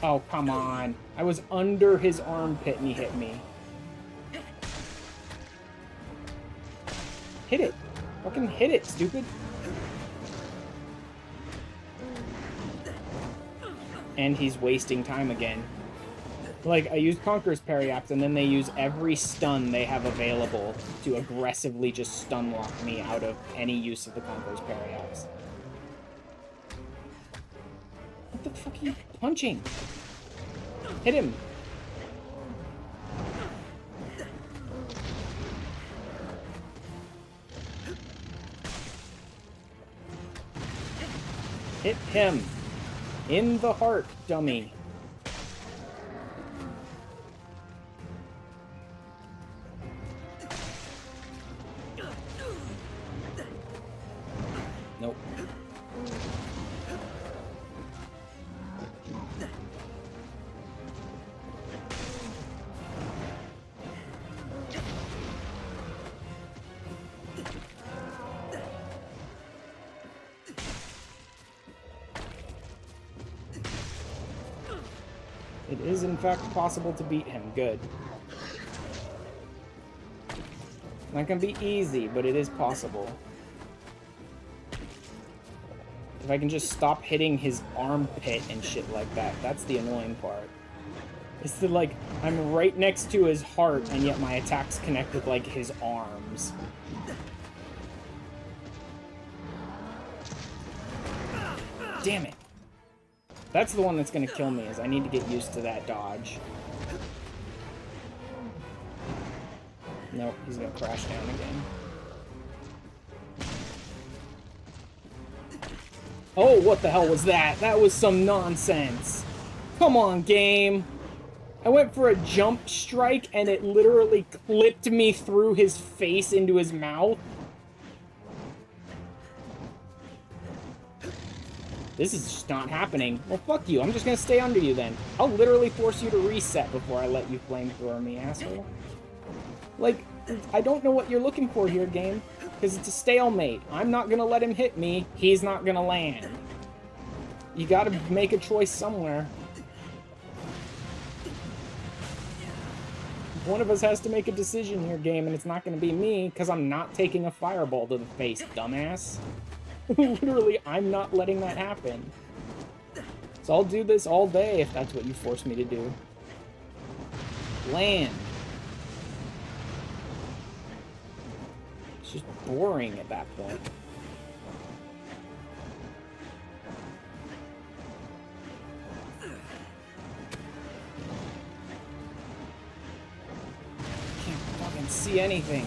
Oh, come on. I was under his armpit and he hit me. Hit it. Fucking hit it, stupid. And he's wasting time again. Like, I used Conqueror's Periapt, and then they use every stun they have available to aggressively just stun lock me out of any use of the Conqueror's Periapts. What the fuck are you punching? Hit him! Hit him. In the heart, dummy. Nope. It is, in fact, possible to beat him. Good. Not gonna be easy, but it is possible. If I can just stop hitting his armpit and shit like that, that's the annoying part. It's that, like, I'm right next to his heart, and yet my attacks connect with, like, his arms. Damn it. That's the one that's gonna kill me, is I need to get used to that dodge. Nope, he's gonna crash down again. Oh, what the hell was that? That was some nonsense. Come on, game. I went for a jump strike and it literally clipped me through his face into his mouth. This is just not happening. Well, fuck you. I'm just gonna stay under you then. I'll literally force you to reset before I let you flamethrower me, asshole. Like, I don't know what you're looking for here, game. Because it's a stalemate. I'm not gonna let him hit me. He's not gonna land. You gotta make a choice somewhere. One of us has to make a decision here, game, and it's not gonna be me, because I'm not taking a fireball to the face, dumbass. Literally, I'm not letting that happen. So I'll do this all day if that's what you force me to do. Land. It's just boring at that point. Can't fucking see anything.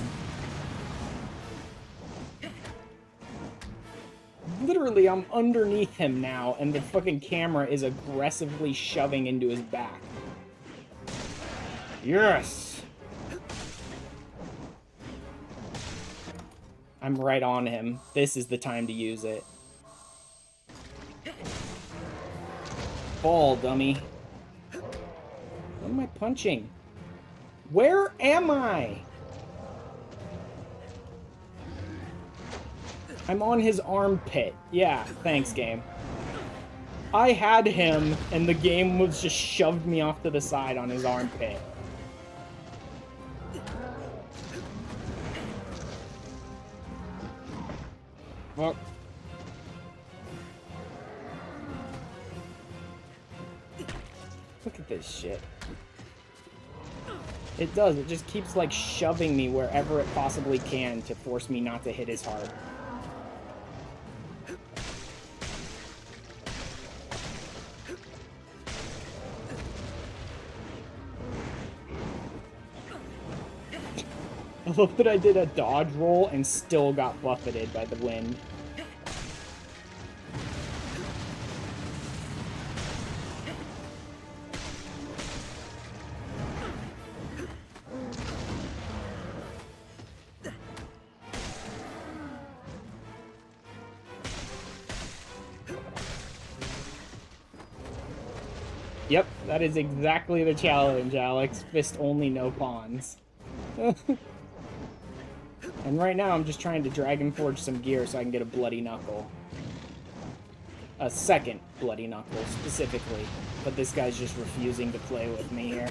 Literally, I'm underneath him now, and the fucking camera is aggressively shoving into his back. Yes! I'm right on him. This is the time to use it. Fall, dummy. What am I punching? Where am I? I'm on his armpit. Yeah, thanks, game. I had him, and the game was just shoved me off to the side on his armpit. Fuck. Look at this shit. It does. It just keeps, like, shoving me wherever it possibly can to force me not to hit his heart. I love that I did a dodge roll and still got buffeted by the wind. Yep, that is exactly the challenge, Alex. Fist only, no pawns. And right now, I'm just trying to Dragon Forge some gear so I can get a Bloody Knuckle. A second Bloody Knuckle, specifically. But this guy's just refusing to play with me here.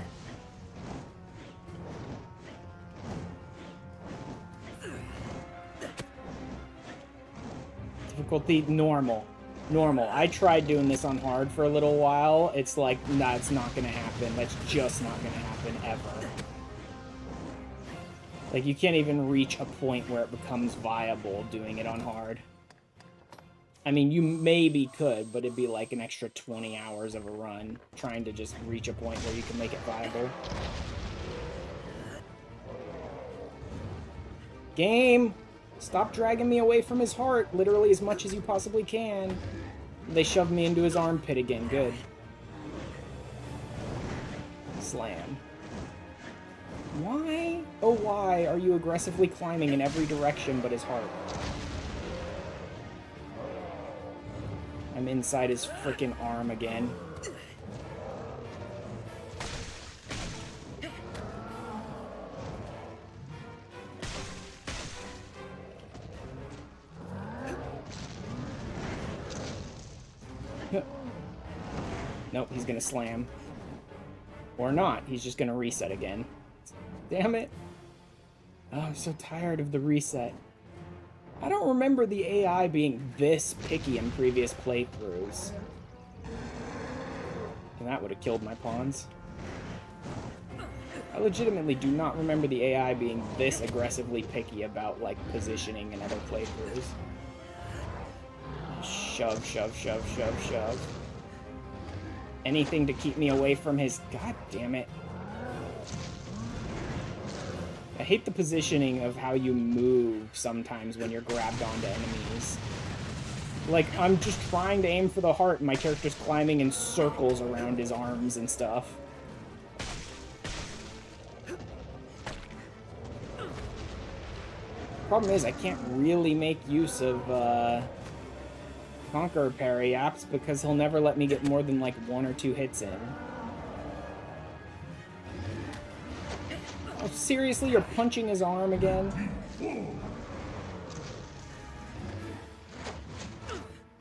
Difficulty, normal. Normal. I tried doing this on hard for a little while. It's like, nah, it's not gonna happen. That's just not gonna happen, ever. Like, you can't even reach a point where it becomes viable doing it on hard. I mean, you maybe could, but it'd be like an extra 20 hours of a run, trying to just reach a point where you can make it viable. Game! Stop dragging me away from his heart, literally as much as you possibly can. they shoved me into his armpit again. Good. Slam. Why, oh why, are you aggressively climbing in every direction but his heart? I'm inside his frickin' arm again. Nope, he's gonna slam. Or not, he's just gonna reset again. Damn it. Oh, I'm so tired of the reset. I don't remember the AI being this picky in previous playthroughs. And that would have killed my pawns. I legitimately do not remember the AI being this aggressively picky about, like, positioning in other playthroughs. Shove, shove, shove, shove, shove. Anything to keep me away from his... God damn it. I hate the positioning of how you move sometimes when you're grabbed onto enemies. Like, I'm just trying to aim for the heart and my character's climbing in circles around his arms and stuff. Problem is, I can't really make use of, Conqueror parry apps because he'll never let me get more than, like, 1 or 2 hits in. Oh, seriously? You're punching his arm again?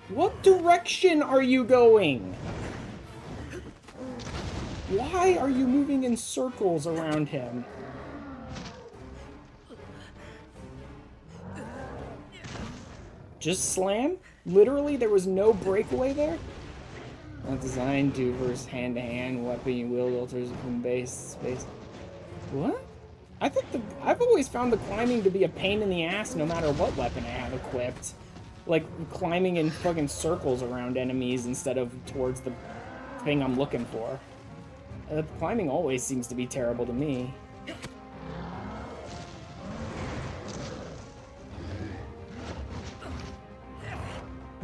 What direction are you going? Why are you moving in circles around him? Just slam? Literally, there was no breakaway there? Not designed to versus hand-to-hand weapon you wield alters from base space. What? I thought I've always found the climbing to be a pain in the ass no matter what weapon I have equipped. Like, climbing in fucking circles around enemies instead of towards the thing I'm looking for. Climbing always seems to be terrible to me.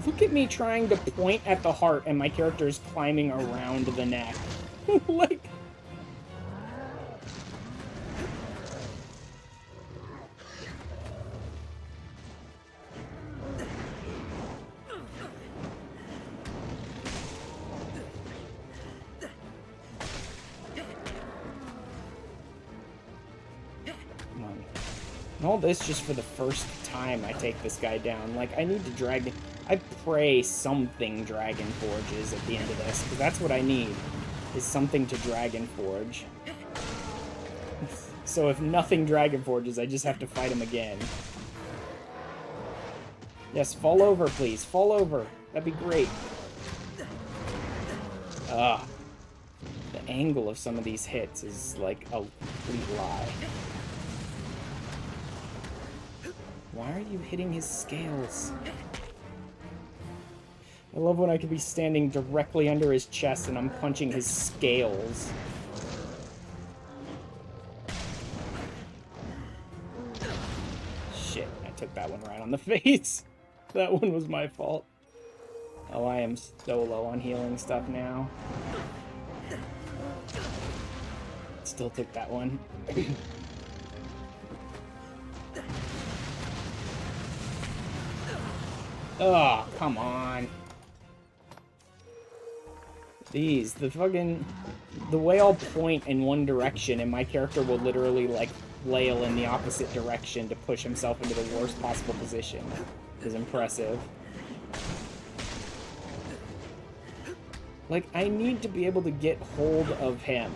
Look at me trying to point at the heart and my character's climbing around the neck. Like... Come on. And all this just for the first time I take this guy down. Like, I need to drag... I pray something Dragon Forges at the end of this, because that's what I need, is something to Dragon Forge. So if nothing Dragon Forges, I just have to fight him again. Yes, fall over, please. Fall over. That'd be great. The angle of some of these hits is like a complete lie. Why are you hitting his scales? I love when I could be standing directly under his chest and I'm punching his scales. Shit, I took that one right on the face. That one was my fault. Oh, I am so low on healing stuff now. Still took that one. Oh, come on. The way I'll point in one direction and my character will literally, like, flail in the opposite direction to push himself into the worst possible position is impressive. Like, I need to be able to get hold of him.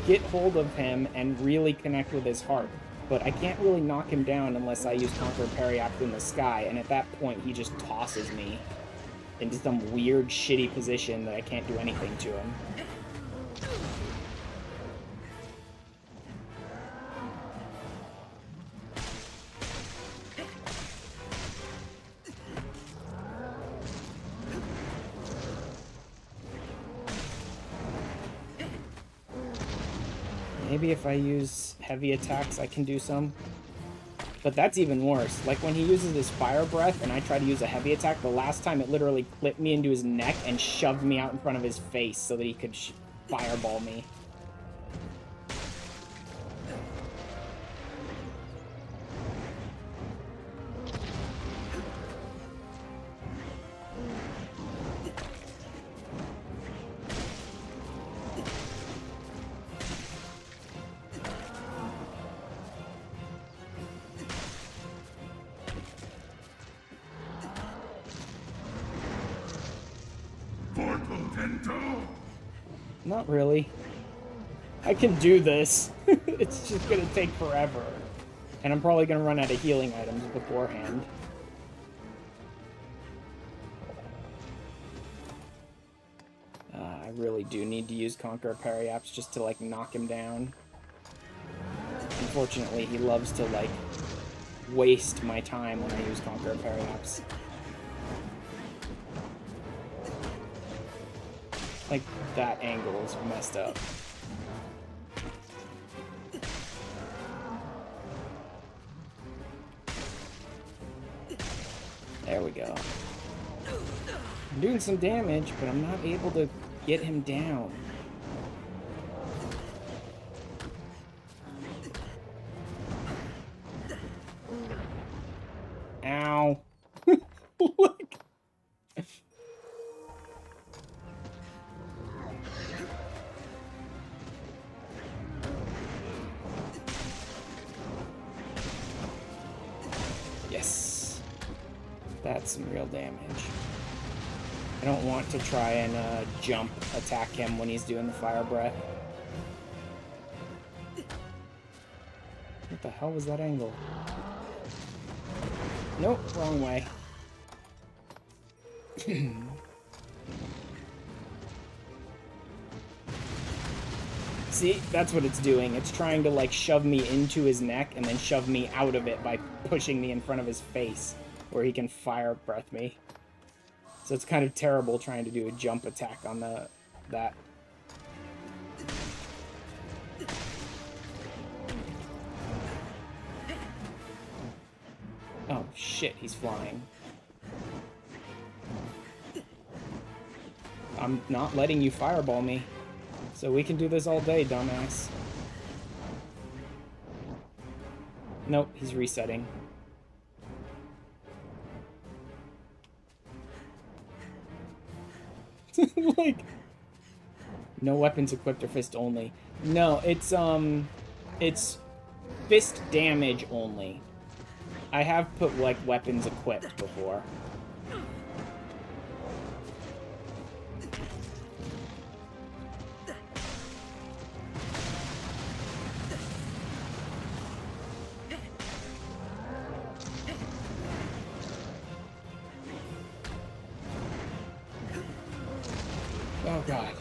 Get hold of him and really connect with his heart. But I can't really knock him down unless I use Conqueror Parry up in the sky, and at that point he just tosses me into some weird, shitty position that I can't do anything to him. Maybe if I use heavy attacks, I can do some. But that's even worse. Like when he uses his fire breath and I try to use a heavy attack, the last time it literally clipped me into his neck and shoved me out in front of his face so that he could fireball me. Not really. I can do this. It's just gonna take forever. And I'm probably gonna run out of healing items beforehand. I really do need to use Conqueror Periaps just to, like, knock him down. Unfortunately, he loves to, like, waste my time when I use Conqueror Periaps. Like, that angle is messed up. There we go. I'm doing some damage, but I'm not able to get him down. Ow. Look. Yes. That's some real damage. I don't want to try and jump attack him when he's doing the fire breath. What the hell was that angle? Nope, wrong way. See, that's what it's doing. It's trying to, like, shove me into his neck and then shove me out of it by pushing me in front of his face where he can fire breath me. So it's kind of terrible trying to do a jump attack on that. Oh shit, he's flying. I'm not letting you fireball me. So we can do this all day, dumbass. Nope, he's resetting. Like, no weapons equipped or fist only. No, it's fist damage only. I have put, like, weapons equipped before. Oh god.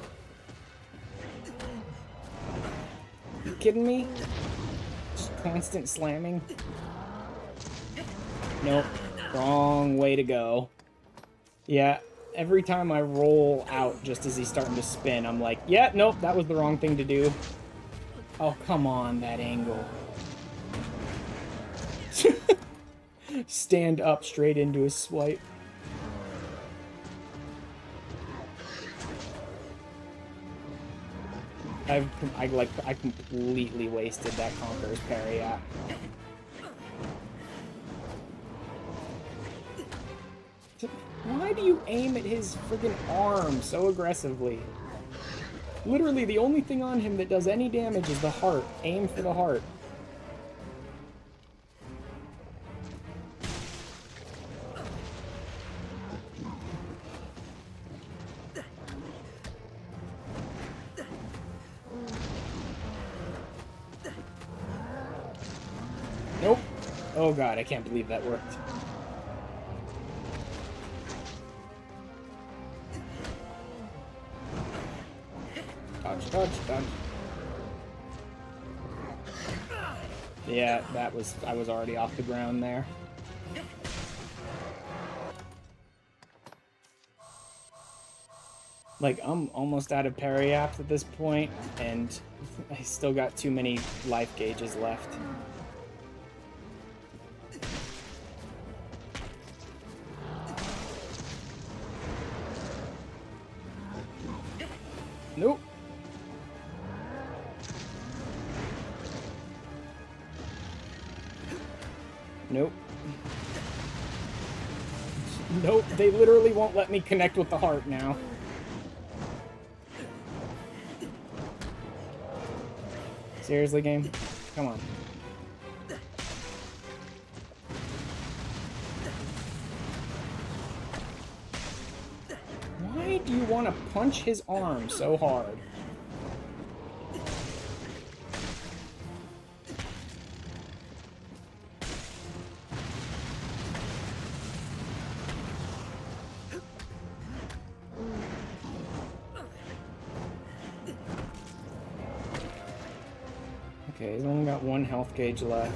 You kidding me? Just constant slamming? Nope. Wrong way to go. Yeah, every time I roll out just as he's starting to spin, I'm like, yeah, nope, that was the wrong thing to do. Oh, come on, that angle. Stand up straight into his swipe. I completely wasted that Conqueror's parry app. Why do you aim at his friggin' arm so aggressively? Literally, the only thing on him that does any damage is the heart. Aim for the heart. Nope. Oh god, I can't believe that worked. Dodge, dodge, dodge. Yeah, I was already off the ground there. Like, I'm almost out of parry apps at this point, and I still got too many life gauges left. Nope, they literally won't let me connect with the heart now. Seriously, game? Come on. Why do you want to punch his arm so hard? Okay, he's only got one health gauge left.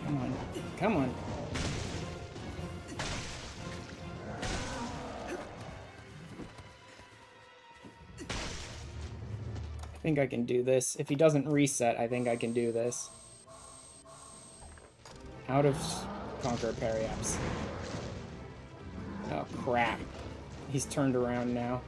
Come on. Come on. I think I can do this. If he doesn't reset, I think I can do this. Out of Conqueror Periaps. Oh, crap. He's turned around now.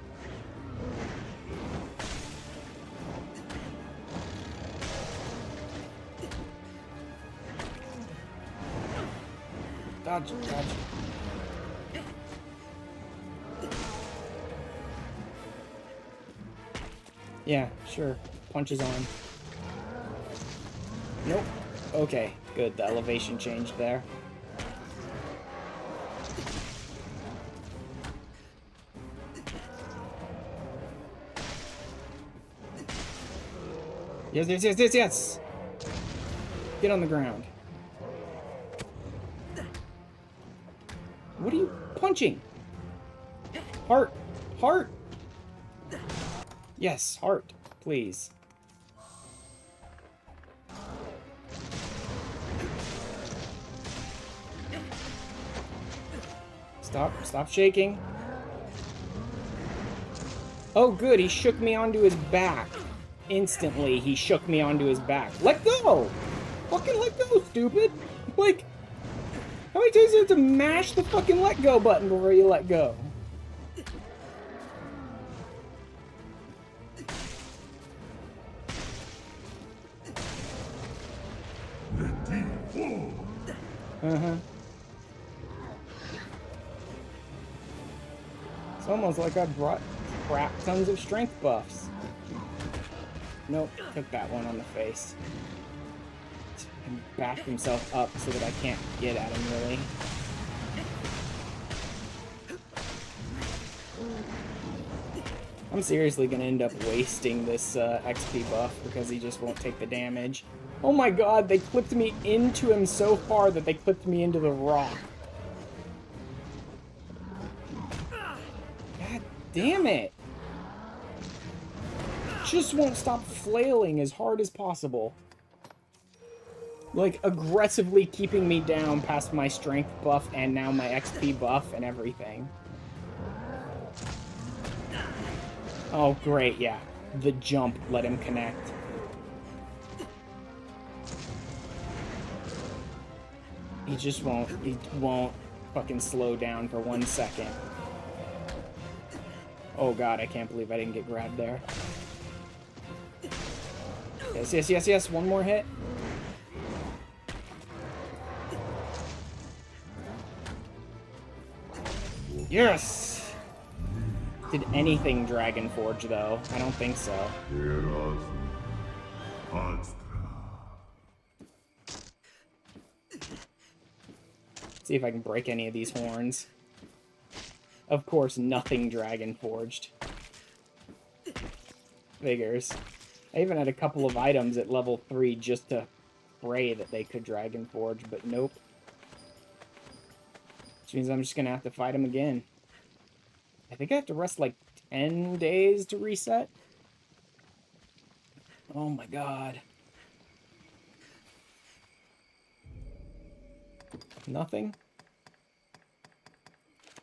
Dodge, dodge. Yeah, sure. Punch his arm. Nope. Okay, good. The elevation changed there. Yes, yes, yes, yes, yes! Get on the ground. What are you punching? Heart! Heart! Yes, heart, please. Stop shaking. Oh, good, he shook me onto his back. Instantly, he shook me onto his back. Let go! Fucking let go, stupid! Like, how many times do you have to mash the fucking let go button before you let go? Uh-huh. It's almost like I brought crap tons of strength buffs. Nope, took that one on the face. And backed himself up so that I can't get at him, really. I'm seriously gonna end up wasting this XP buff because he just won't take the damage. Oh my god, they clipped me into him so far that they clipped me into the rock. God damn it! Just won't stop flailing as hard as possible. Like, aggressively keeping me down past my strength buff and now my XP buff and everything. Oh, great, yeah. The jump let him connect. He just won't fucking slow down for 1 second. Oh god, I can't believe I didn't get grabbed there. Yes, yes, yes, yes, one more hit. Yes! Did anything Dragon Forge, though? I don't think so. See if I can break any of these horns. Of course, nothing Dragon Forged. Figures. I even had a couple of items at level 3 just to pray that they could Dragon Forge, but nope. Which means I'm just gonna have to fight him again. I think I have to rest like 10 days to reset. Oh my god. Nothing?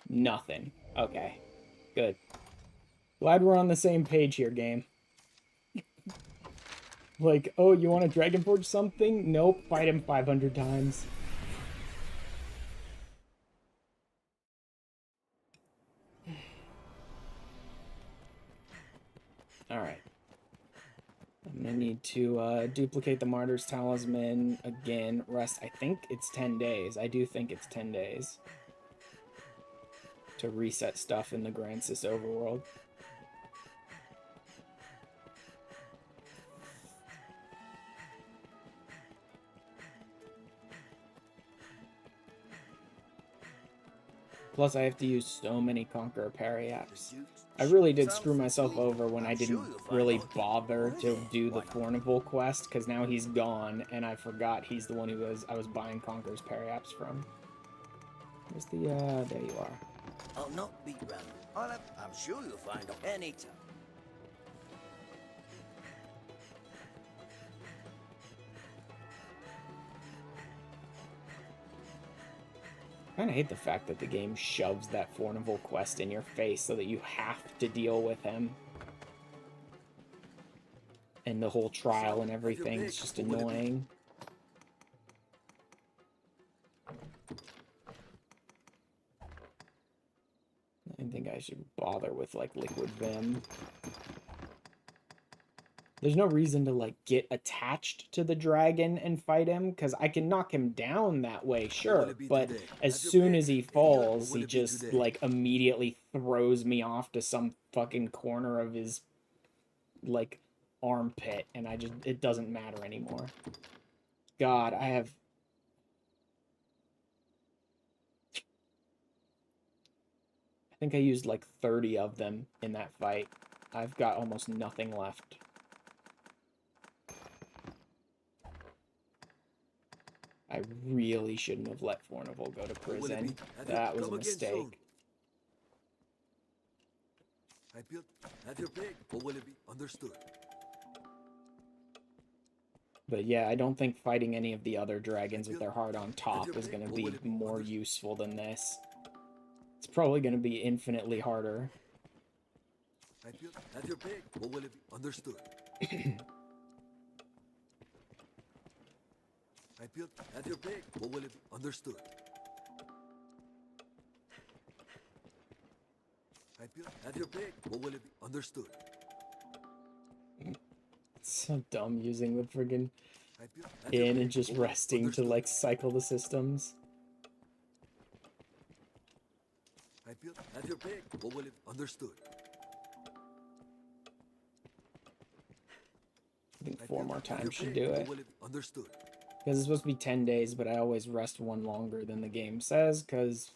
Nothing. Okay. Good. Glad we're on the same page here, game. Like, oh, you want to Dragon Forge something? Nope. Fight him 500 times. Alright. I'm gonna need to duplicate the Martyr's Talisman again. Rest, I think it's 10 days. I do think it's 10 days. To reset stuff in the Grand Sis overworld. Plus, I have to use so many Conqueror Parry apps. I really did screw myself over when I didn't really bother to do the Fornival quest, because now he's gone, and I forgot he's the one who I was buying Conqueror's Parry apps from. Where's the, there you are. I'll not beat round. I'm sure you'll find out anytime. I kind of hate the fact that the game shoves that Fornival quest in your face so that you have to deal with him. And the whole trial and everything is just annoying. I think I should bother with, like, Liquid Vim. There's no reason to, like, get attached to the dragon and fight him, because I can knock him down that way, sure, but as soon as he falls, he just, like, immediately throws me off to some fucking corner of his, like, armpit, and it doesn't matter anymore. God, I think I used, like, 30 of them in that fight. I've got almost nothing left. I really shouldn't have let Fornival go to prison. That was a mistake. Have your pick, or will it be understood? But yeah, I don't think fighting any of the other dragons with their heart on top is going to be more useful than this. It's probably going to be infinitely harder. Have your pick, or will it be understood? Have your pick, or will it be understood? Have your pick, or will it be understood? It's so dumb using the friggin' in and just resting to, like, cycle the systems. Have your pick, or will it be understood? I think 4 more times should do it. Understood. Because it's supposed to be 10 days, but I always rest one longer than the game says, because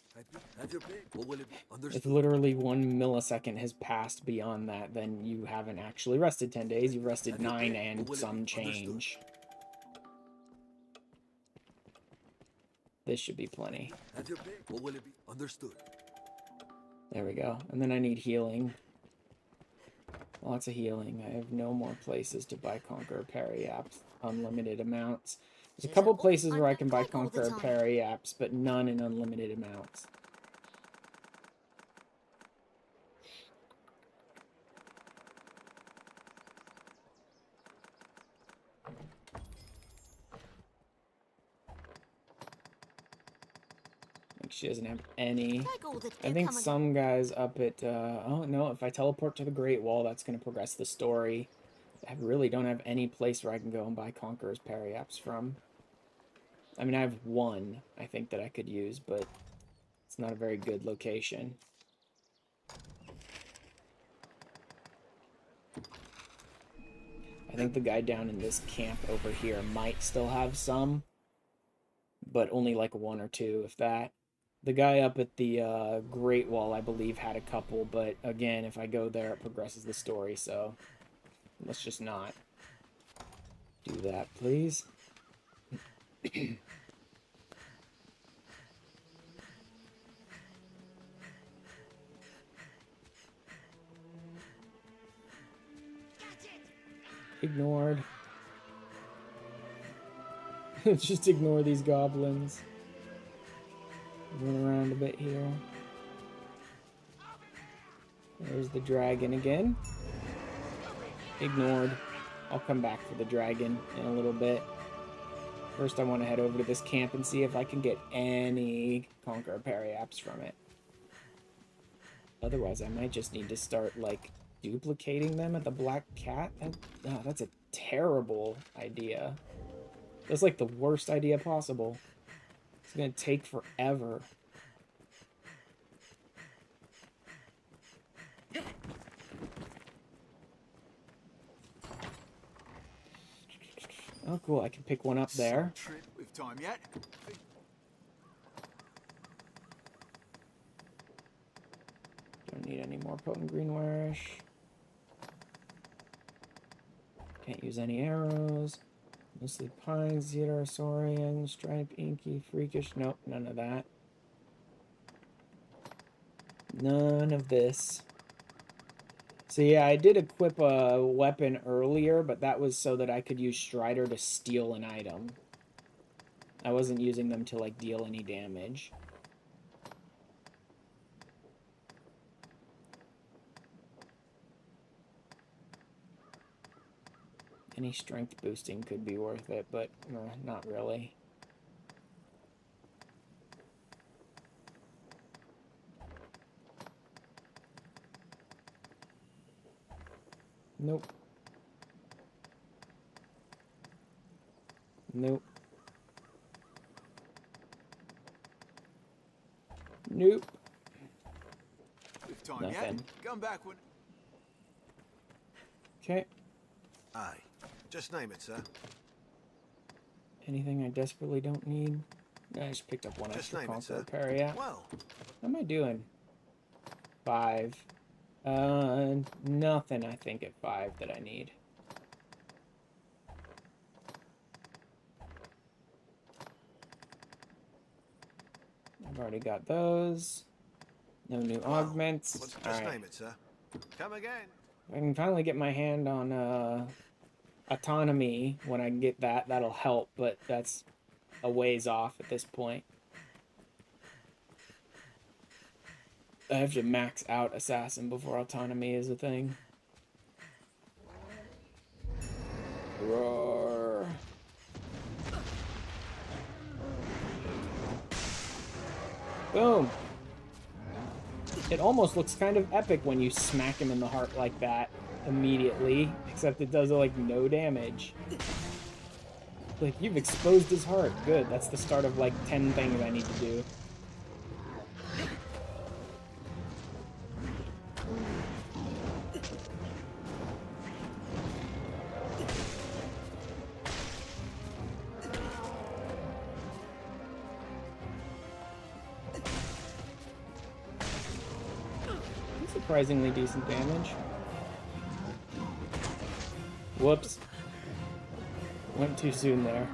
if literally 1 millisecond has passed beyond that, then you haven't actually rested 10 days, you rested 9 and some change. This should be plenty. There we go. And then I need healing. Lots of healing. I have no more places to buy Conqueror Parry apps. Unlimited amounts. There's a couple places where I can buy Conqueror Parry apps, but none in unlimited amounts. Like, she doesn't have any. I think some guys up at, oh no, if I teleport to the Great Wall, that's going to progress the story. I really don't have any place where I can go and buy Conqueror's Parry apps from. I mean, I have one, I think, that I could use, but it's not a very good location. I think the guy down in this camp over here might still have some, but only like 1 or 2, if that. The guy up at the Great Wall, I believe, had a couple, but again, if I go there, it progresses the story, so let's just not do that, please. Ignored. Just ignore these goblins. Run around a bit here. There's the dragon again. Ignored. I'll come back for the dragon in a little bit. First, I want to head over to this camp and see if I can get any Conqueror Parry apps from it. Otherwise, I might just need to start, like, duplicating them at the Black Cat? That's a terrible idea. That's like the worst idea possible. It's gonna take forever. Oh, cool. I can pick one up there. With time yet? Don't need any more potent green warish. Can't use any arrows. Mostly pine, cedar, saurian, stripe, inky, freakish. Nope, none of that. None of this. So yeah, I did equip a weapon earlier, but that was so that I could use Strider to steal an item. I wasn't using them to, like, deal any damage. Any strength boosting could be worth it, but not really. Nope. Nope. Nope. With time Nothing. yet? Come back when... Okay. Aye. Just name it, sir. Anything I desperately don't need? I just picked up one extra name it, conquer sir. repair, yeah. Well, How am I doing? 5. Nothing I think at 5 that I need. I've already got those. No new augments. just Alright. name it, sir. Come again. I can finally get my hand on autonomy. When I get that, that'll help, but that's a ways off at this point. I have to max out assassin before autonomy is a thing. Roar. Boom. It almost looks kind of epic when you smack him in the heart like that immediately, except it does like no damage. Like, you've exposed his heart. Good, that's the start of like 10 things I need to do. Surprisingly decent damage. Whoops. Went too soon there.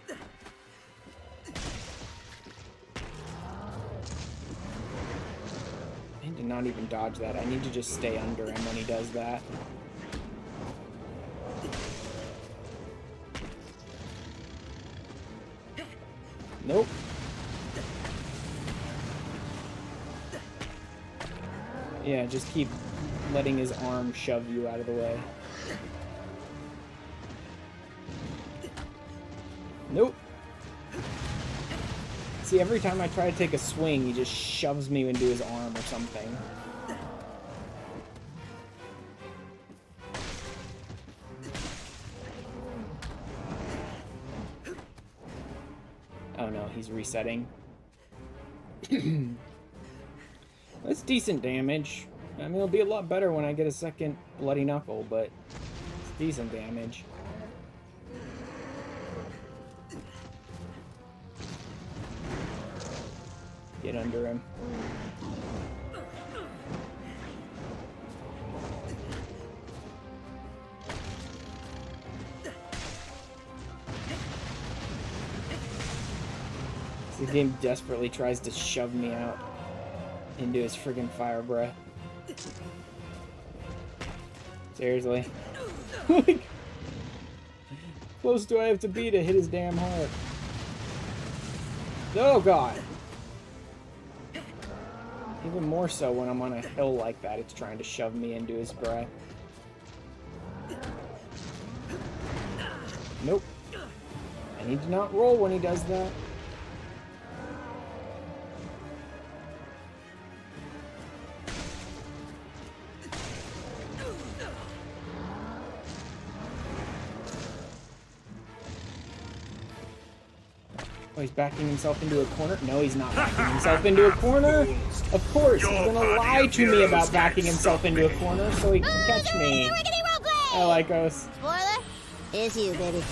I need to not even dodge that. I need to just stay under him when he does that. Nope. Yeah, just keep letting his arm shove you out of the way. Nope. See, every time I try to take a swing, he just shoves me into his arm or something. Oh no, he's resetting. That's decent damage. I mean, it'll be a lot better when I get a second Bloody Knuckle, but it's decent damage. Get under him. The game desperately tries to shove me out into his friggin' fire breath. Seriously. Like, close do I have to be to hit his damn heart? Oh god! Even more so when I'm on a hill like that, it's trying to shove me into his breath. Nope. I need to not roll when he does that. Oh, he's backing himself into a corner? No, he's not backing himself into a corner. Of course, he's gonna lie to me about backing himself into a corner so he can catch me. I like us. Spoiler? It's you, baby.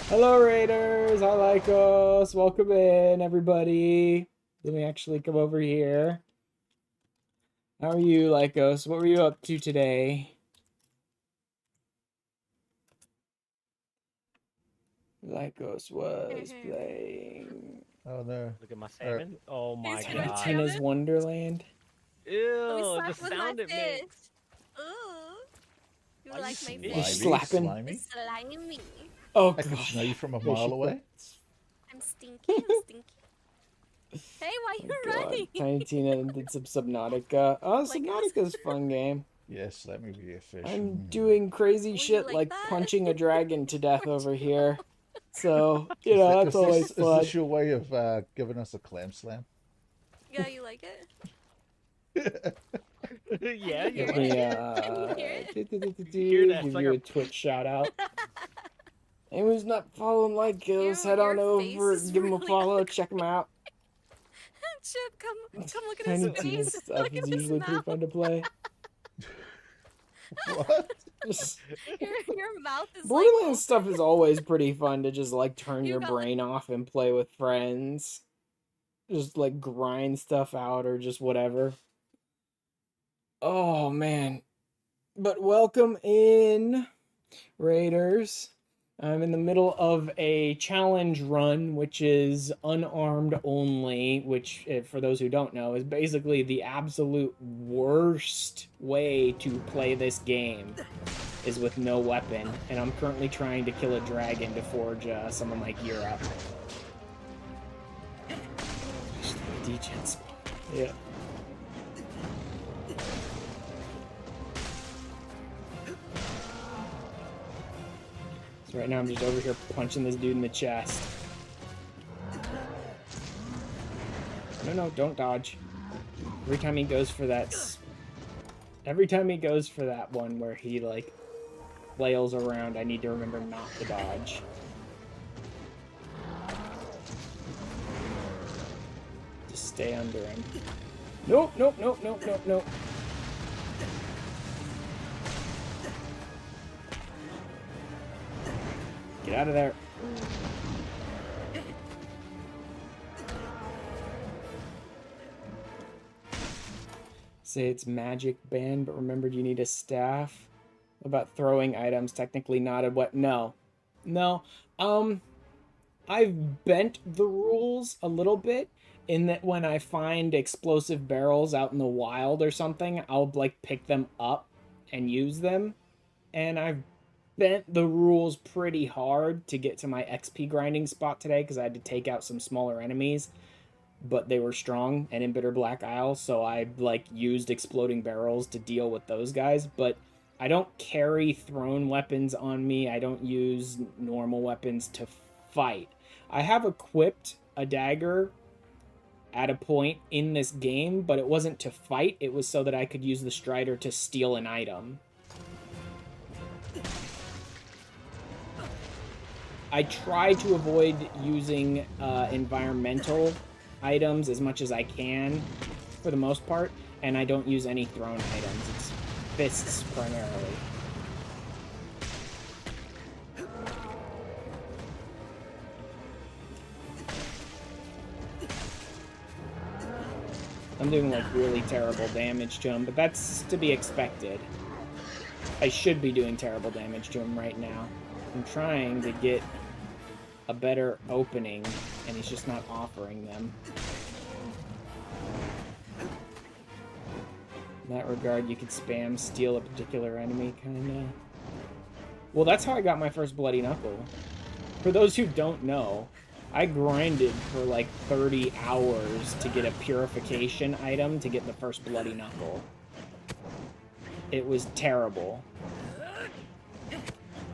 Hello, Raiders. I like us. Welcome in, everybody. Let me actually come over here. How are you, Lycos? What were you up to today? Lycos was playing. Oh no. Look at my salmon. Oh my god. Tina's Wonderland. Ew, the sound it makes. Ooh. You like my fish? You're slapping. Slimy? Slimy. Oh, I can smell you from a mile away. I'm stinky. I'm stinky. Hey, why you running? Tiny Tina did some Subnautica. Oh, Subnautica's a fun game. Yes, let me be a fish. I'm doing crazy shit like that? punching a dragon to death over here. So, you know, that's always fun. Is this your way of giving us a clam slam? Yeah, you like it? Yeah, you Let like me, it. give you a Twitch shout out. Anyone's not following Lycos, head on over, give him a follow, check him out. Chip, come look at Tiny his Tina's face. stuff Look is at his usually pretty mouth. fun to play. What? Your mouth is Borderlands stuff is always pretty fun to just like turn You your got, brain off and play with friends. Just like grind stuff out or just whatever. Oh man. But welcome in, Raiders. I'm in the middle of a challenge run, which is unarmed only, which, for those who don't know, is basically the absolute worst way to play this game, is with no weapon. And I'm currently trying to kill a dragon to forge some of my gear up. DJ squad. Yeah. So right now I'm just over here punching this dude in the chest. No, don't dodge. Every time he goes for that one where he like flails around, I need to remember not to dodge. Just stay under him. Nope. Get out of there. Say it's magic band, but remembered you need a staff. About throwing items, technically not a what? No. I've bent the rules a little bit in that when I find explosive barrels out in the wild or something, I'll like pick them up and use them. And I've bent the rules pretty hard to get to my XP grinding spot today because I had to take out some smaller enemies, but they were strong and in Bitter Black Isle, so I like used exploding barrels to deal with those guys. But I don't carry thrown weapons on me. I don't use normal weapons to fight. I have equipped a dagger at a point in this game, but it wasn't to fight. It was so that I could use the Strider to steal an item. I try to avoid using environmental items as much as I can, for the most part, and I don't use any thrown items. It's fists, primarily. I'm doing, like, really terrible damage to him, but that's to be expected. I should be doing terrible damage to him right now. I'm trying to get a better opening, and he's just not offering them. In that regard, you could spam steal a particular enemy, kinda. Well, that's how I got my first Bloody Knuckle. For those who don't know, I grinded for like 30 hours to get a purification item to get the first Bloody Knuckle. It was terrible.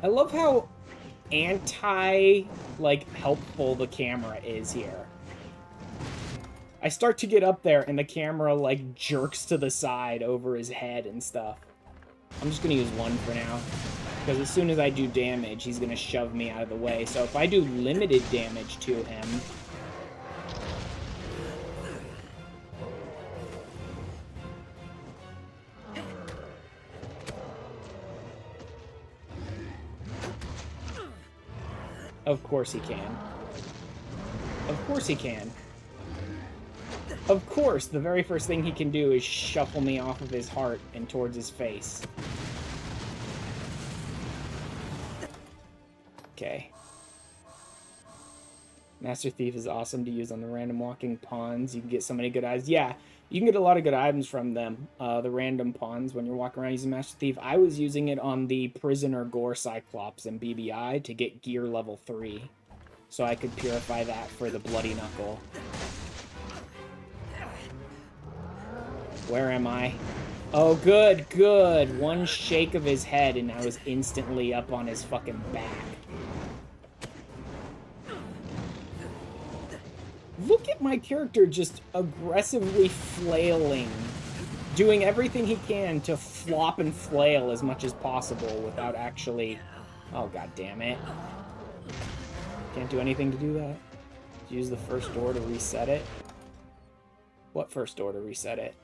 I love how helpful the camera is here. I start to get up there and the camera like jerks to the side over his head and stuff. I'm just gonna use one for now, because as soon as I do damage, he's gonna shove me out of the way. So if I do limited damage to him, Of course he can. Of course he can. Of course, the very first thing he can do is shuffle me off of his heart and towards his face. Okay. Master Thief is awesome to use on the random walking pawns. You can get so many good items. Yeah, you can get a lot of good items from them. The random pawns when you're walking around using Master Thief. I was using it on the Prisoner Gore Cyclops in BBI to get gear level 3. So I could purify that for the Bloody Knuckle. Where am I? Oh, good, good. One shake of his head and I was instantly up on his fucking back. Look at my character just aggressively flailing. Doing everything he can to flop and flail as much as possible without actually... Oh, god damn it. Can't do anything to do that. Use the first door to reset it. What first door to reset it?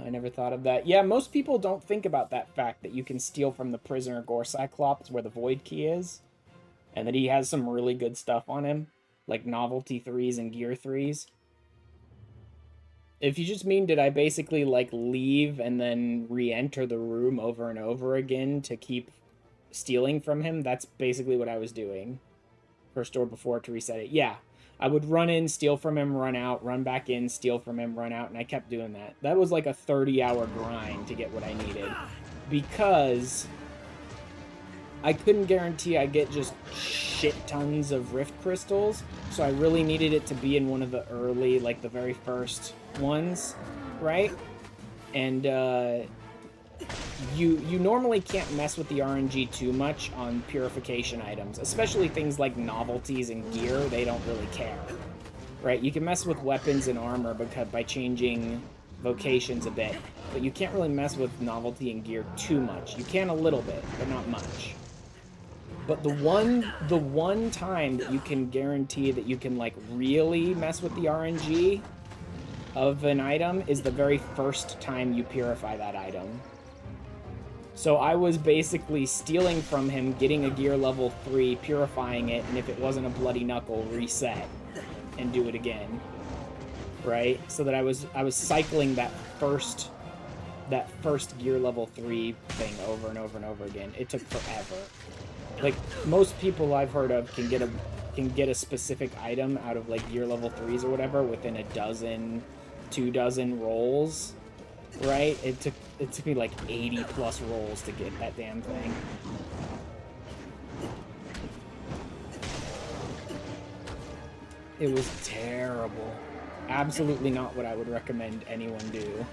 I never thought of that. Yeah, most people don't think about that fact that you can steal from the Prisoner Gore Cyclops where the Void Key is. And that he has some really good stuff on him. Like novelty 3s and gear 3s. If you just mean, did I basically, like, leave and then re-enter the room over and over again to keep stealing from him? That's basically what I was doing. First door before to reset it. Yeah. I would run in, steal from him, run out, run back in, steal from him, run out, and I kept doing that. That was like a 30-hour grind to get what I needed. Because I couldn't guarantee I'd get just shit tons of Rift Crystals, so I really needed it to be in one of the early, like the very first ones, right? And you normally can't mess with the RNG too much on purification items, especially things like novelties and gear. They don't really care, right? You can mess with weapons and armor by changing vocations a bit, but you can't really mess with novelty and gear too much. You can a little bit, but not much. But the one time that you can guarantee that you can, like, really mess with the RNG of an item is the very first time you purify that item. So I was basically stealing from him, getting a gear level 3, purifying it, and if it wasn't a Bloody Knuckle, reset and do it again. Right? So that I was cycling that first gear level 3 thing over and over and over again. It took forever. Like, most people I've heard of can get a specific item out of, like, gear level 3s or whatever within a dozen, 2 dozen rolls, right? It took me like 80 plus rolls to get that damn thing. It was terrible. Absolutely not what I would recommend anyone do.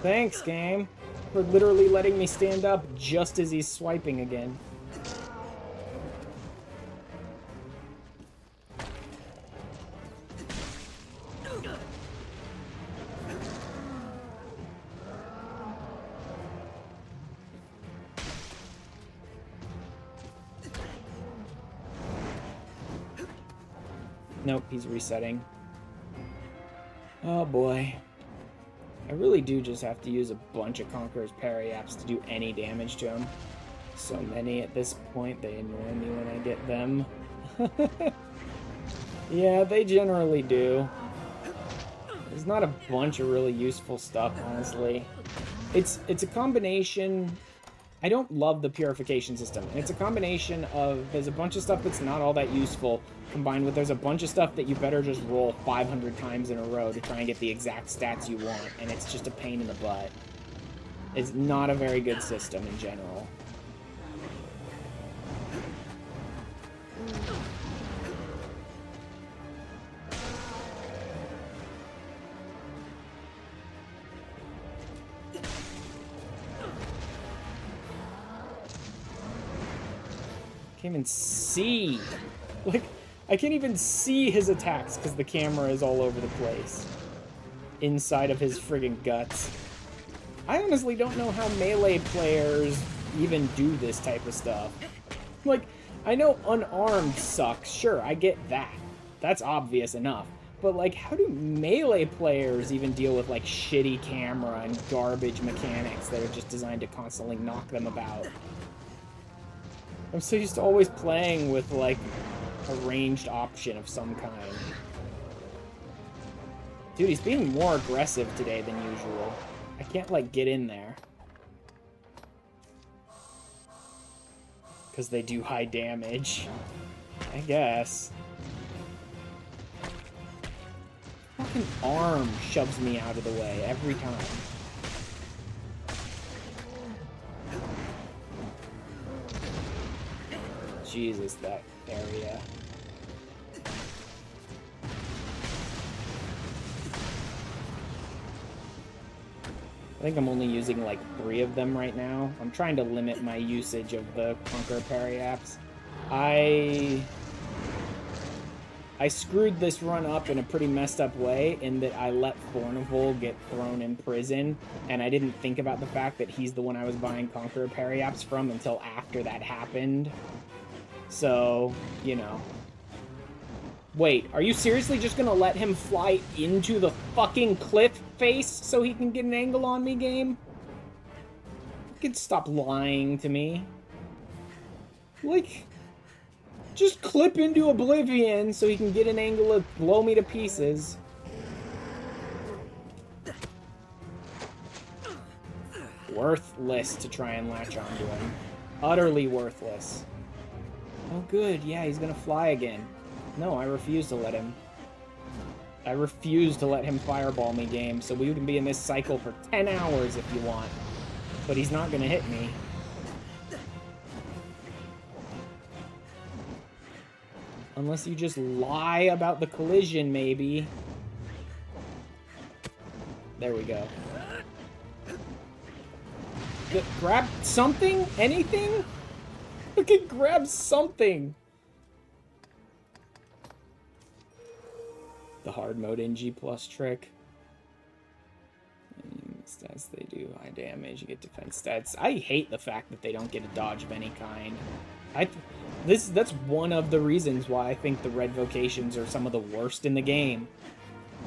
Thanks, game, for literally letting me stand up just as he's swiping again. Nope, he's resetting. Oh boy. I really do just have to use a bunch of Conqueror's Parry apps to do any damage to him. So many at this point, they annoy me when I get them. Yeah, they generally do. There's not a bunch of really useful stuff, honestly. It's a combination... I don't love the purification system. It's a combination of there's a bunch of stuff that's not all that useful, combined with there's a bunch of stuff that you better just roll 500 times in a row to try and get the exact stats you want, and it's just a pain in the butt. It's not a very good system in general. Can't even see. Like, I can't even see his attacks because the camera is all over the place. Inside of his friggin' guts. I honestly don't know how melee players even do this type of stuff. Like, I know Unarmed sucks. Sure, I get that. That's obvious enough. But, like, how do melee players even deal with, like, shitty camera and garbage mechanics that are just designed to constantly knock them about? I'm so used to always playing with, like, a ranged option of some kind. Dude, he's being more aggressive today than usual. I can't, like, get in there. Because they do high damage. I guess. Fucking arm shoves me out of the way every time. Jesus, that area. I think I'm only using like 3 of them right now. I'm trying to limit my usage of the Conqueror Periaps. I screwed this run up in a pretty messed up way in that I let Fornival get thrown in prison, and I didn't think about the fact that he's the one I was buying Conqueror Periaps from until after that happened. So, you know. Wait, are you seriously just gonna let him fly into the fucking cliff face so he can get an angle on me, game? You can stop lying to me. Like, just clip into oblivion so he can get an angle to blow me to pieces. Worthless to try and latch onto him. Utterly worthless. Oh good, yeah, he's gonna fly again. No, I refuse to let him. I refuse to let him fireball me, game, so we can be in this cycle for 10 hours if you want. But he's not gonna hit me. Unless you just lie about the collision, maybe. There we go. Grab something? Anything? Look at grab something! The hard mode NG plus trick. Stats they do high damage, you get defense stats. I hate the fact that they don't get a dodge of any kind. That's one of the reasons why I think the red vocations are some of the worst in the game.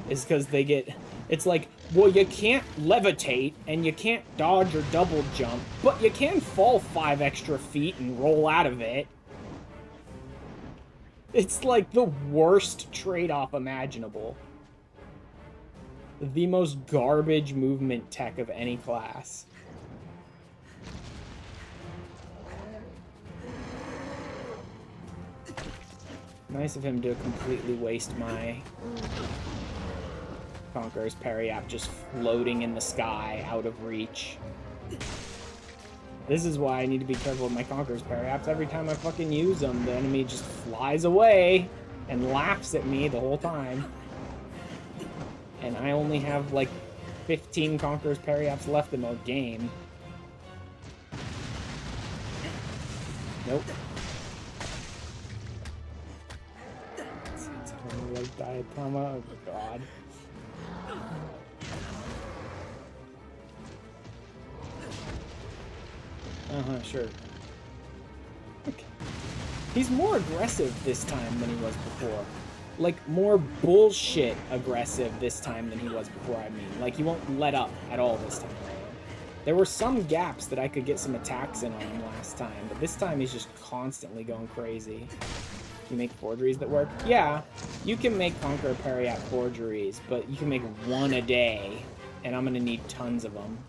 Is because they get... It's like, well, you can't levitate, and you can't dodge or double jump, but you can fall 5 extra feet and roll out of it. It's like the worst trade-off imaginable. The most garbage movement tech of any class. Nice of him to completely waste my Conqueror's Periap just floating in the sky, out of reach. This is why I need to be careful with my Conqueror's Periaps. Every time I fucking use them, the enemy just flies away and laughs at me the whole time. And I only have like 15 Conqueror's Periaps left in the game. Nope. It's like Diatama. Oh god. Uh-huh, sure. Okay. He's more aggressive this time than he was before. Like, more bullshit aggressive this time than he was before, I mean. Like, he won't let up at all this time. There were some gaps that I could get some attacks in on him last time, but this time he's just constantly going crazy. You make forgeries that work? Yeah, you can make Conqueror Periap forgeries, but you can make 1 a day, and I'm gonna need tons of them.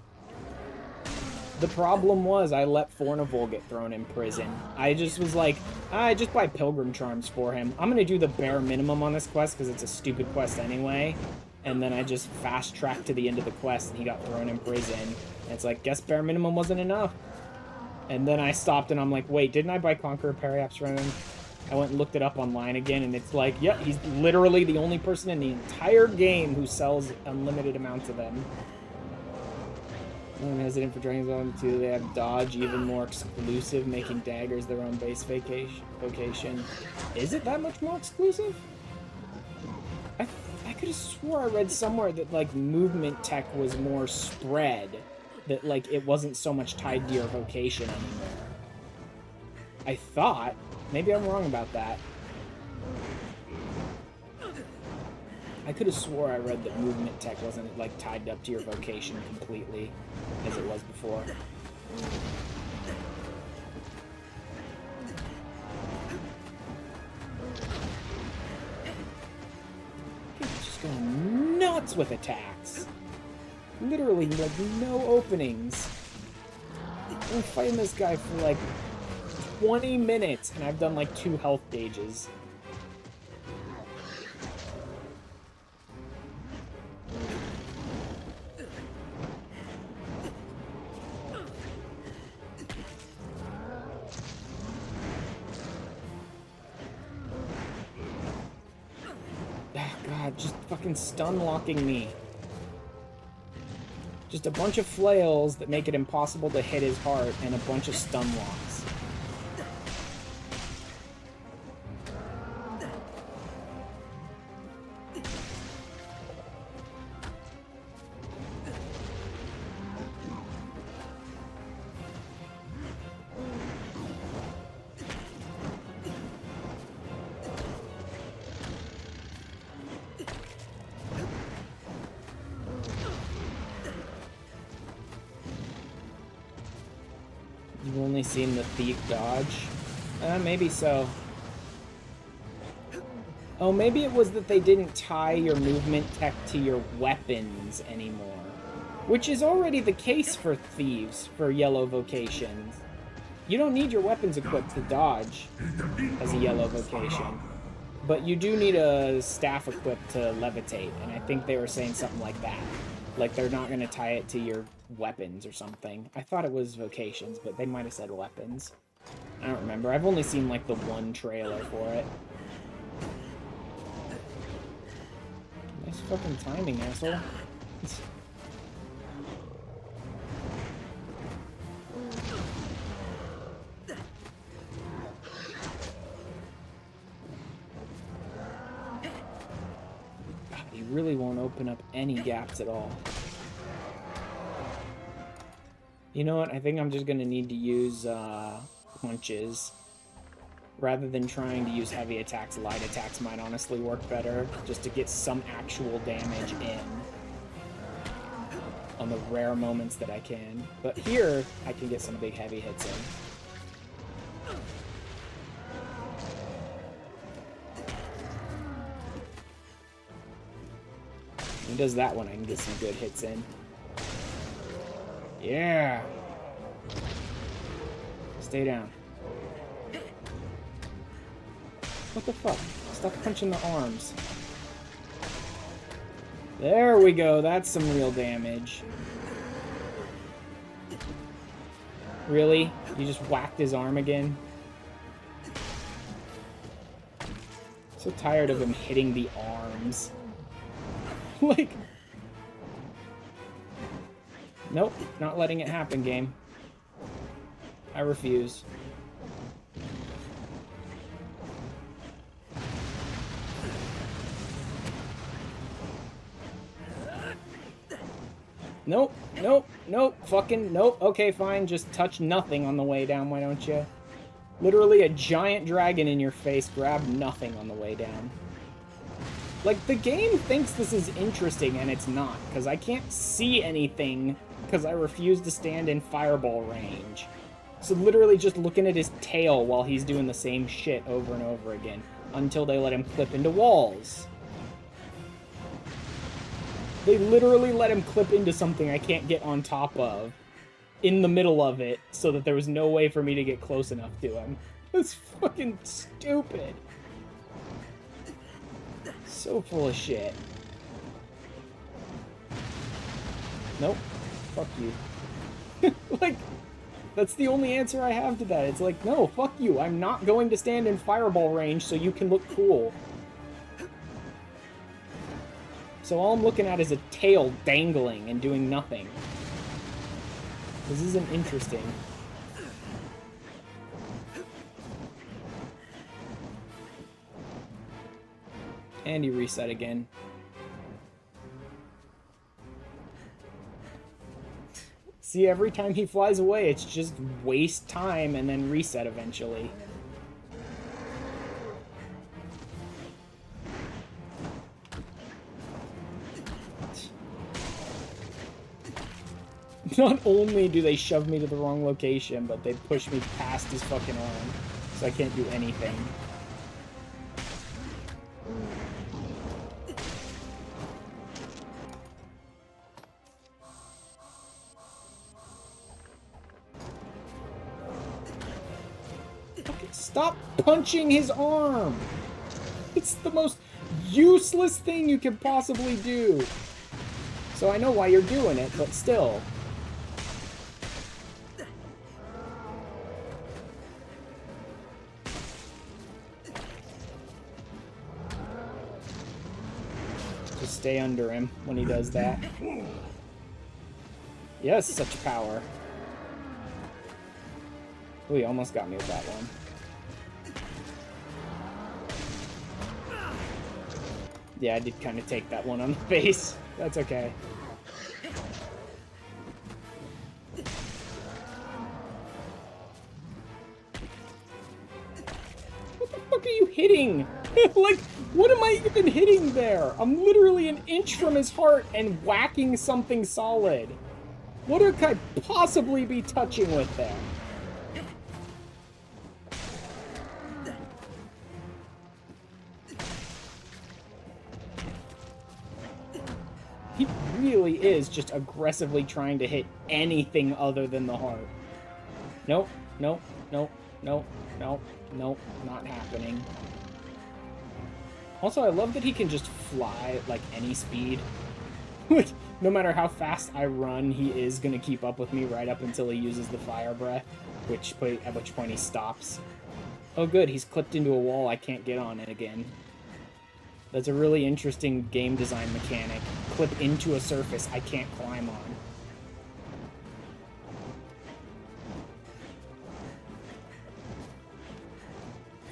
The problem was I let Fornival get thrown in prison. I just was like, I just buy Pilgrim Charms for him. I'm gonna do the bare minimum on this quest because it's a stupid quest anyway. And then I just fast-tracked to the end of the quest and he got thrown in prison. And it's like, guess bare minimum wasn't enough. And then I stopped and I'm like, wait, didn't I buy Conqueror Periaps for him? I went and looked it up online again and it's like, yep, he's literally the only person in the entire game who sells unlimited amounts of them. I'm hesitant for Dragon Zone 2. They have dodge, even more exclusive, making daggers their own base vocation. Is it that much more exclusive? I could have swore I read somewhere that, like, movement tech was more spread. That, like, it wasn't so much tied to your vocation anymore. I thought. Maybe I'm wrong about that. I could have swore I read that movement tech wasn't like tied up to your vocation completely as it was before. Just going nuts with attacks. Literally, like, no openings. I've been fighting this guy for like 20 minutes and I've done like 2 health gauges. God, just fucking stun locking me. Just a bunch of flails that make it impossible to hit his heart and a bunch of stun locks. You've only seen the thief dodge? Maybe so. Oh, maybe it was that they didn't tie your movement tech to your weapons anymore. Which is already the case for thieves, for yellow vocations. You don't need your weapons equipped to dodge as a yellow vocation. But you do need a staff equipped to levitate, and I think they were saying something like that. Like, they're not going to tie it to your weapons or something. I thought it was vocations, but they might have said weapons. I don't remember. I've only seen, like, the one trailer for it. Nice fucking timing, asshole. God, he really won't open up any gaps at all. You know what? I think I'm just gonna need to use punches. Rather than trying to use heavy attacks, light attacks might honestly work better, just to get some actual damage in on the rare moments that I can. But here, I can get some big heavy hits in. He does that one, I can get some good hits in. Yeah! Stay down. What the fuck? Stop punching the arms. There we go, that's some real damage. Really? You just whacked his arm again? So tired of him hitting the arms. Like... Nope, not letting it happen, game. I refuse. Nope, nope, nope, fucking nope. Okay, fine, just touch nothing on the way down, why don't you? Literally a giant dragon in your face, grab nothing on the way down. Like, the game thinks this is interesting, and it's not, because I can't see anything, because I refuse to stand in fireball range. So literally just looking at his tail while he's doing the same shit over and over again, until they let him clip into walls. They literally let him clip into something I can't get on top of, in the middle of it, so that there was no way for me to get close enough to him. That's fucking stupid. So full of shit. Nope. Fuck you. Like, that's the only answer I have to that. It's like, no, fuck you. I'm not going to stand in fireball range so you can look cool. So all I'm looking at is a tail dangling and doing nothing. This isn't interesting. And he reset again. See, every time he flies away, it's just waste time and then reset eventually. Not only do they shove me to the wrong location, but they push me past his fucking arm, so I can't do anything. Stop punching his arm! It's the most useless thing you can possibly do. So I know why you're doing it, but still. Just stay under him when he does that. Yes, such power. Oh, he almost got me with that one. Yeah, I did kind of take that one on the face. That's okay. What the fuck are you hitting? Like, what am I even hitting there? I'm literally an inch from his heart and whacking something solid. What could I possibly be touching with there? He really is just aggressively trying to hit anything other than the heart. Nope, nope, nope, nope, nope, nope, not happening. Also, I love that he can just fly at, like, any speed. No matter how fast I run, he is going to keep up with me right up until he uses the fire breath, at which point he stops. Oh good, he's clipped into a wall, I can't get on it again. That's a really interesting game design mechanic. Clip into a surface I can't climb on.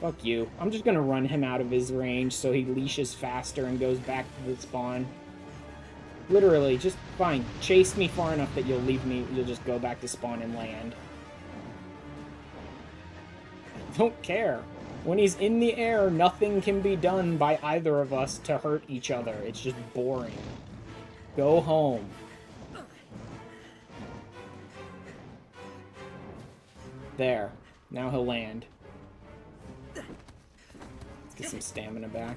Fuck you. I'm just gonna run him out of his range so he leashes faster and goes back to the spawn. Literally, just fine. Chase me far enough that you'll just go back to spawn and land. I don't care. When he's in the air, nothing can be done by either of us to hurt each other. It's just boring. Go home. There. Now he'll land. Let's get some stamina back.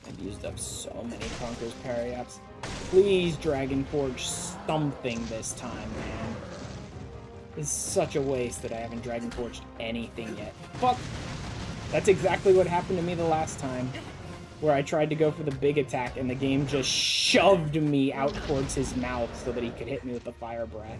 I've used up so many Conqueror's parry-ups. Please, Dragon Forge, something this time, man. It's such a waste that I haven't Dragon Forged anything yet. Fuck! That's exactly what happened to me the last time. Where I tried to go for the big attack and the game just shoved me out towards his mouth so that he could hit me with the fire breath.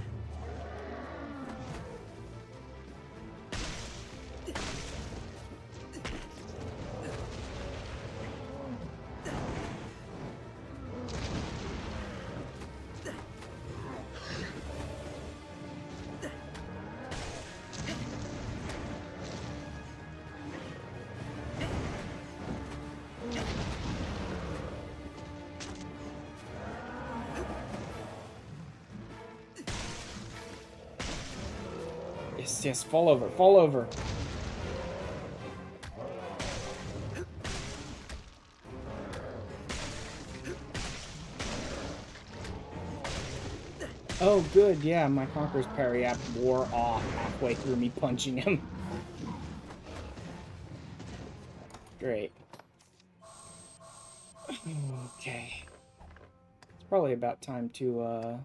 Yes, fall over, fall over. Oh, good, yeah, my Conqueror's parry app wore off halfway through me punching him. Great. Okay. It's probably about time to,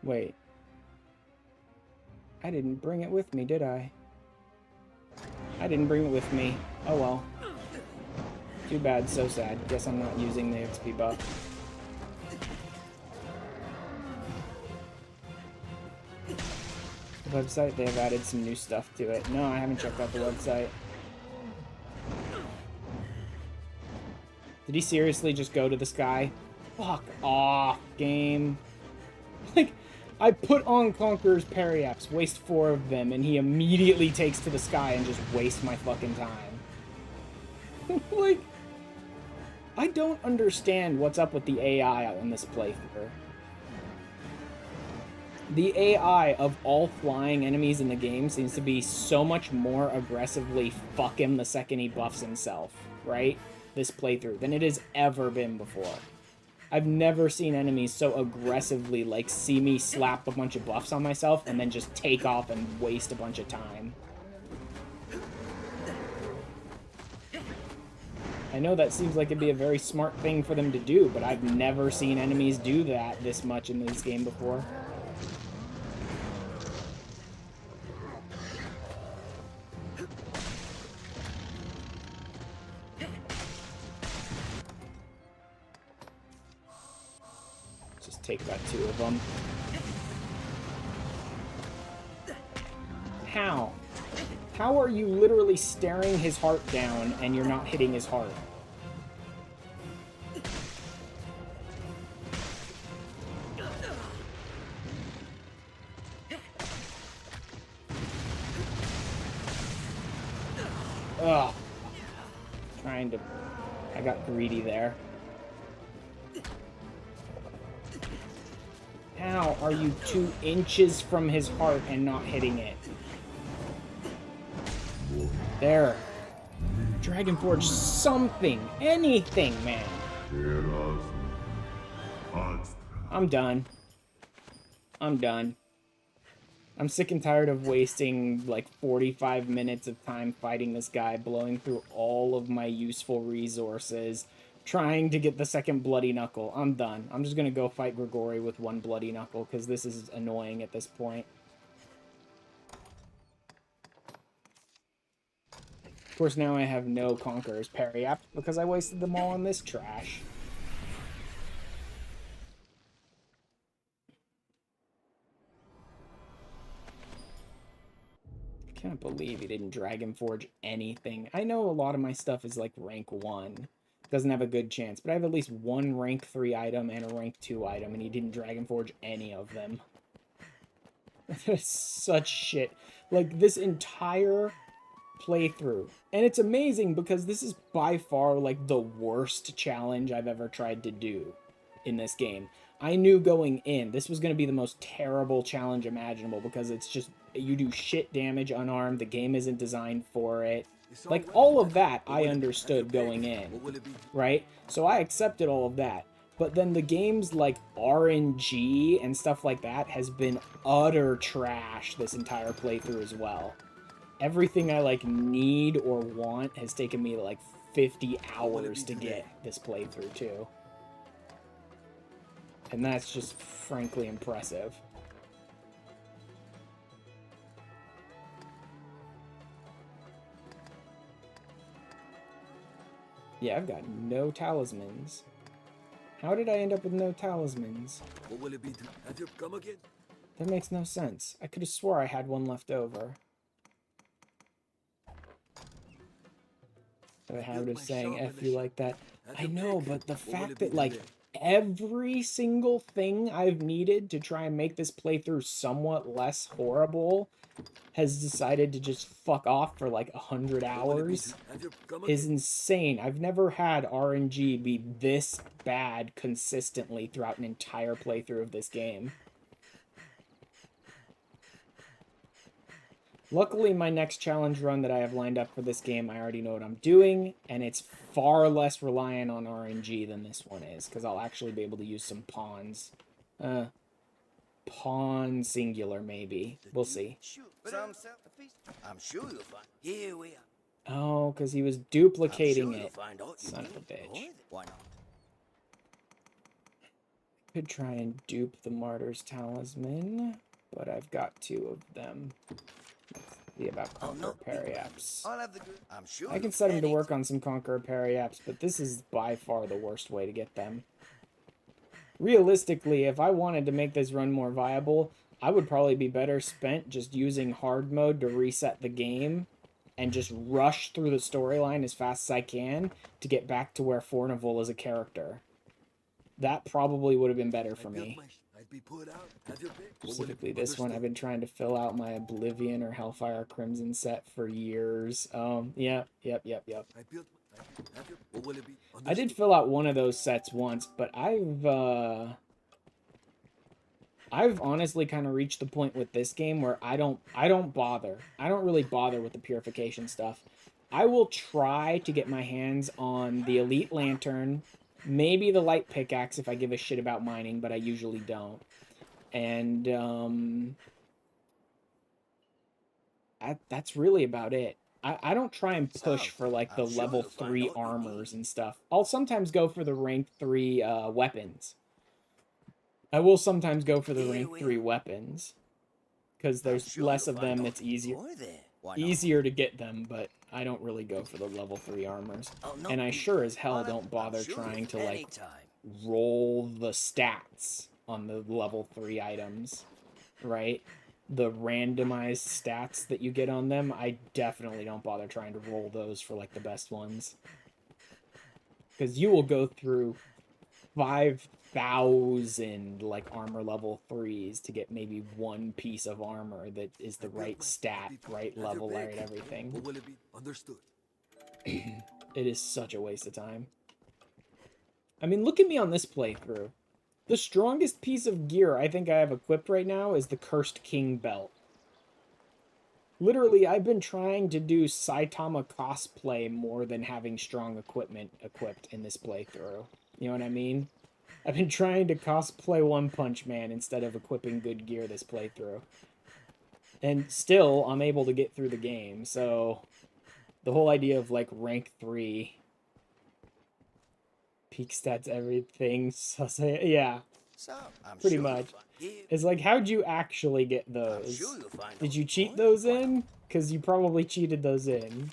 wait. I didn't bring it with me, did I? I didn't bring it with me. Oh well. Too bad, so sad. Guess I'm not using the XP buff. The website, they have added some new stuff to it. No, I haven't checked out the website. Did he seriously just go to the sky? Fuck off, game. Like, I put on Conqueror's Periaps, waste 4 of them, and he immediately takes to the sky and just wastes my fucking time. Like, I don't understand what's up with the AI on this playthrough. The AI of all flying enemies in the game seems to be so much more aggressively fuck him the second he buffs himself, right? This playthrough than it has ever been before. I've never seen enemies so aggressively, like, see me slap a bunch of buffs on myself and then just take off and waste a bunch of time. I know that seems like it'd be a very smart thing for them to do, but I've never seen enemies do that this much in this game before. Take about 2 of them. How? How are you literally staring his heart down and you're not hitting his heart? Ugh. Trying to... I got greedy there. How are you 2 inches from his heart and not hitting it? There. Dragonforge something. Anything, man. I'm done. I'm done. I'm sick and tired of wasting like 45 minutes of time fighting this guy, blowing through all of my useful resources, trying to get the second Bloody Knuckle. I'm done. I'm just gonna go fight Grigori with 1 Bloody Knuckle, because this is annoying at this point. Of course, now I have no Conqueror's Periap, because I wasted them all on this trash. I can't believe he didn't Dragon Forge anything. I know a lot of my stuff is like rank 1. Doesn't have a good chance, but I have at least 1 rank 3 item and a rank 2 item, and he didn't Dragon Forge any of them. That's such shit. Like, this entire playthrough. And it's amazing because this is by far, like, the worst challenge I've ever tried to do in this game. I knew going in, this was going to be the most terrible challenge imaginable because it's just, you do shit damage unarmed, the game isn't designed for it. Like, all of that I understood going in, right? So I accepted all of that. But then the game's, like, RNG and stuff like that has been utter trash this entire playthrough as well. Everything I, like, need or want has taken me, like, 50 hours to get this playthrough, too. And that's just, frankly, impressive. Yeah, I've got no talismans. How did I end up with no talismans? What will it be? Have you come again? That makes no sense. I could have swore I had 1 left over. I have a habit of saying F you like that. I know, but the fact that, like, every single thing I've needed to try and make this playthrough somewhat less horrible has decided to just fuck off for like 100 hours is insane. I've never had RNG be this bad consistently throughout an entire playthrough of this game. Luckily, my next challenge run that I have lined up for this game, I already know what I'm doing, and it's far less reliant on RNG than this one is, because I'll actually be able to use some pawns. Pawn singular, maybe. We'll see. I'm sure you'll find. Here we are. Oh, because he was duplicating it. Son of a bitch. Why not? Could try and dupe the Martyr's Talisman, but I've got 2 of them. Let's see about Conqueror Periaps. I'm sure I can set him to work on some Conqueror Periaps, but this is by far the worst way to get them. Realistically, if I wanted to make this run more viable, I would probably be better spent just using hard mode to reset the game and just rush through the storyline as fast as I can to get back to where Fornival is a character. That probably would have been better for me. Specifically this one, I've been trying to fill out my Oblivion or Hellfire Crimson set for years. Yep. I did fill out one of those sets once, but I've honestly kind of reached the point with this game where I don't bother. I don't really bother with the purification stuff. I will try to get my hands on the Elite Lantern, maybe the Light Pickaxe if I give a shit about mining, but I usually don't. And that's really about it. I don't try and push for like the level 3 armors and stuff. I'll sometimes go for the rank 3 weapons. I will sometimes go for the rank 3 weapons, because there's less of them that's easier to get them, but I don't really go for the level 3 armors. And I sure as hell don't bother trying to like roll the stats on the level 3 items, right? The randomized stats that you get on them, I definitely don't bother trying to roll those for like the best ones. Because you will go through 5,000 like armor level 3s to get maybe one piece of armor that is the right stat, right level, right everything. It is such a waste of time. I mean, look at me on this playthrough. The strongest piece of gear I think I have equipped right now is the Cursed King belt. Literally, I've been trying to do Saitama cosplay more than having strong equipment equipped in this playthrough. You know what I mean? I've been trying to cosplay One Punch Man instead of equipping good gear this playthrough. And still, I'm able to get through the game, so the whole idea of, like, rank 3, peak stats, everything, so yeah, pretty much. It's like, how'd you actually get those? Did you cheat those in? Because you probably cheated those in.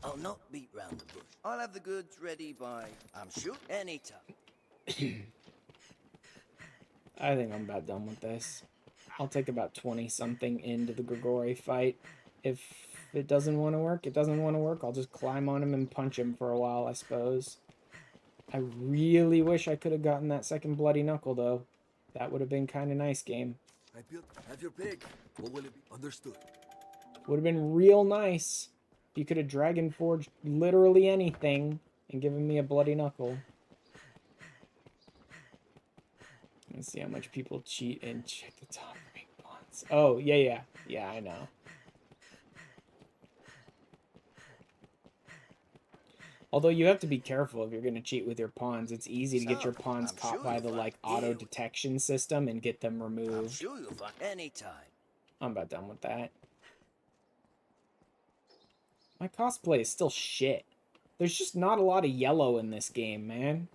I'll not beat round the bush. I'll have the goods ready by, I'm sure, any time. I think I'm about done with this. I'll take about 20-something into the Grigori fight. If it doesn't want to work, it doesn't want to work. I'll just climb on him and punch him for a while, I suppose. I really wish I could have gotten that second Bloody Knuckle, though. That would have been kind of nice, game. Have your pick. What will it be? Understood. Would have been real nice if you could have Dragon Forged literally anything and given me a Bloody Knuckle. Let's see how much people cheat and check the top rank bonds. Oh, yeah, I know. Although you have to be careful if you're going to cheat with your pawns. It's easy to get your pawns caught by the like auto detection system and get them removed. I'm sure you'll find any time. I'm about done with that. My cosplay is still shit. There's just not a lot of yellow in this game, man.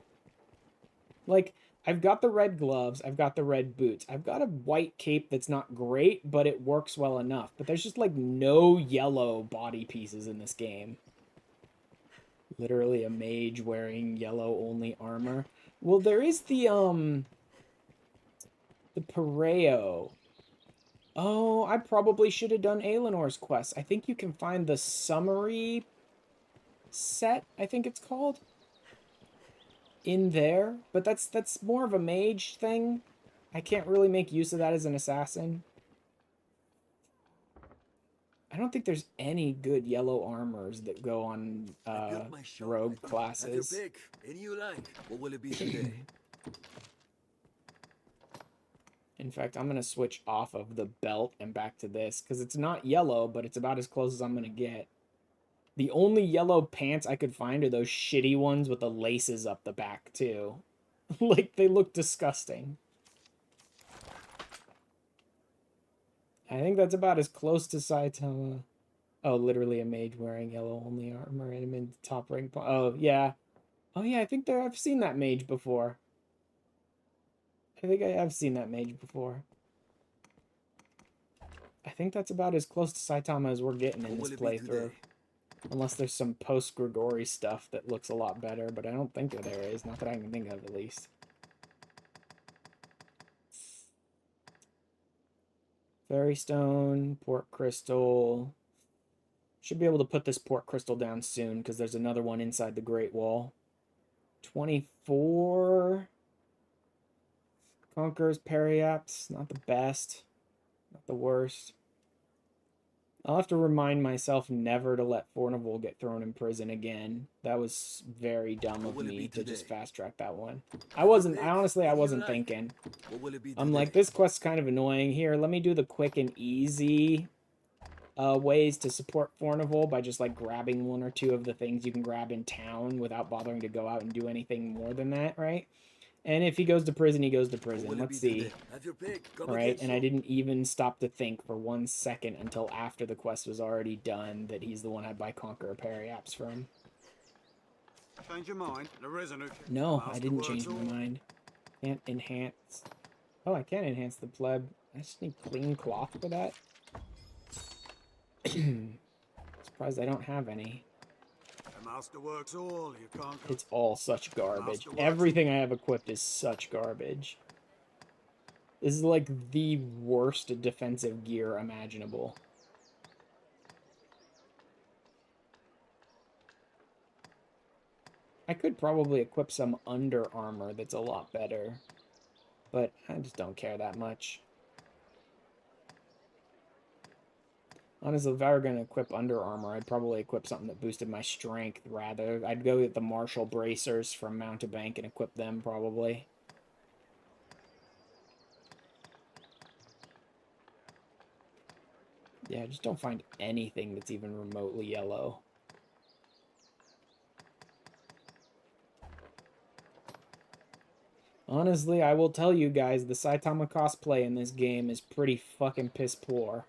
Like, I've got the red gloves, I've got the red boots, I've got a white cape that's not great, but it works well enough. But there's just, like, no yellow body pieces in this game. Literally a mage wearing yellow-only armor. Well, there is the Pareo. Oh, I probably should have done Aelenor's quest. I think you can find the summary set, I think it's called, in there. But that's more of a mage thing. I can't really make use of that as an assassin. I don't think there's any good yellow armors that go on rogue classes. Have your pick. Any you like. What will it be today? In fact, I'm going to switch off of the belt and back to this, because it's not yellow, but it's about as close as I'm going to get. The only yellow pants I could find are those shitty ones with the laces up the back, too. Like, they look disgusting. I think that's about as close to Saitama. Oh, literally a mage wearing yellow-only armor and I'm in top rank. Oh, yeah. Oh, yeah, I think I've seen that mage before. I think I have seen that mage before. I think that's about as close to Saitama as we're getting in this playthrough. Unless there's some post-Grigori stuff that looks a lot better, but I don't think there is. Not that I can think of, at least. Fairy Stone, Port Crystal. Should be able to put this port crystal down soon, because there's another one inside the Great Wall. 24. Conqueror's Periaps. Not the best. Not the worst. I'll have to remind myself never to let Fornival get thrown in prison again. That was very dumb of me to just fast track that one. I wasn't thinking. I'm like, this quest's kind of annoying. Here, let me do the quick and easy ways to support Fornival by just like grabbing one or two of the things you can grab in town without bothering to go out and do anything more than that, right? And if he goes to prison, he goes to prison. Let's see. Right, and I didn't even stop to think for 1 second until after the quest was already done that he's the one I'd buy Conqueror Periaps from. Change your mind. No, I didn't change my mind. Can't enhance. Oh, I can enhance the pleb. I just need clean cloth for that. Surprised I don't have any. The master works all. You can't. It's all such garbage. Everything I have equipped is such garbage. This is like the worst defensive gear imaginable. I could probably equip some under armor that's a lot better, but I just don't care that much. Honestly, if I were going to equip under armor, I'd probably equip something that boosted my strength rather. I'd go get the martial bracers from Mountebank and equip them probably. Yeah, I just don't find anything that's even remotely yellow. Honestly, I will tell you guys, the Saitama cosplay in this game is pretty fucking piss poor.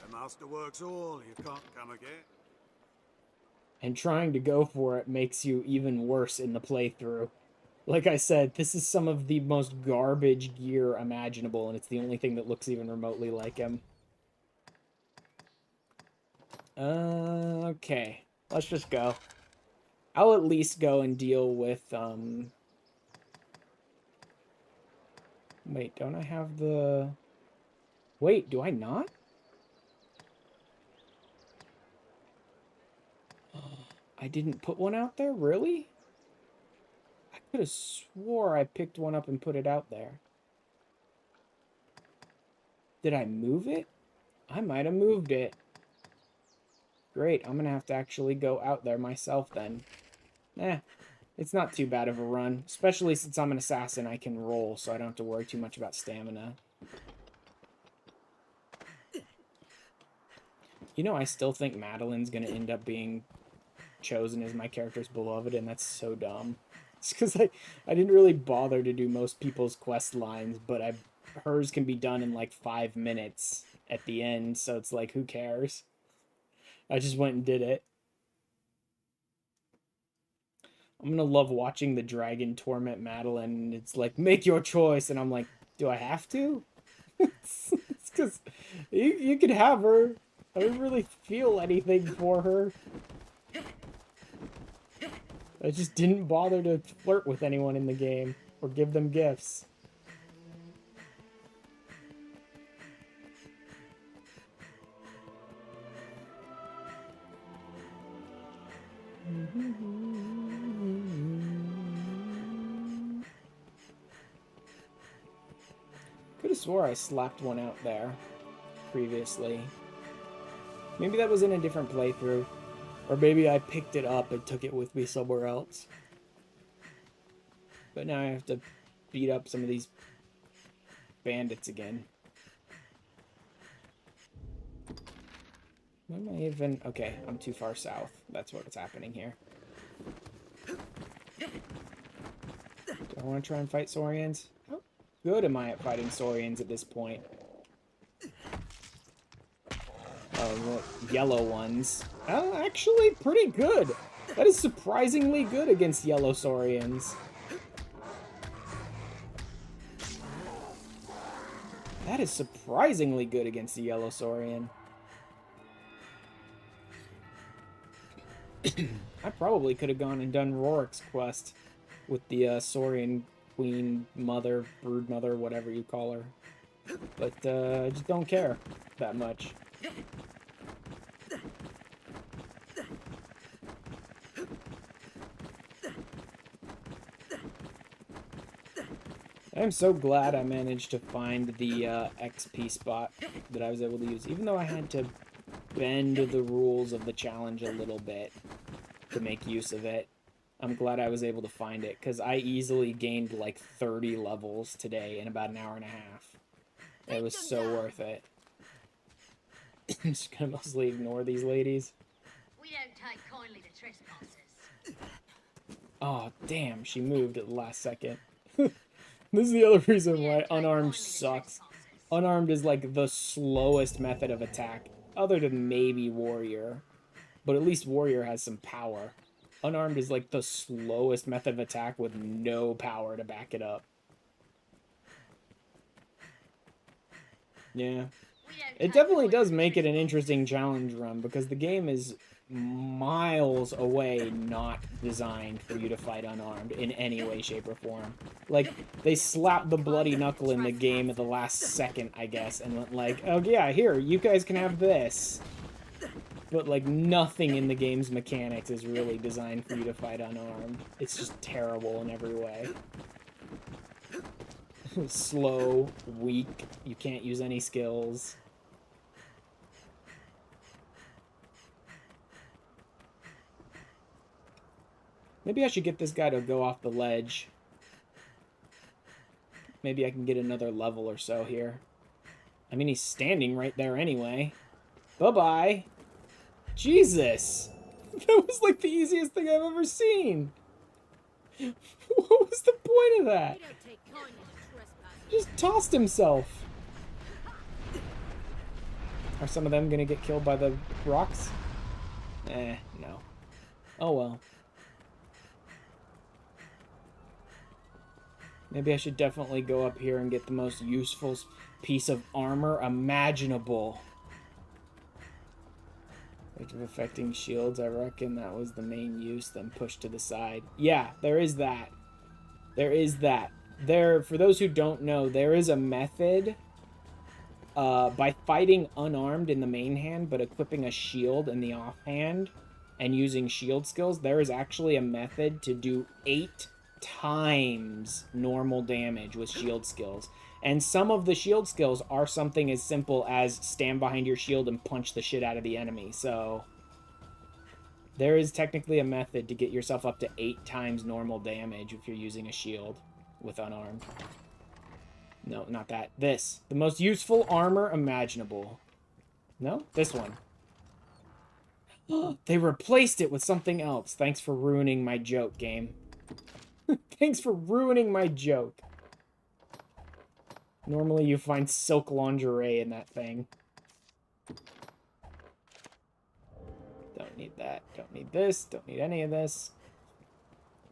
The master works all. You can't come again. And trying to go for it makes you even worse in the playthrough. Like I said, this is some of the most garbage gear imaginable, and it's the only thing that looks even remotely like him. Okay. Let's just go. I'll at least go and deal with, Wait, don't I have the... Wait, do I not? I didn't put one out there? Really? I could have swore I picked one up and put it out there. Did I move it? I might have moved it. Great, I'm gonna have to actually go out there myself then. It's not too bad of a run. Especially since I'm an assassin, I can roll, so I don't have to worry too much about stamina. You know, I still think Madeline's gonna end up being chosen as my character's beloved, and that's so dumb. It's because I didn't really bother to do most people's quest lines, but hers can be done in like 5 minutes at the end, so it's like, who cares? I just went and did it. I'm gonna love watching the dragon torment Madeline. It's like, make your choice, and I'm like, do I have to? It's because you could have her. I don't really feel anything for her. I just didn't bother to flirt with anyone in the game or give them gifts. Could have swore I slapped one out there previously. Maybe that was in a different playthrough. Or maybe I picked it up and took it with me somewhere else. But now I have to beat up some of these bandits again. Where am I even? Okay, I'm too far south. That's what's happening here. Do I want to try and fight Saurians? How good am I at fighting Saurians at this point? Oh, the yellow ones. Actually, pretty good. That is surprisingly good against yellow Saurians. That is surprisingly good against the yellow Saurian. I probably could have gone and done Rorik's quest with the Saurian queen, mother, brood mother, whatever you call her. But I just don't care that much. I'm so glad I managed to find the XP spot that I was able to use, even though I had to bend the rules of the challenge a little bit to make use of it. I'm glad I was able to find it, because I easily gained like 30 levels today in about an hour and a half. It was so worth it. I'm just gonna mostly ignore these ladies. We don't take kindly to trespassers. Oh, damn, she moved at the last second. This is the other reason why Unarmed sucks. Unarmed is like the slowest method of attack, other than maybe Warrior. But at least Warrior has some power. Unarmed is like the slowest method of attack with no power to back it up. Yeah. It definitely does make it an interesting challenge run, because the game is miles away not designed for you to fight unarmed in any way, shape, or form. Like, they slapped the bloody knuckle in the game at the last second, I guess, and went like, oh yeah, here, you guys can have this. But, like, nothing in the game's mechanics is really designed for you to fight unarmed. It's just terrible in every way. Slow, weak, you can't use any skills. Maybe I should get this guy to go off the ledge. Maybe I can get another level or so here. I mean, he's standing right there anyway. Bye-bye. Jesus! That was like the easiest thing I've ever seen! What was the point of that? Just tossed himself. Are some of them gonna get killed by the rocks? No. Oh well. Maybe I should definitely go up here and get the most useful piece of armor imaginable. Of affecting shields, I reckon that was the main use, then pushed to the side. Yeah, there is that. There is that. For those who don't know, there is a method by fighting unarmed in the main hand, but equipping a shield in the offhand and using shield skills, there is actually a method to do 8 times normal damage with shield skills. And some of the shield skills are something as simple as stand behind your shield and punch the shit out of the enemy. So there is technically a method to get yourself up to 8 times normal damage if you're using a shield with unarmed. No, not that. This. The most useful armor imaginable. No? This one. They replaced it with something else. Thanks for ruining my joke, game. Thanks for ruining my joke. Normally you find silk lingerie in that thing. Don't need that. Don't need this. Don't need any of this.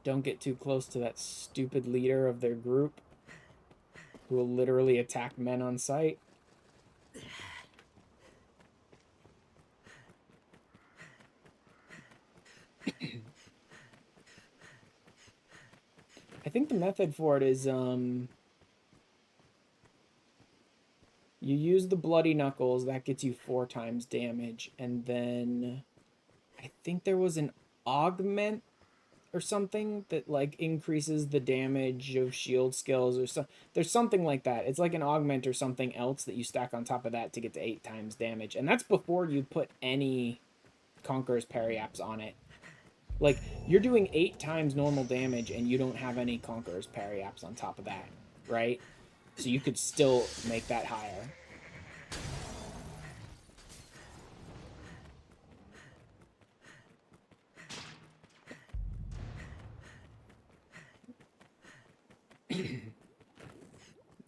Don't get too close to that stupid leader of their group who will literally attack men on sight. I think the method for it is, you use the bloody knuckles, that gets you 4 times damage, and then I think there was an augment or something that, like, increases the damage of shield skills or so. There's something like that. It's like an augment or something else that you stack on top of that to get to 8 times damage, and that's before you put any Conqueror's Periaps on it. Like, you're doing 8 times normal damage and you don't have any Conqueror's Periaps on top of that, right? So you could still make that higher.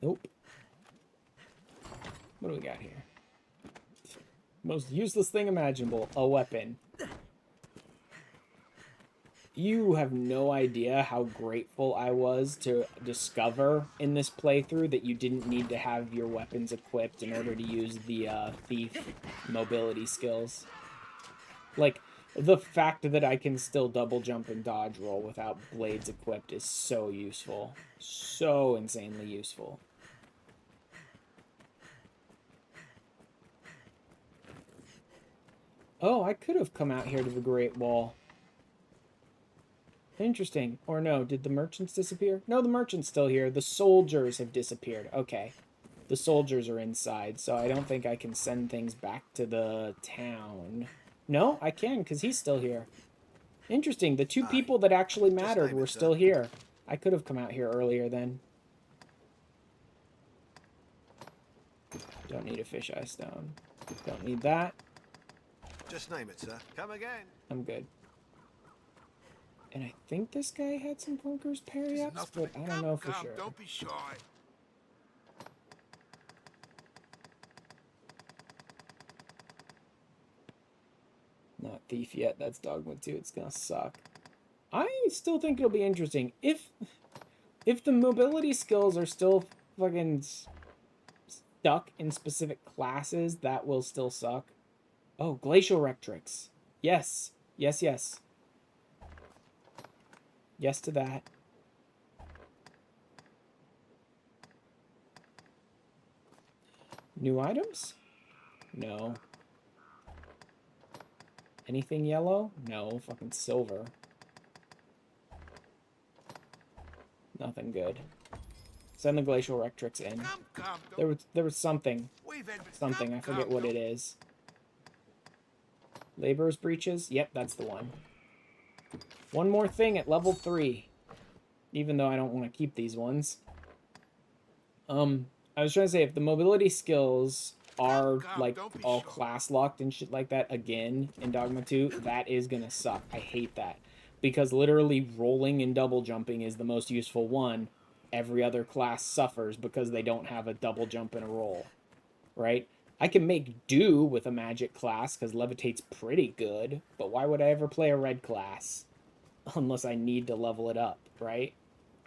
Nope. What do we got here? Most useless thing imaginable. A weapon. You have no idea how grateful I was to discover in this playthrough that you didn't need to have your weapons equipped in order to use the thief mobility skills. Like, The fact that I can still double jump and dodge roll without blades equipped is so useful. So insanely useful. Oh, I could have come out here to the Great Wall. Interesting. Or no, did the merchants disappear? No, the merchant's still here. The soldiers have disappeared. Okay. The soldiers are inside, so I don't think I can send things back to the town. No, I can, because he's still here. Interesting. The two people that actually mattered were still here. I could have come out here earlier then. Don't need a fisheye stone. Don't need that. Just name it, sir. Come again. I'm good. And I think this guy had some Conqueror's parry-ups, but I don't know for sure. Don't be shy. Not Thief yet. That's Dogma 2. It's gonna suck. I still think it'll be interesting. If the mobility skills are still fucking stuck in specific classes, that will still suck. Oh, Glacial Rectrix. Yes. Yes, yes. Yes to that. New items? No. Anything yellow? No. Fucking silver. Nothing good. Send the Glacial Rectrix in. There was something. Something. I forget what it is. Laborer's Breeches? Yep, that's the one. One more thing at level 3. Even though I don't want to keep these ones. I was trying to say, if the mobility skills are, like, all class locked and shit like that again in Dogma 2, that is gonna suck. I hate that. Because literally rolling and double jumping is the most useful one. Every other class suffers because they don't have a double jump and a roll. Right? I can make do with a magic class because Levitate's pretty good, but why would I ever play a red class? Unless I need to level it up, right?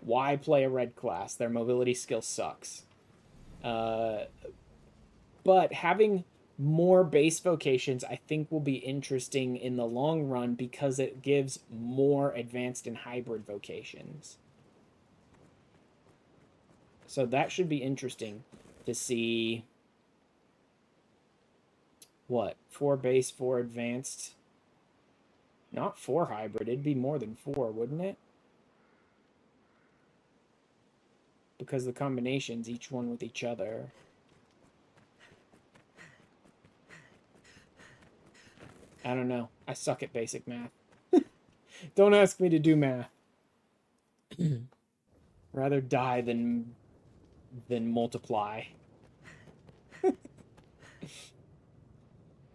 Why play a red class? Their mobility skill sucks. But having more base vocations, I think, will be interesting in the long run because it gives more advanced and hybrid vocations. So that should be interesting to see. What? 4 base, 4 advanced. Not 4 hybrid. It'd be more than 4, wouldn't it? Because the combinations, each one with each other. I don't know. I suck at basic math. Don't ask me to do math. Rather die than multiply.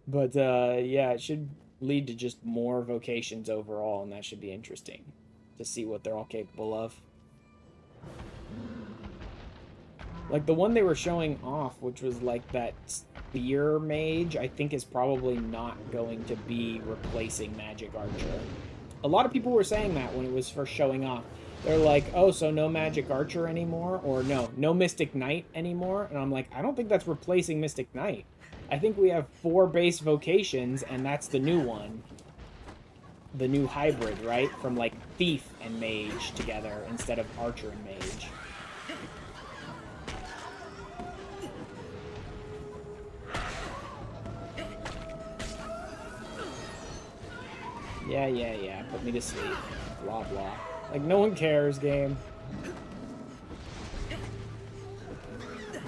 But, yeah, it should lead to just more vocations overall, and that should be interesting to see what they're all capable of. Like, the one they were showing off, which was, like, that spear mage, I think is probably not going to be replacing Magic Archer. A lot of people were saying that when it was first showing off. They're like, oh, so no Magic Archer anymore? Or no Mystic Knight anymore? And I'm like, I don't think that's replacing Mystic Knight. I think we have 4 base vocations, and that's the new one. The new hybrid, right? From, like, Thief and Mage together instead of Archer and Mage. Yeah. Put me to sleep. Blah, blah. Like, no one cares, game.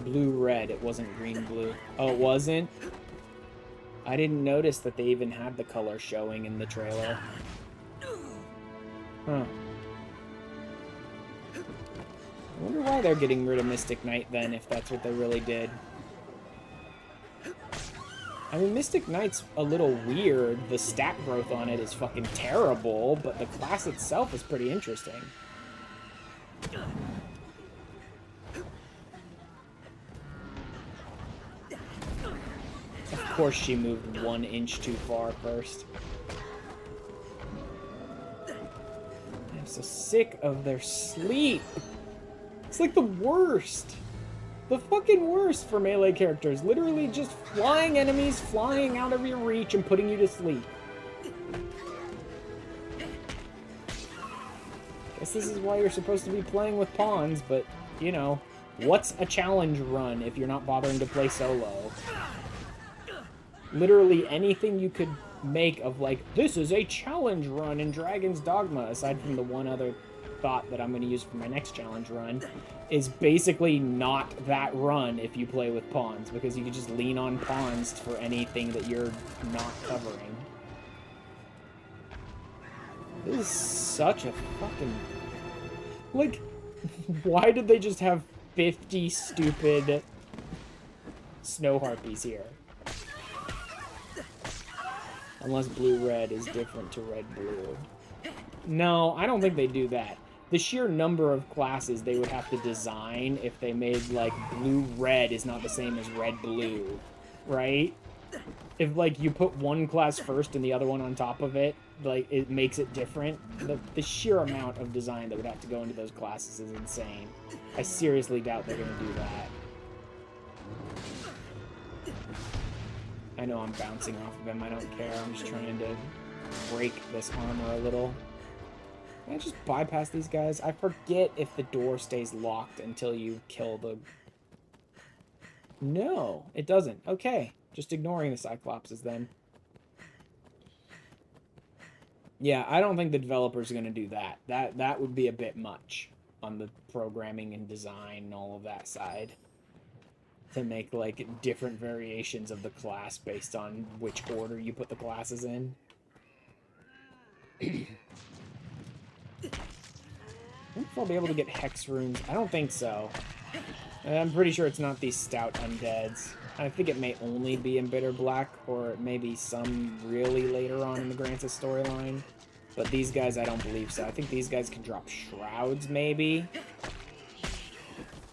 Blue-red. It wasn't green-blue. Oh, it wasn't? I didn't notice that they even had the color showing in the trailer. Huh. I wonder why they're getting rid of Mystic Knight, then, if that's what they really did. I mean, Mystic Knight's a little weird. The stat growth on it is fucking terrible, but the class itself is pretty interesting. Of course she moved 1 inch too far first. I'm so sick of their sleep. It's like the worst. The fucking worst for melee characters. Literally just flying enemies, flying out of your reach and putting you to sleep. Guess this is why you're supposed to be playing with pawns, but, you know, what's a challenge run if you're not bothering to play solo? Literally anything you could make of, like, this is a challenge run in Dragon's Dogma, aside from the one other thought that I'm going to use for my next challenge run, is basically not that run if you play with pawns, because you can just lean on pawns for anything that you're not covering. This is such a fucking... Like, why did they just have 50 stupid snow harpies here? Unless blue-red is different to red-blue. No, I don't think they do that. The sheer number of classes they would have to design if they made, like, blue-red is not the same as red-blue, right? If, like, you put one class first and the other one on top of it, like, it makes it different. The sheer amount of design that would have to go into those classes is insane. I seriously doubt they're going to do that. I know I'm bouncing off of him. I don't care. I'm just trying to break this armor a little. Can I just bypass these guys? I forget if the door stays locked until you kill the... No, it doesn't. Okay. Just ignoring the Cyclopses then. Yeah, I don't think the developers are going to do that. That would be a bit much on the programming and design and all of that side. To make, like, different variations of the class based on which order you put the classes in. I wonder if I'll be able to get hex runes. I don't think so. I'm pretty sure it's not these stout undeads. I think it may only be in Bitter Black, or it may be some really later on in the Grantis storyline. But these guys, I don't believe so. I think these guys can drop shrouds, maybe.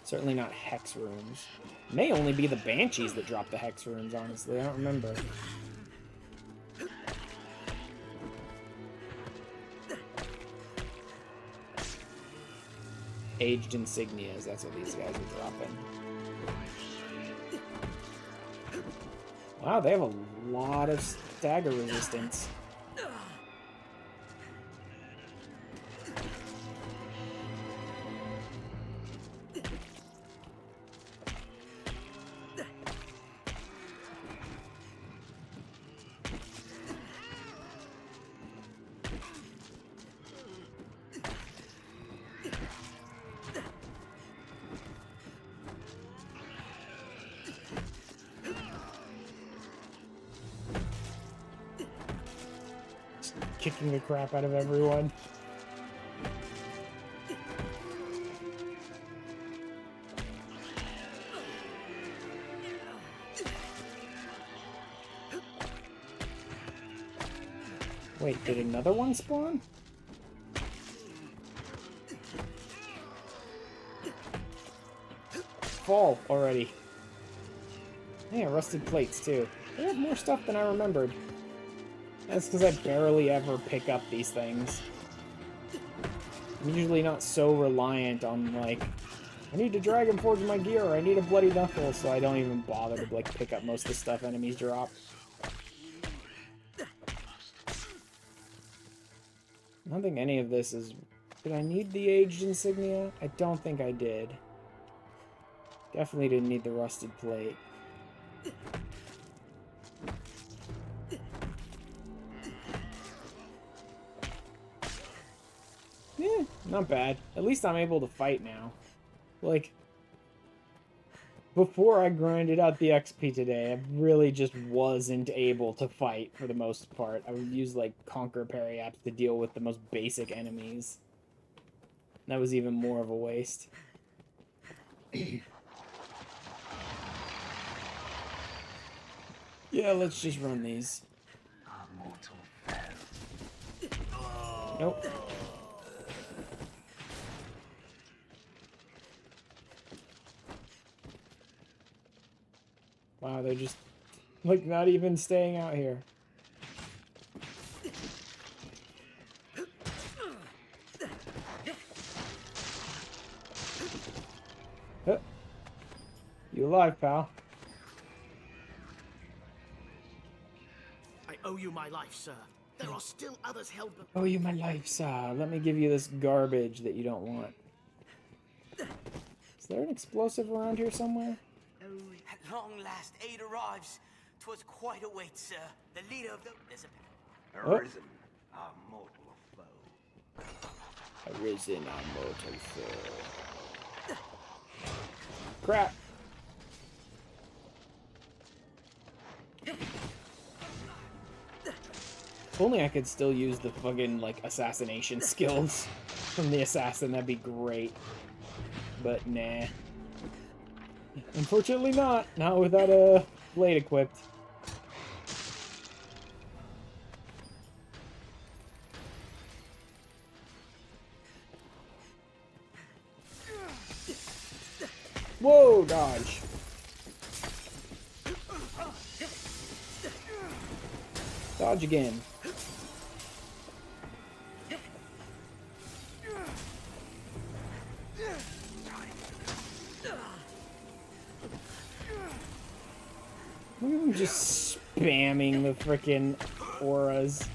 Certainly not hex runes. It may only be the Banshees that drop the hex runes, honestly. I don't remember. Aged insignias, that's what these guys are dropping. Wow, they have a lot of stagger resistance. Kicking the crap out of everyone. Wait, did another one spawn? Fall already. Yeah, rusted plates too. They have more stuff than I remembered. That's because I barely ever pick up these things. I'm usually not so reliant on, like, I need to Dragon Forge my gear, or I need a Bloody Knuckle, so I don't even bother to, like, pick up most of the stuff enemies drop. I don't think any of this is... Did I need the Aged Insignia? I don't think I did. Definitely didn't need the Rusted Plate. Yeah, not bad. At least I'm able to fight now. Like, before I grinded out the XP today, I really just wasn't able to fight for the most part. I would use, like, Conquer Parry apps to deal with the most basic enemies. That was even more of a waste. Yeah, let's just run these. Nope. Wow, they're just, like, not even staying out here. Huh. You alive, pal? I owe you my life, sir. There are still others held. Oh, you my life, Saw. Let me give you this garbage that you don't want. Is there an explosive around here somewhere? At long last, aid arrives. 'Twas quite a wait, sir. The leader of the... There's a... Arisen, our mortal foe. Arisen, our mortal foe. Crap. If only I could still use the fucking, like, assassination skills from the assassin, that'd be great. But, nah. Unfortunately not. Not without a blade equipped. Whoa, dodge. Dodge again. I'm just spamming the frickin' auras.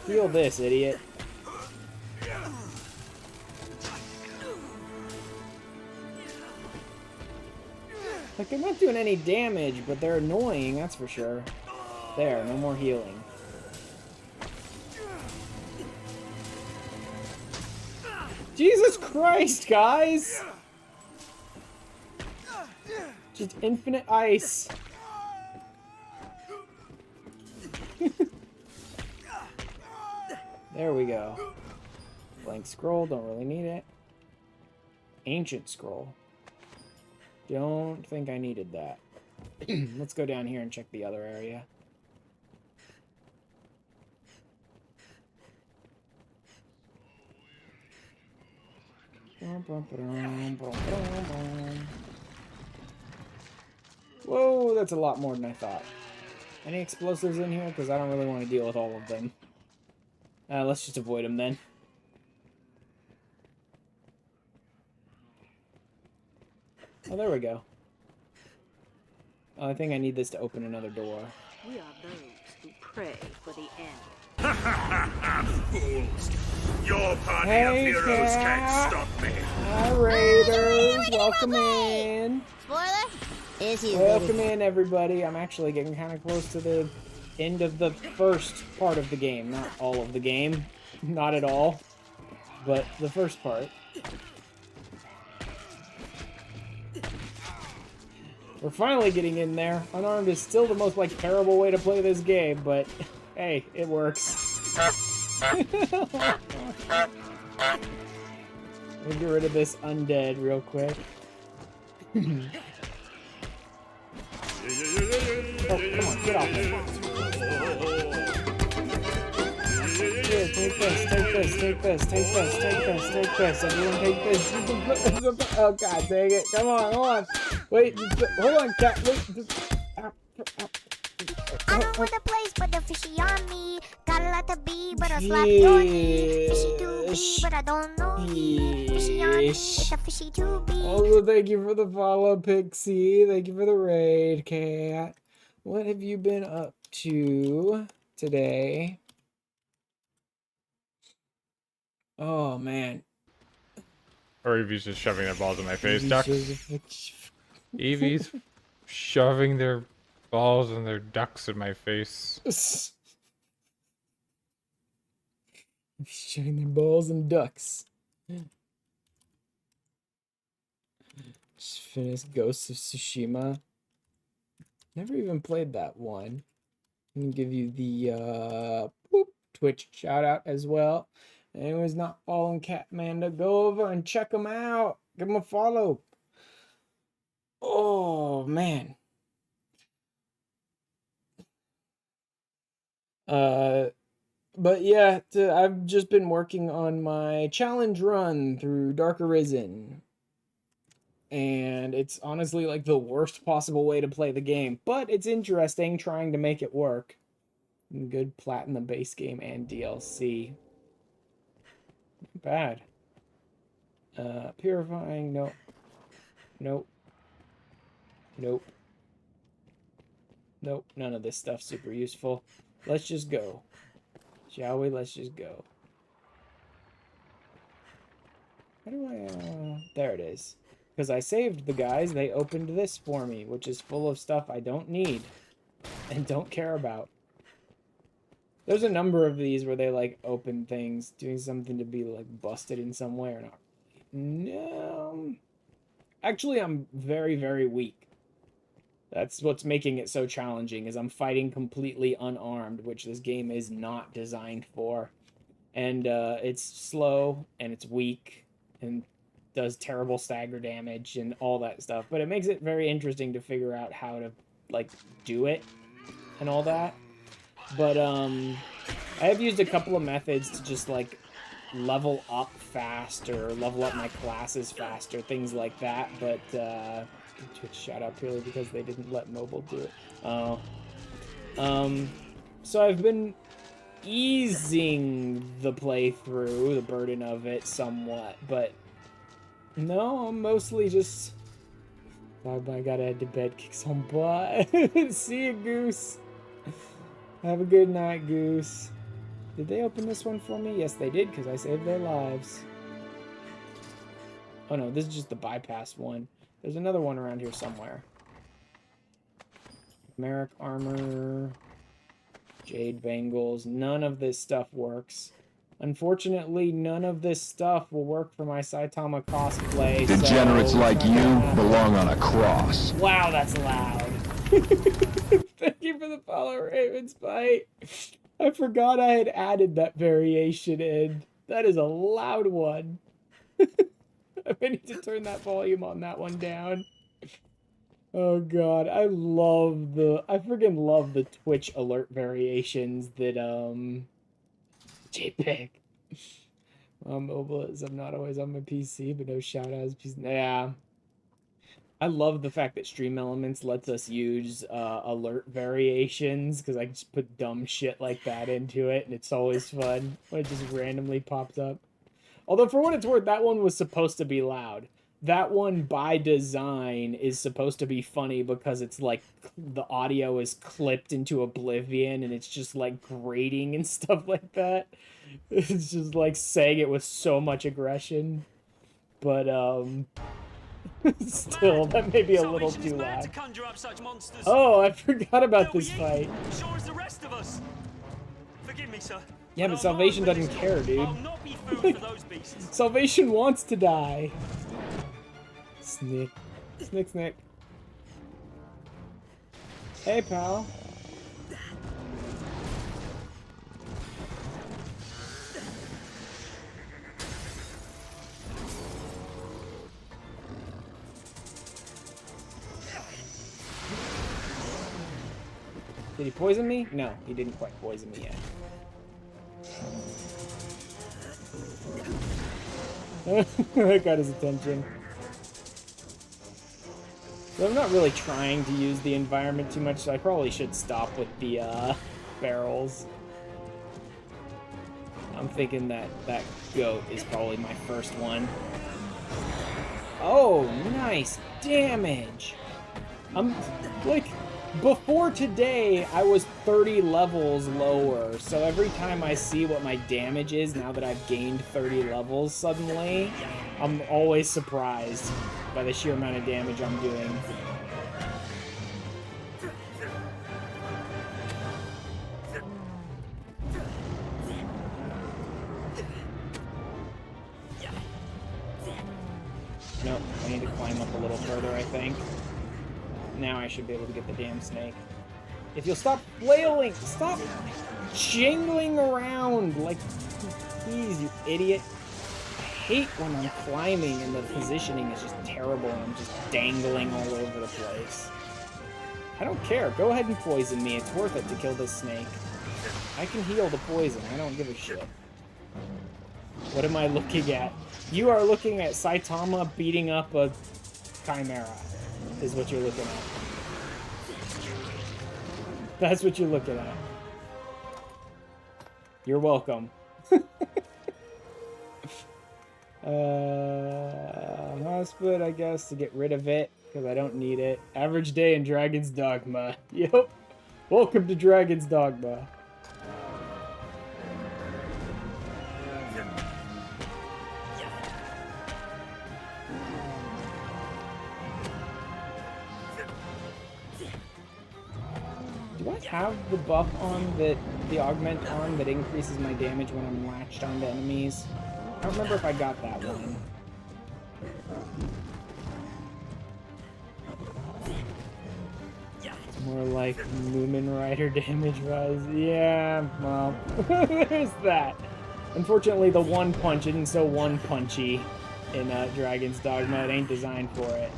Heal this, idiot. Like, they're not doing any damage, but they're annoying, that's for sure. There, no more healing. Jesus Christ, guys! Just infinite ice. There we go. Blank scroll, don't really need it. Ancient scroll. Don't think I needed that. Let's go down here and check the other area. Whoa, that's a lot more than I thought. Any explosives in here? Because I don't really want to deal with all of them. Let's just avoid them then. Oh, there we go. Oh, I think I need this to open another door. We are those who pray for the end. Fools! Your party Hey, of heroes cat. can't stop me. Hi, Raiders! Welcome in! Spoiler? Is he Welcome in, everybody. I'm actually getting kind of close to the end of the first part of the game. Not all of the game. Not at all. But the first part. We're finally getting in there. Unarmed is still the most, like, terrible way to play this game, but hey, it works. Let me get rid of this undead real quick. Oh, come on, get off me. Here, take this, take this, take this, take this, take this, take this. Everyone take this. You can put this up. Oh, god dang it. Come on, hold on. Wait, hold on, cat. Wait. I don't want the place, but the fishy on me. Got a lot to be, but I'll slap your knee. Fishy to be, but I don't know he. Fishy on me, it's a fishy to be. Also, thank you for the follow, Pixie. Thank you for the raid, cat. What have you been up to today? Oh, man. Or Evie's just shoving their balls in my face, Evie's ducks. Evie's shoving their balls and their ducks in my face. Shoving their balls and ducks. Just finished Ghosts of Tsushima. Never even played that one. I'm gonna give you the Twitch shout out as well. Anyone's not following Catmanda, go over and check them out. Give them a follow. Oh man. But yeah, I've just been working on my challenge run through DarkArisen. And it's honestly like the worst possible way to play the game. But it's interesting trying to make it work. Good platinum base game and DLC. Not bad. Purifying, nope. Nope. Nope. Nope, none of this stuff's super useful. Let's just go. Shall we? Let's just go. How do I, there it is. Because I saved the guys, they opened this for me, which is full of stuff I don't need and don't care about. There's a number of these where they, like, open things, doing something to be, like, busted in some way or not. No. Actually, I'm very, very weak. That's what's making it so challenging, is I'm fighting completely unarmed, which this game is not designed for. And it's slow, and it's weak, and does terrible stagger damage, and all that stuff. But it makes it very interesting to figure out how to, like, do it, and all that. But, I have used a couple of methods to just, like, level up faster, level up my classes faster, things like that, but, Twitch shout out purely because they didn't let mobile do it. Oh. So I've been easing the playthrough, the burden of it somewhat, but no, I'm mostly just... Bye-bye, gotta head to bed, kick some butt. See you, Goose. Have a good night, Goose. Did they open this one for me? Yes, they did, because I saved their lives. Oh no, this is just the bypass one. There's another one around here somewhere. Merrick armor. Jade bangles. None of this stuff works. Unfortunately, none of this stuff will work for my Saitama cosplay. Degenerates so like you belong on a cross. Wow, that's loud. Thank you for the follow, Raven Spite. I forgot I had added that variation in. That is a loud one. I need to turn that volume on that one down. Oh god, I freaking love the Twitch alert variations that, JPEG. Mobile is, I'm not always on my PC, but no shout-outs. Yeah. I love the fact that Stream Elements lets us use alert variations, because I can just put dumb shit like that into it, and it's always fun when it just randomly pops up. Although, for what it's worth, that one was supposed to be loud. That one, by design, is supposed to be funny because it's like the audio is clipped into oblivion and it's just like grating and stuff like that. It's just like saying it with so much aggression. But, still, that may be a little too loud. Oh, I forgot about this fight. Sure as the rest of us. Forgive me, sir. Yeah, but Salvation doesn't care, dude. I'll not be food for those beasts. Salvation wants to die. Snick. Snick, snick. Hey, pal. Did he poison me? No, he didn't quite poison me yet. That got his attention. So I'm not really trying to use the environment too much, so I probably should stop with the barrels. I'm thinking that that goat is probably my first one. Oh, nice damage! I'm, like, before today, I was 30 levels lower, so every time I see what my damage is, now that I've gained 30 levels suddenly, I'm always surprised by the sheer amount of damage I'm doing. Nope, I need to climb up a little further, I think. Now I should be able to get the damn snake. If you'll stop flailing, stop jingling around like, please, you idiot. I hate when I'm climbing and the positioning is just terrible and I'm just dangling all over the place. I don't care. Go ahead and poison me. It's worth it to kill this snake. I can heal the poison. I don't give a shit. What am I looking at? You are looking at Saitama beating up a chimera, is what you're looking at. That's what you're looking at. You're welcome. Hospital, I guess, to get rid of it, because I don't need it. Average day in Dragon's Dogma. Yep. Welcome to Dragon's Dogma. Do I have the buff on that, the augment on that increases my damage when I'm latched onto enemies? I don't remember if I got that one. It's more like Lumen Rider damage rise. Yeah, well, there's that. Unfortunately, the one punch isn't so one punchy in Dragon's Dogma. It ain't designed for it.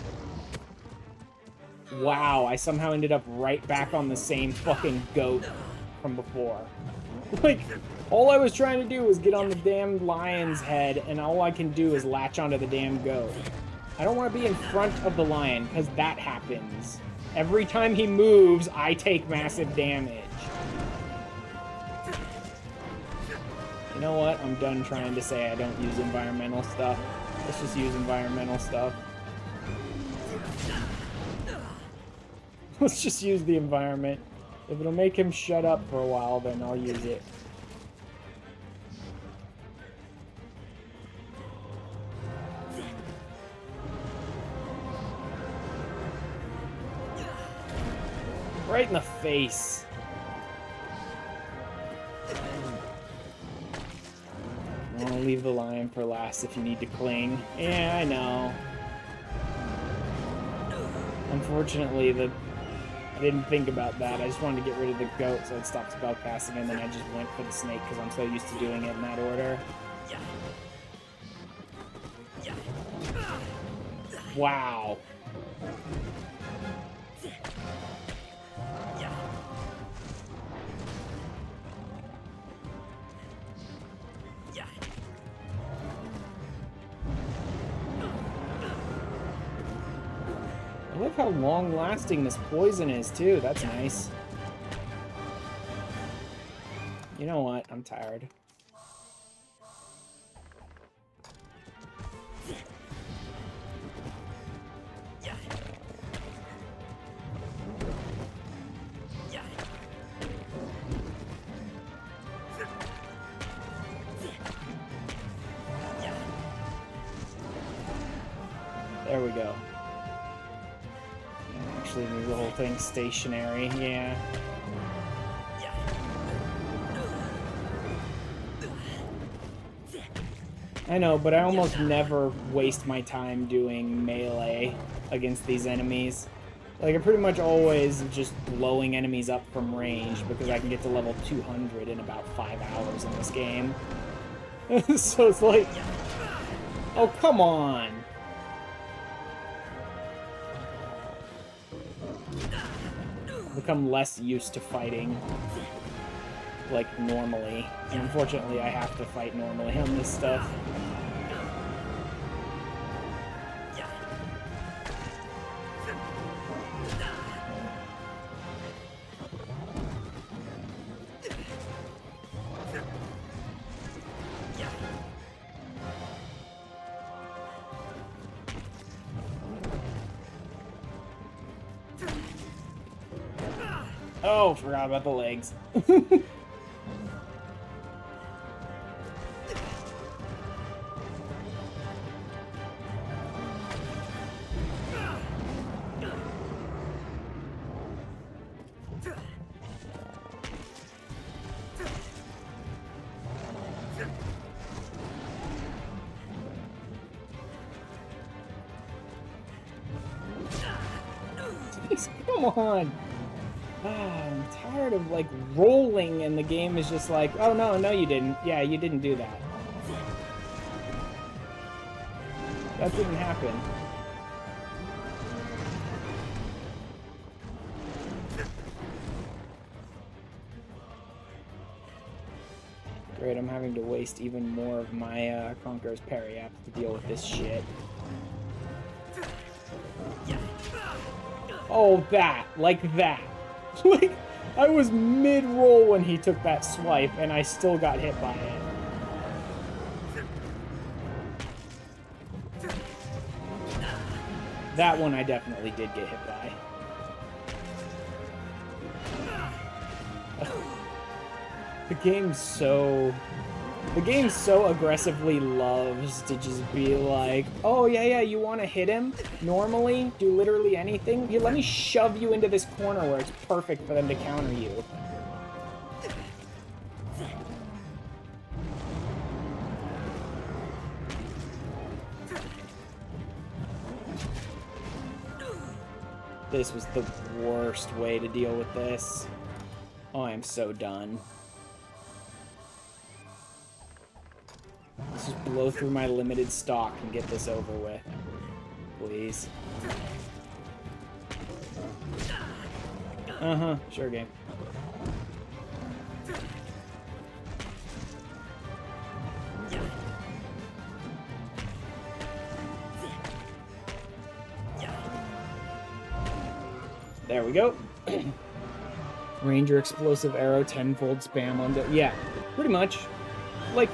Wow, I somehow ended up right back on the same fucking goat from before. Like, all I was trying to do was get on the damn lion's head, and all I can do is latch onto the damn goat. I don't want to be in front of the lion, because that happens. Every time he moves, I take massive damage. You know what? I'm done trying to say I don't use environmental stuff. Let's just use environmental stuff. Let's just use the environment. If it'll make him shut up for a while, then I'll use it. Right in the face. I want to leave the lion for last if you need to cling. Yeah, I know. Unfortunately, I didn't think about that. I just wanted to get rid of the goat so it stopped spellcasting, and then I just went for the snake because I'm so used to doing it in that order. Wow. I love how long-lasting this poison is, too. That's nice. You know what? I'm tired. There we go. Actually move the whole thing stationary, yeah. I know, but I almost never waste my time doing melee against these enemies. Like, I'm pretty much always just blowing enemies up from range because I can get to level 200 in about 5 hours in this game. So it's like... Oh, come on! Become less used to fighting like normally, and unfortunately I have to fight normally on this stuff. Oh, forgot about the legs. Jeez, come on. I'm tired of, like, rolling and the game is just like, oh, no, you didn't. Yeah, you didn't do that. That didn't happen. Great, I'm having to waste even more of my Conqueror's Periapt to deal with this shit. Oh, that. Like that. Like, I was mid-roll when he took that swipe, and I still got hit by it. That one I definitely did get hit by. The game so aggressively loves to just be like, oh yeah, you want to hit him normally, do literally anything? Here, let me shove you into this corner where it's perfect for them to counter you. This was the worst way to deal with this. Oh, I am so done. Let's just blow through my limited stock and get this over with. Please. Uh-huh, sure game. There we go. Ranger explosive arrow, 10-fold spam on the... Yeah, pretty much. Like,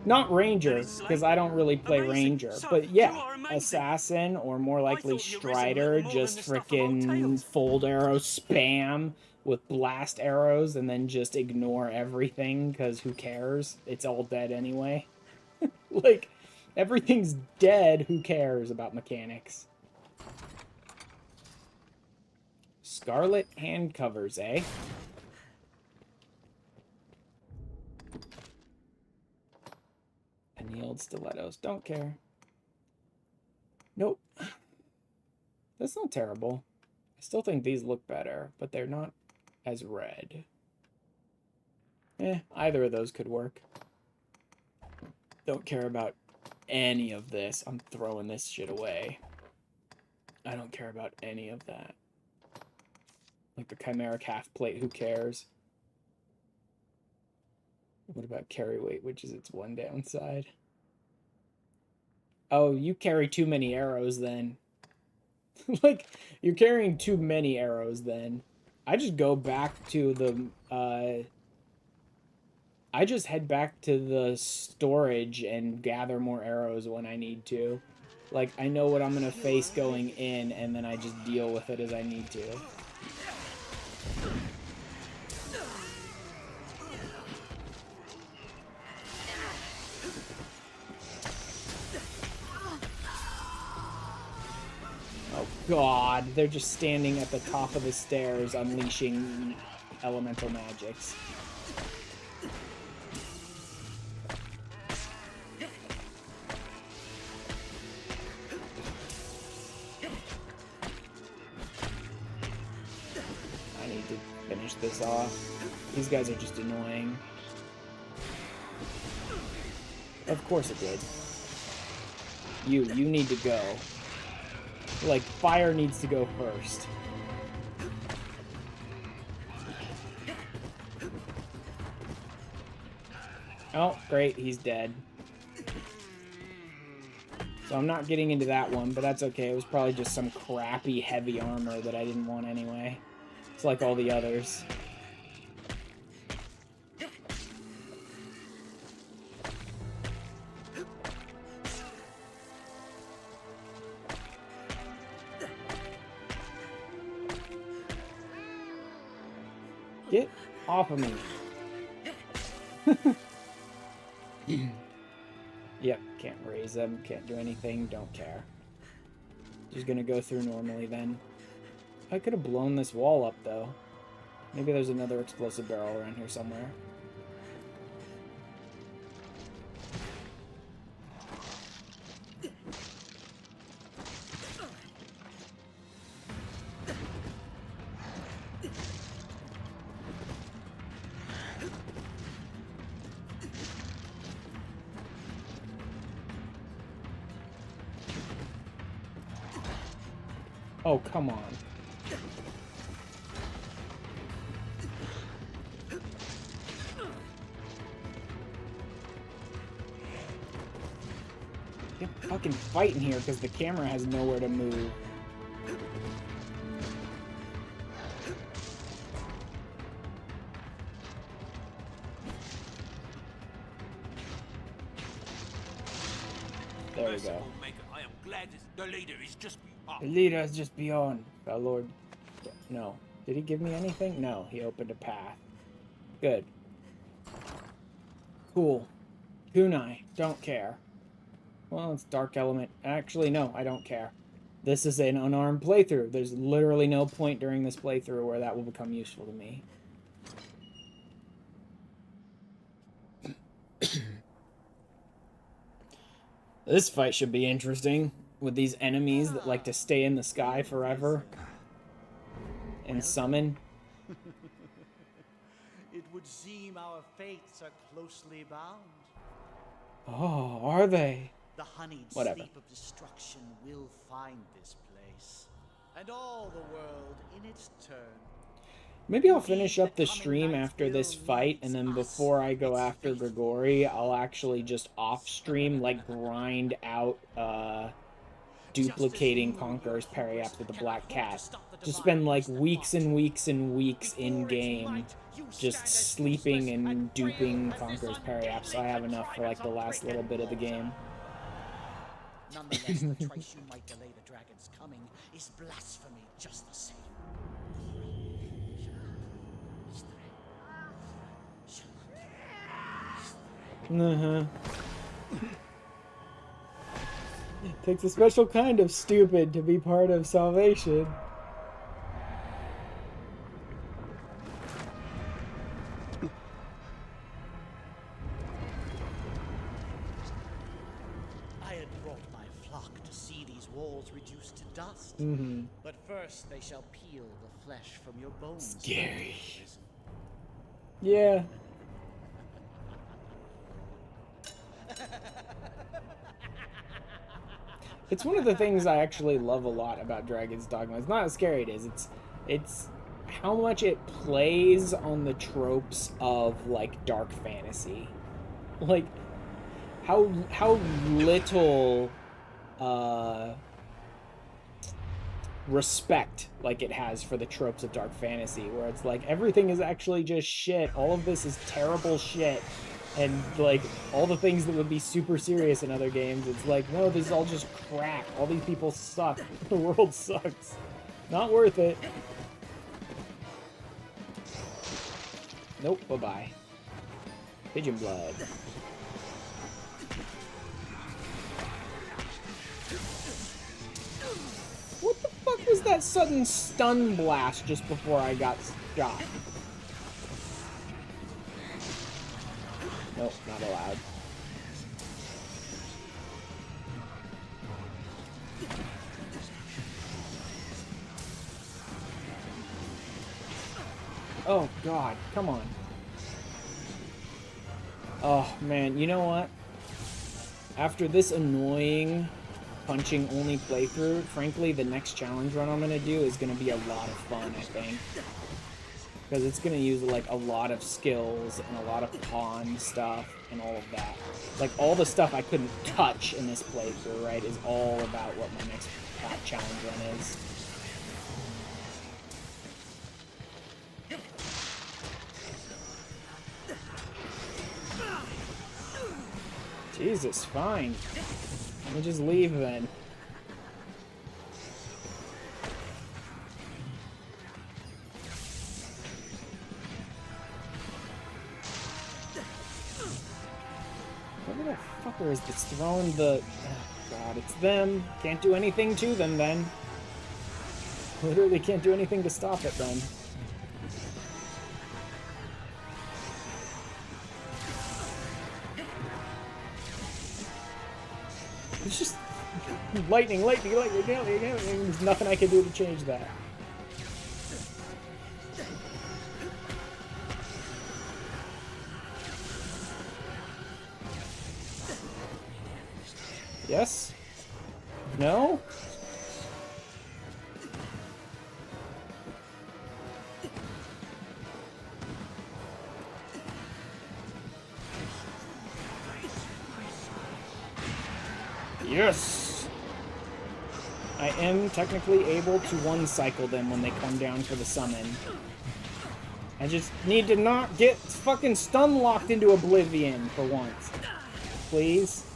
not Ranger, because I don't really play Ranger. But yeah, Assassin, or more likely Strider, just frickin' fold arrow spam with blast arrows and then just ignore everything, because who cares? It's all dead anyway. Like, everything's dead, who cares about mechanics? Scarlet hand covers, eh? Annealed stilettos. Don't care. Nope. That's not terrible. I still think these look better, but they're not as red. Either of those could work. Don't care about any of this. I'm throwing this shit away. I don't care about any of that. Like the chimeric half plate, who cares? What about carry weight, which is its one downside? Oh, you carry too many arrows then. Like, you're carrying too many arrows then. I just go back to the, I just head back to the storage and gather more arrows when I need to. Like, I know what I'm gonna face going in, and then I just deal with it as I need to. Oh god, they're just standing at the top of the stairs unleashing elemental magics. I need to finish this off. These guys are just annoying. Of course it did. You need to go. Like, fire needs to go first. Oh, great, he's dead. So I'm not getting into that one, but that's okay. It was probably just some crappy heavy armor that I didn't want anyway. It's like all the others. Get off of me. Yep, can't raise them, can't do anything, don't care. Just gonna go through normally then. I could have blown this wall up though. Maybe there's another explosive barrel around here somewhere. Oh, come on. Get fucking fighting here because the camera has nowhere to move. There we go. I am glad the leader is just The leader is just beyond, our lord. No, Did he give me anything? No, he opened a path. Good. Cool. Kunai. Don't care. Well, it's Dark Element. Actually, no, I don't care. This is an unarmed playthrough. There's literally no point during this playthrough where that will become useful to me. This fight should be interesting, with these enemies that like to stay in the sky forever and summon. It would seem our fates are closely bound. Oh, are they? The honeyed Whatever. sleep of destruction will find this place, and all the world in its turn. Maybe I'll finish up the stream after this fight, and then before I go after Grigori, I'll actually just off-stream, like, grind out, duplicating Conqueror's parry after the Black Cat. Just spend, like, weeks and weeks and weeks in-game just sleeping and duping Conqueror's parry apps, so I have enough for, like, the last little bit of the game. Nonetheless, the trace you might delay the dragon's coming is blasphemy just the same. Uh-huh. It takes a special kind of stupid to be part of Salvation. I had brought my flock to see these walls reduced to dust. Mhm. But first they shall peel the flesh from your bones. Scary. Yeah. It's one of the things I actually love a lot about Dragon's Dogma. It's not how scary it is. It's how much it plays on the tropes of like dark fantasy. Like how little respect like it has for the tropes of dark fantasy, where it's like everything is actually just shit. All of this is terrible shit. And, like, all the things that would be super serious in other games, it's like, no, this is all just crap. All these people suck. The world sucks. Not worth it. Nope, bye-bye. Pigeon blood. What the fuck was that sudden stun blast just before I got shot? Nope, not allowed. Oh god, come on. Oh man, you know what? After this annoying punching only playthrough, frankly the next challenge run I'm gonna do is gonna be a lot of fun, I think. Because it's going to use, like, a lot of skills and a lot of pawn stuff and all of that. Like, all the stuff I couldn't touch in this playthrough, right, is all about what my next challenge run is. Jesus, fine. Let me just leave then. Whoever that fucker is that's throwing the... Oh god, it's them. Can't do anything to them then. Literally can't do anything to stop it then. It's just lightning, lightning, lightning, lightning, lightning. There's nothing I can do to change that. Yes? No? Yes! I am technically able to one-cycle them when they come down for the summon. I just need to not get fucking stun-locked into oblivion for once. Please?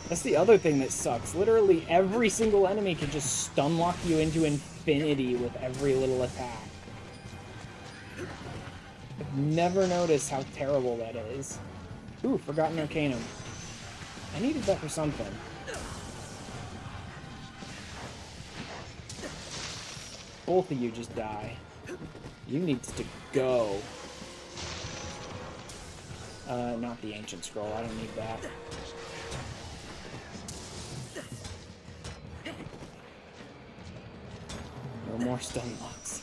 That's the other thing that sucks. Literally every single enemy can just stun-lock you into infinity with every little attack. I've never noticed how terrible that is. Ooh, Forgotten Arcanum. I needed that for something. Both of you just die. You need to go. Not the Ancient Scroll. I don't need that. No more stun locks.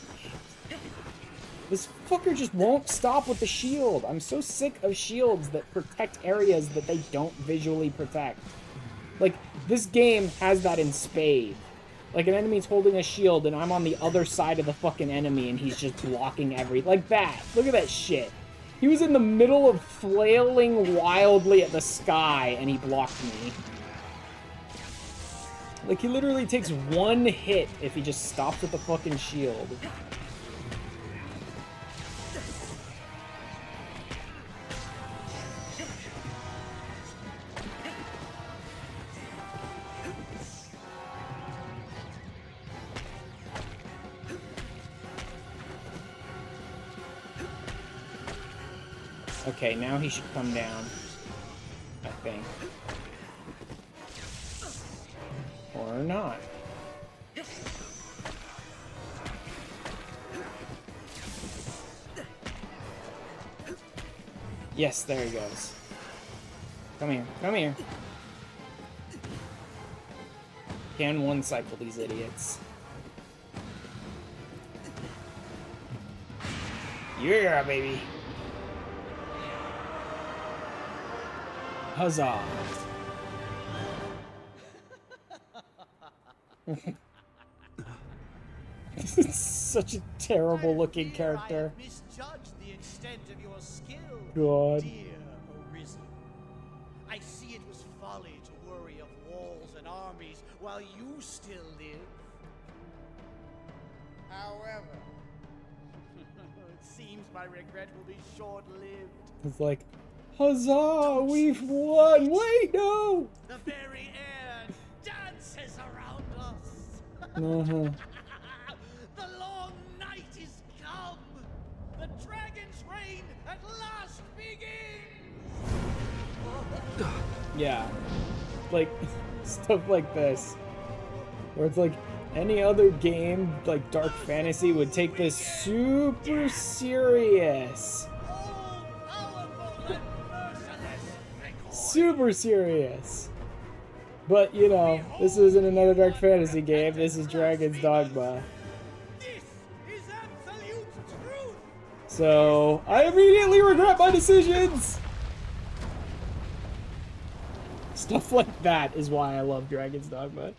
This fucker just won't stop with the shield. I'm so sick of shields that protect areas that they don't visually protect. Like, this game has that in spades. Like, an enemy's holding a shield and I'm on the other side of the fucking enemy and he's just blocking like that. Look at that shit. He was in the middle of flailing wildly at the sky and he blocked me. Like, he literally takes one hit if he just stops with the fucking shield. Okay, now he should come down, I think. Or not. Yes, there he goes. Come here, come here. Can one cycle these idiots. Yeah, baby. Huzzah! This is such a terrible looking character. I have misjudged the extent of your skill, God. dear Arisen. I see it was folly to worry of walls and armies while you still live. However, it seems my regret will be short-lived. It's like, huzzah, we've won! Wait, no! The very air dances around us. Uh-huh. The long night is come. The dragon's reign at last begins. Yeah. Like, stuff like this. Where it's like, any other game, like Dark Fantasy, would take this super serious. Super serious. But, you know, this isn't another Dark Fantasy game. This is Dragon's Dogma. So, I immediately regret my decisions! Stuff like that is why I love Dragon's Dogma.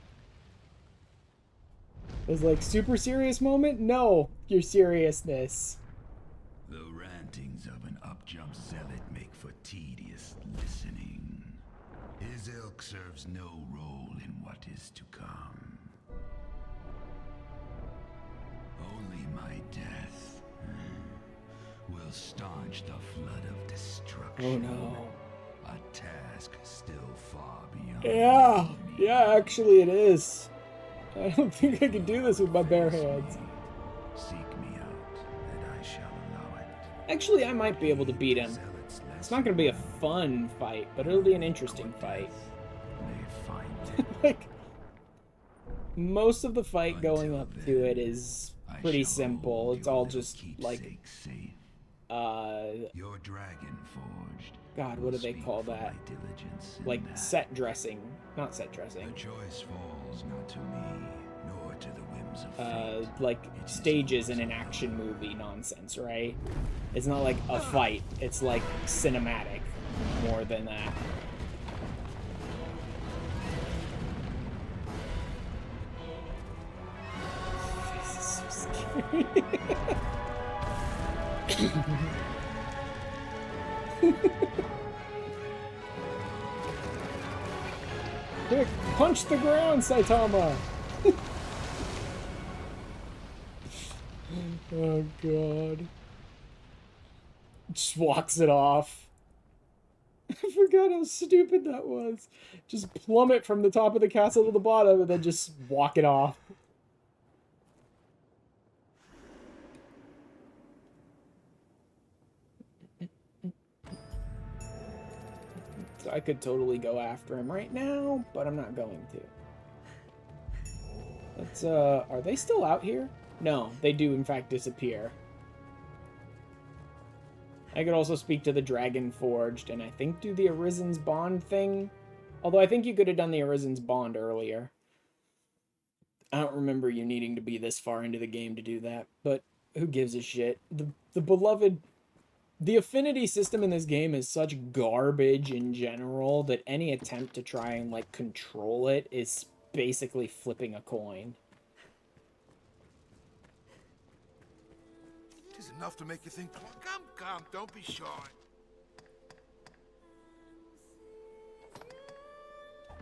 It's like, super serious moment? No, your seriousness. The rantings of an up-jump zealot make for tedious listening. His ilk serves no role in what is to come. Only my death will staunch the flood of destruction. Oh no. A task still far beyond. Yeah, actually it is. I don't think I can do this with my bare hands. Seek me out, and I shall allow it. Actually, I might be able to beat him. It's not going to be a fun fight, but it'll be an interesting fight. Like, most of the fight going up to it is pretty simple. It's all just like, your dragon forged. God, what do they call that? Like set dressing, not set dressing. The choice falls not to me, nor to the whims of fate. Like stages in an action movie nonsense, right? It's not like a fight. It's like cinematic more than that. This is so scary. Quick, punch the ground, Saitama! Oh god. Just walks it off. I forgot how stupid that was. Just plummet from the top of the castle to the bottom and then just walk it off. So I could totally go after him right now, but I'm not going to. Let's, are they still out here? No, they do in fact disappear. I could also speak to the Dragon Forged, and I think do the Arisen's Bond thing. Although I think you could have done the Arisen's Bond earlier. I don't remember you needing to be this far into the game to do that, but who gives a shit? The beloved... The affinity system in this game is such garbage in general that any attempt to try and, like, control it is basically flipping a coin. It is enough to make you think. Come, don't be shy.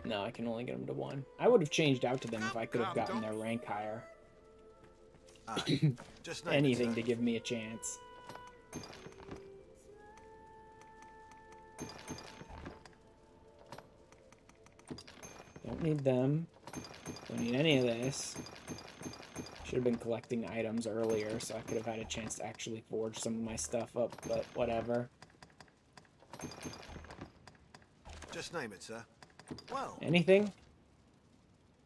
No, I can only get them to 1. I would have changed out to them if I could have gotten their rank higher. Just Anything to give me a chance. Don't need them. Don't need any of this. Should have been collecting items earlier so I could have had a chance to actually forge some of my stuff up, but whatever. Just name it, sir. Well. Anything?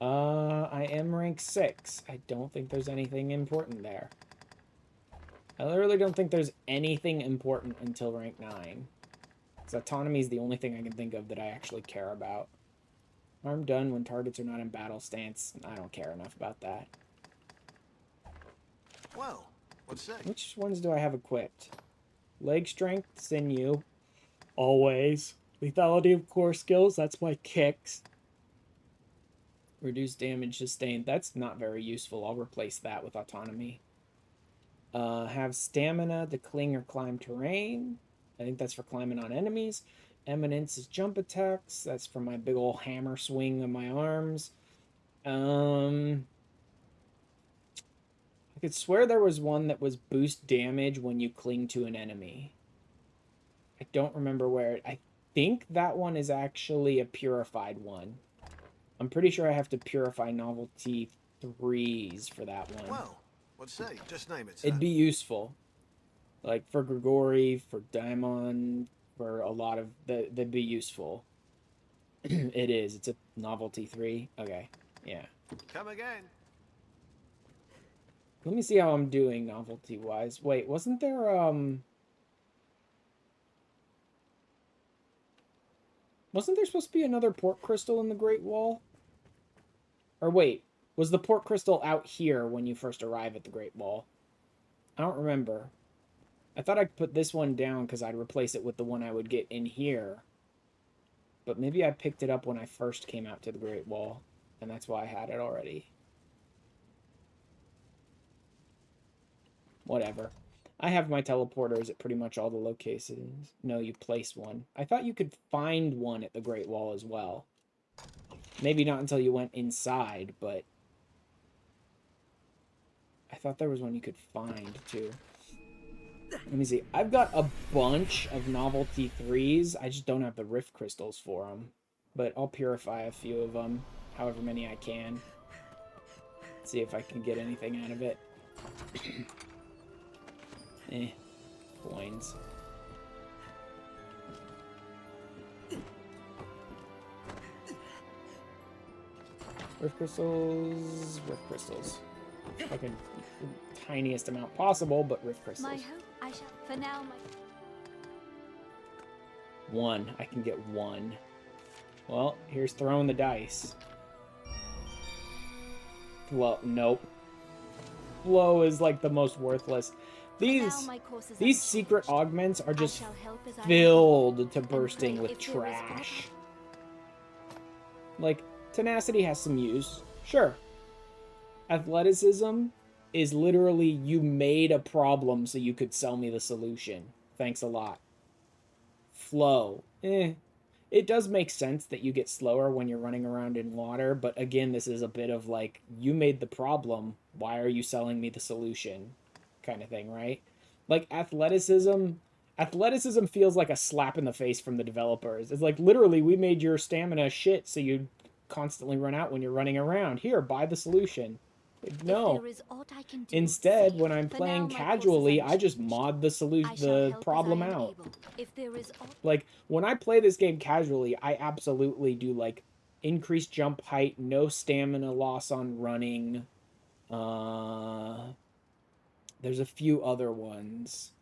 I am rank 6. I don't think there's anything important there. I literally don't think there's anything important until rank 9. Because autonomy is the only thing I can think of that I actually care about. Arm done when targets are not in battle stance. I don't care enough about that. Well, what's that? Which ones do I have equipped? Leg strength, sinew. Always. Lethality of core skills, that's my kicks. Reduce damage sustained. That's not very useful. I'll replace that with autonomy. Have stamina to cling or climb terrain. I think that's for climbing on enemies. Eminence is jump attacks. That's for my big ol' hammer swing of my arms. I could swear there was one that was boost damage when you cling to an enemy. I don't remember where. I think that one is actually a purified one. I'm pretty sure I have to purify novelty 3s for that one. Well, what's that? Just name it, sir. It'd be useful. Like for Grigori, for Daimon, for a lot of... That'd be useful. It is. It's a novelty 3. Okay. Yeah. Come again. Let me see how I'm doing novelty-wise. Wait, wasn't there, Wasn't there supposed to be another port crystal in the Great Wall? Or wait, was the port crystal out here when you first arrive at the Great Wall? I don't remember. I thought I'd put this one down because I'd replace it with the one I would get in here. But maybe I picked it up when I first came out to the Great Wall, and that's why I had it already. Whatever. I have my teleporters at pretty much all the locations. No, you place one. I thought you could find one at the Great Wall as well. Maybe not until you went inside, but... I thought there was one you could find, too. Let me see. I've got a bunch of novelty 3s. I just don't have the rift crystals for them. But I'll purify a few of them, however many I can. See if I can get anything out of it. Coins. Rift crystals. Rift crystals. Fucking tiniest amount possible, but rift crystals. My hope, I shall. For now, my. 1. I can get 1. Well, here's throwing the dice. Well, nope. Flow is like the most worthless. These secret augments are just filled to bursting with trash. Like, tenacity has some use. Sure. Athleticism is literally you made a problem so you could sell me the solution. Thanks a lot. Flow. It does make sense that you get slower when you're running around in water, but again, this is a bit of like, you made the problem, why are you selling me the solution? Kind of thing, right? Like, athleticism feels like a slap in the face from the developers. It's like, literally, we made your stamina shit so you constantly run out when you're running around. Here, buy the solution. No. If there is aught I can do, Instead, say when it. I'm For playing now, my course is casually, I just unchanged. mod the solution, I shall the help as problem I am out. able. If there is aught Like, when I play this game casually, I absolutely do, like, increased jump height, no stamina loss on running. There's a few other ones.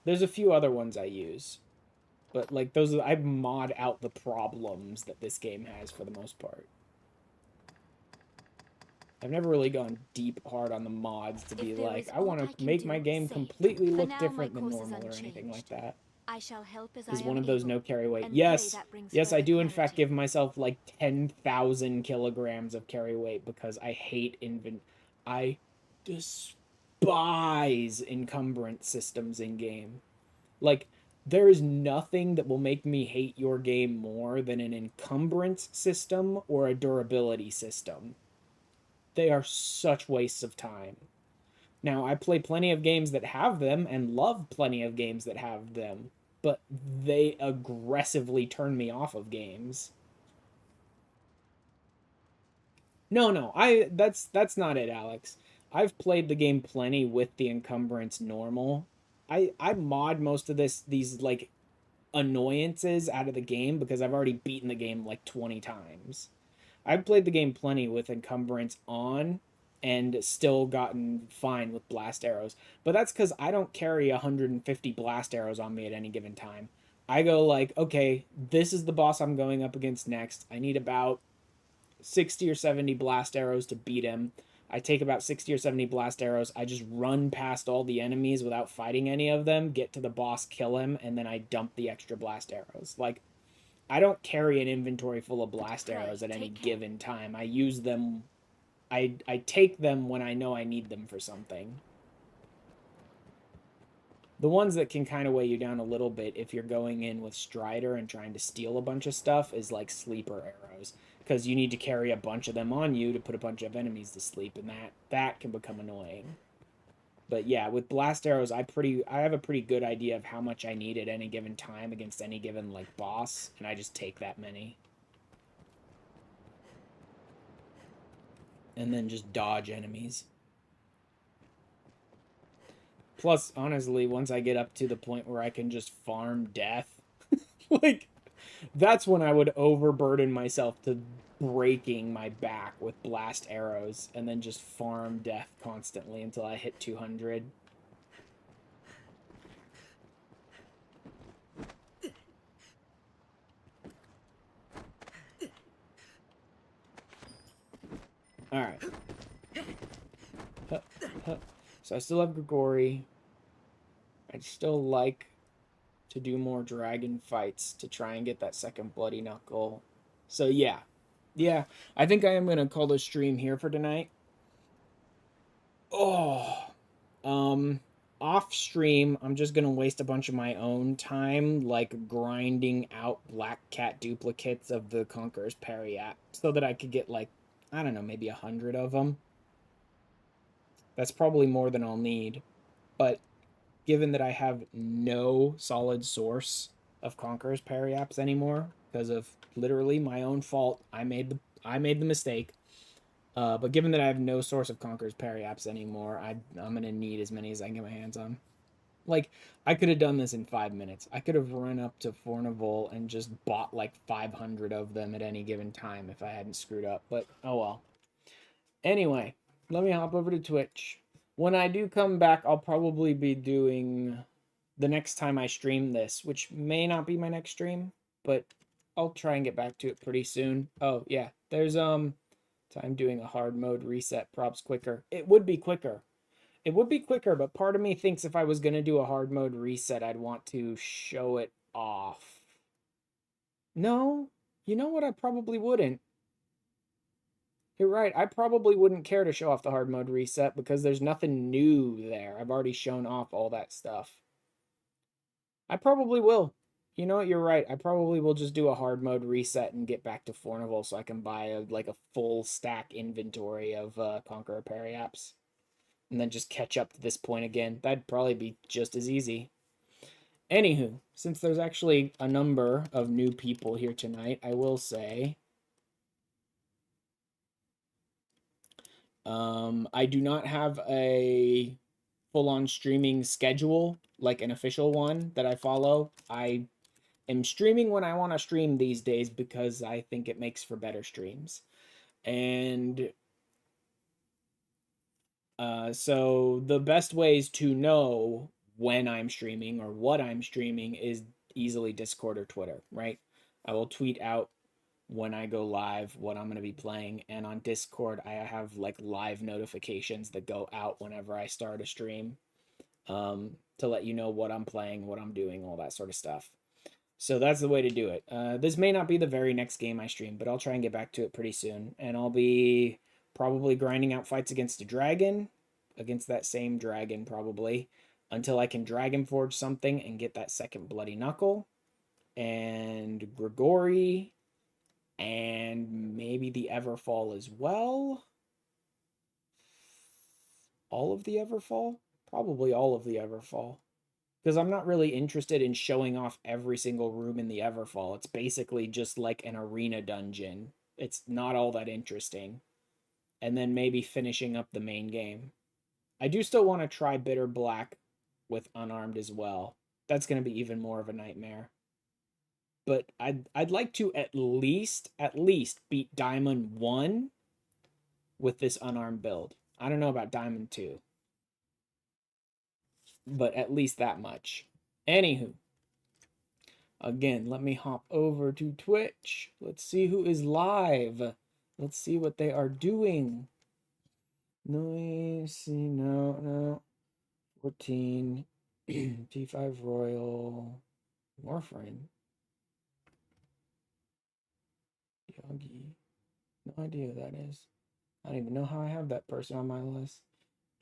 There's a few other ones I use. But, like, those are, I mod out the problems that this game has for the most part. I've never really gone deep hard on the mods to be like, I want to make my game completely look different than normal or anything like that. I shall help as Is I one am of those able, no carry weight. and Yes, pray that brings yes, I further do in fact clarity. give myself like 10,000 kilograms of carry weight because I hate I despise encumbrance systems in game. Like, there is nothing that will make me hate your game more than an encumbrance system or a durability system. They are such wastes of time. Now, I play plenty of games that have them and love plenty of games that have them, but they aggressively turn me off of games. No, that's not it, Alex. I've played the game plenty with the encumbrance normal. I mod most of these like annoyances out of the game because I've already beaten the game like 20 times. I've played the game plenty with encumbrance on and still gotten fine with blast arrows. But that's because I don't carry 150 blast arrows on me at any given time. I go like, okay, this is the boss I'm going up against next. I need about 60 or 70 blast arrows to beat him. I take about 60 or 70 blast arrows. I just run past all the enemies without fighting any of them, get to the boss, kill him, and then I dump the extra blast arrows. Like, I don't carry an inventory full of blast arrows at any given time. I use them. I take them when I know I need them for something. The ones that can kind of weigh you down a little bit if you're going in with Strider and trying to steal a bunch of stuff is like sleeper arrows. Because you need to carry a bunch of them on you to put a bunch of enemies to sleep, and that can become annoying. But yeah, with blast arrows, I have a pretty good idea of how much I need at any given time against any given like boss, and I just take that many. And then just dodge enemies. Plus, honestly, once I get up to the point where I can just farm death, like, that's when I would overburden myself to breaking my back with blast arrows and then just farm death constantly until I hit 200. Alright. So I still have Grigori. I'd still like to do more dragon fights to try and get that second Bloody Knuckle. So yeah. Yeah, I think I am going to call the stream here for tonight. Oh. Off stream, I'm just going to waste a bunch of my own time, like, grinding out Black Cat duplicates of the Conqueror's Periap so that I could get, like, I don't know, maybe 100 of them. That's probably more than I'll need. But given that I have no solid source of Conqueror's Periaps anymore, because of literally my own fault, I made the mistake. But given that I have no source of Conqueror's Periaps anymore, I'm gonna need as many as I can get my hands on. Like, I could have done this in 5 minutes. I could have run up to Fornival and just bought like 500 of them at any given time if I hadn't screwed up. But oh well. Anyway, let me hop over to Twitch. When I do come back, I'll probably be doing the next time I stream this, which may not be my next stream, but I'll try and get back to it pretty soon. Oh, yeah. There's, so I'm doing a hard mode reset props quicker. It would be quicker. It would be quicker, but part of me thinks if I was going to do a hard mode reset, I'd want to show it off. No, you know what? I probably wouldn't. You're right. I probably wouldn't care to show off the hard mode reset because there's nothing new there. I've already shown off all that stuff. I probably will. You know what? You're right. I probably will just do a hard mode reset and get back to Fornival so I can buy a full stack inventory of Conqueror Periaps. And then just catch up to this point again. That'd probably be just as easy. Anywho, since there's actually a number of new people here tonight, I will say I do not have a full-on streaming schedule, like an official one that I follow. I am streaming when I want to stream these days because I think it makes for better streams. And so the best ways to know when I'm streaming or what I'm streaming is easily Discord or Twitter, right? I will tweet out when I go live what I'm going to be playing, and on Discord I have like live notifications that go out whenever I start a stream, to let you know what I'm playing, what I'm doing, all that sort of stuff. So that's the way to do it. This may not be the very next game I stream, but I'll try and get back to it pretty soon, and I'll be probably grinding out fights against a dragon, against that same dragon probably, until I can Dragon Forge something and get that second Bloody Knuckle, and Grigori, and maybe the Everfall as well. All of the Everfall? Probably all of the Everfall. Because I'm not really interested in showing off every single room in the Everfall. It's basically just like an arena dungeon. It's not all that interesting. And then maybe finishing up the main game. I do still want to try Bitter Black with Unarmed as well. That's going to be even more of a nightmare. But I'd like to at least beat Diamond 1 with this Unarmed build. I don't know about Diamond 2. But at least that much. Anywho. Again, let me hop over to Twitch. Let's see who is live. Let's see what they are doing. Noise, no. 14. T5 Royal. Warframe. Yogi. No idea who that is. I don't even know how I have that person on my list.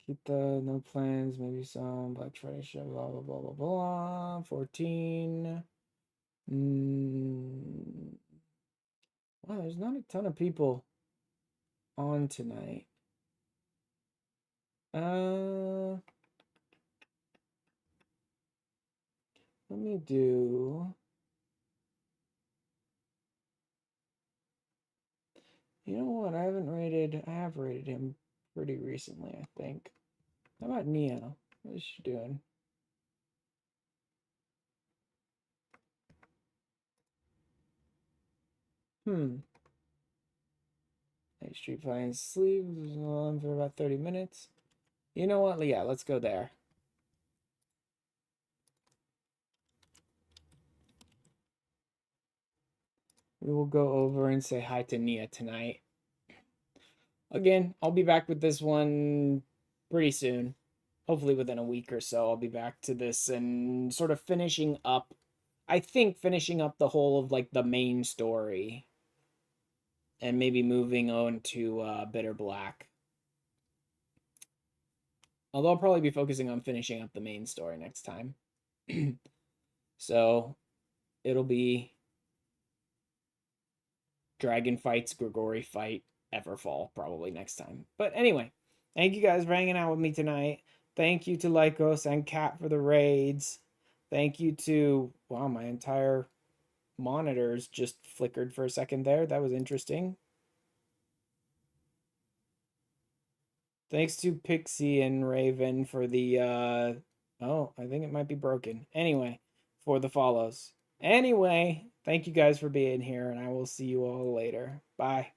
Keep the no plans, maybe some Black Friday show, blah, blah, blah, blah, blah. 14. Wow, there's not a ton of people on tonight. Let me do... You know what? I have rated him pretty recently, I think. How about Neo? What is she doing? Night Street playing sleep on for about 30 minutes. You know what? Yeah, let's go there. We will go over and say hi to Nia tonight. Again, I'll be back with this one pretty soon. Hopefully within a week or so, I'll be back to this and sort of finishing up. I think finishing up the whole of like the main story. And maybe moving on to Bitter Black. Although I'll probably be focusing on finishing up the main story next time. So it'll be Dragon fights, Grigori fight, Everfall probably next time. But anyway, thank you guys for hanging out with me tonight. Thank you to Lycos and Kat for the raids. Thank you to... Wow, my entire monitors just flickered for a second there. That was interesting. Thanks to Pixie and Raven for the... Oh, I think it might be broken. Anyway, for the follows. Anyway, thank you guys for being here, and I will see you all later. Bye.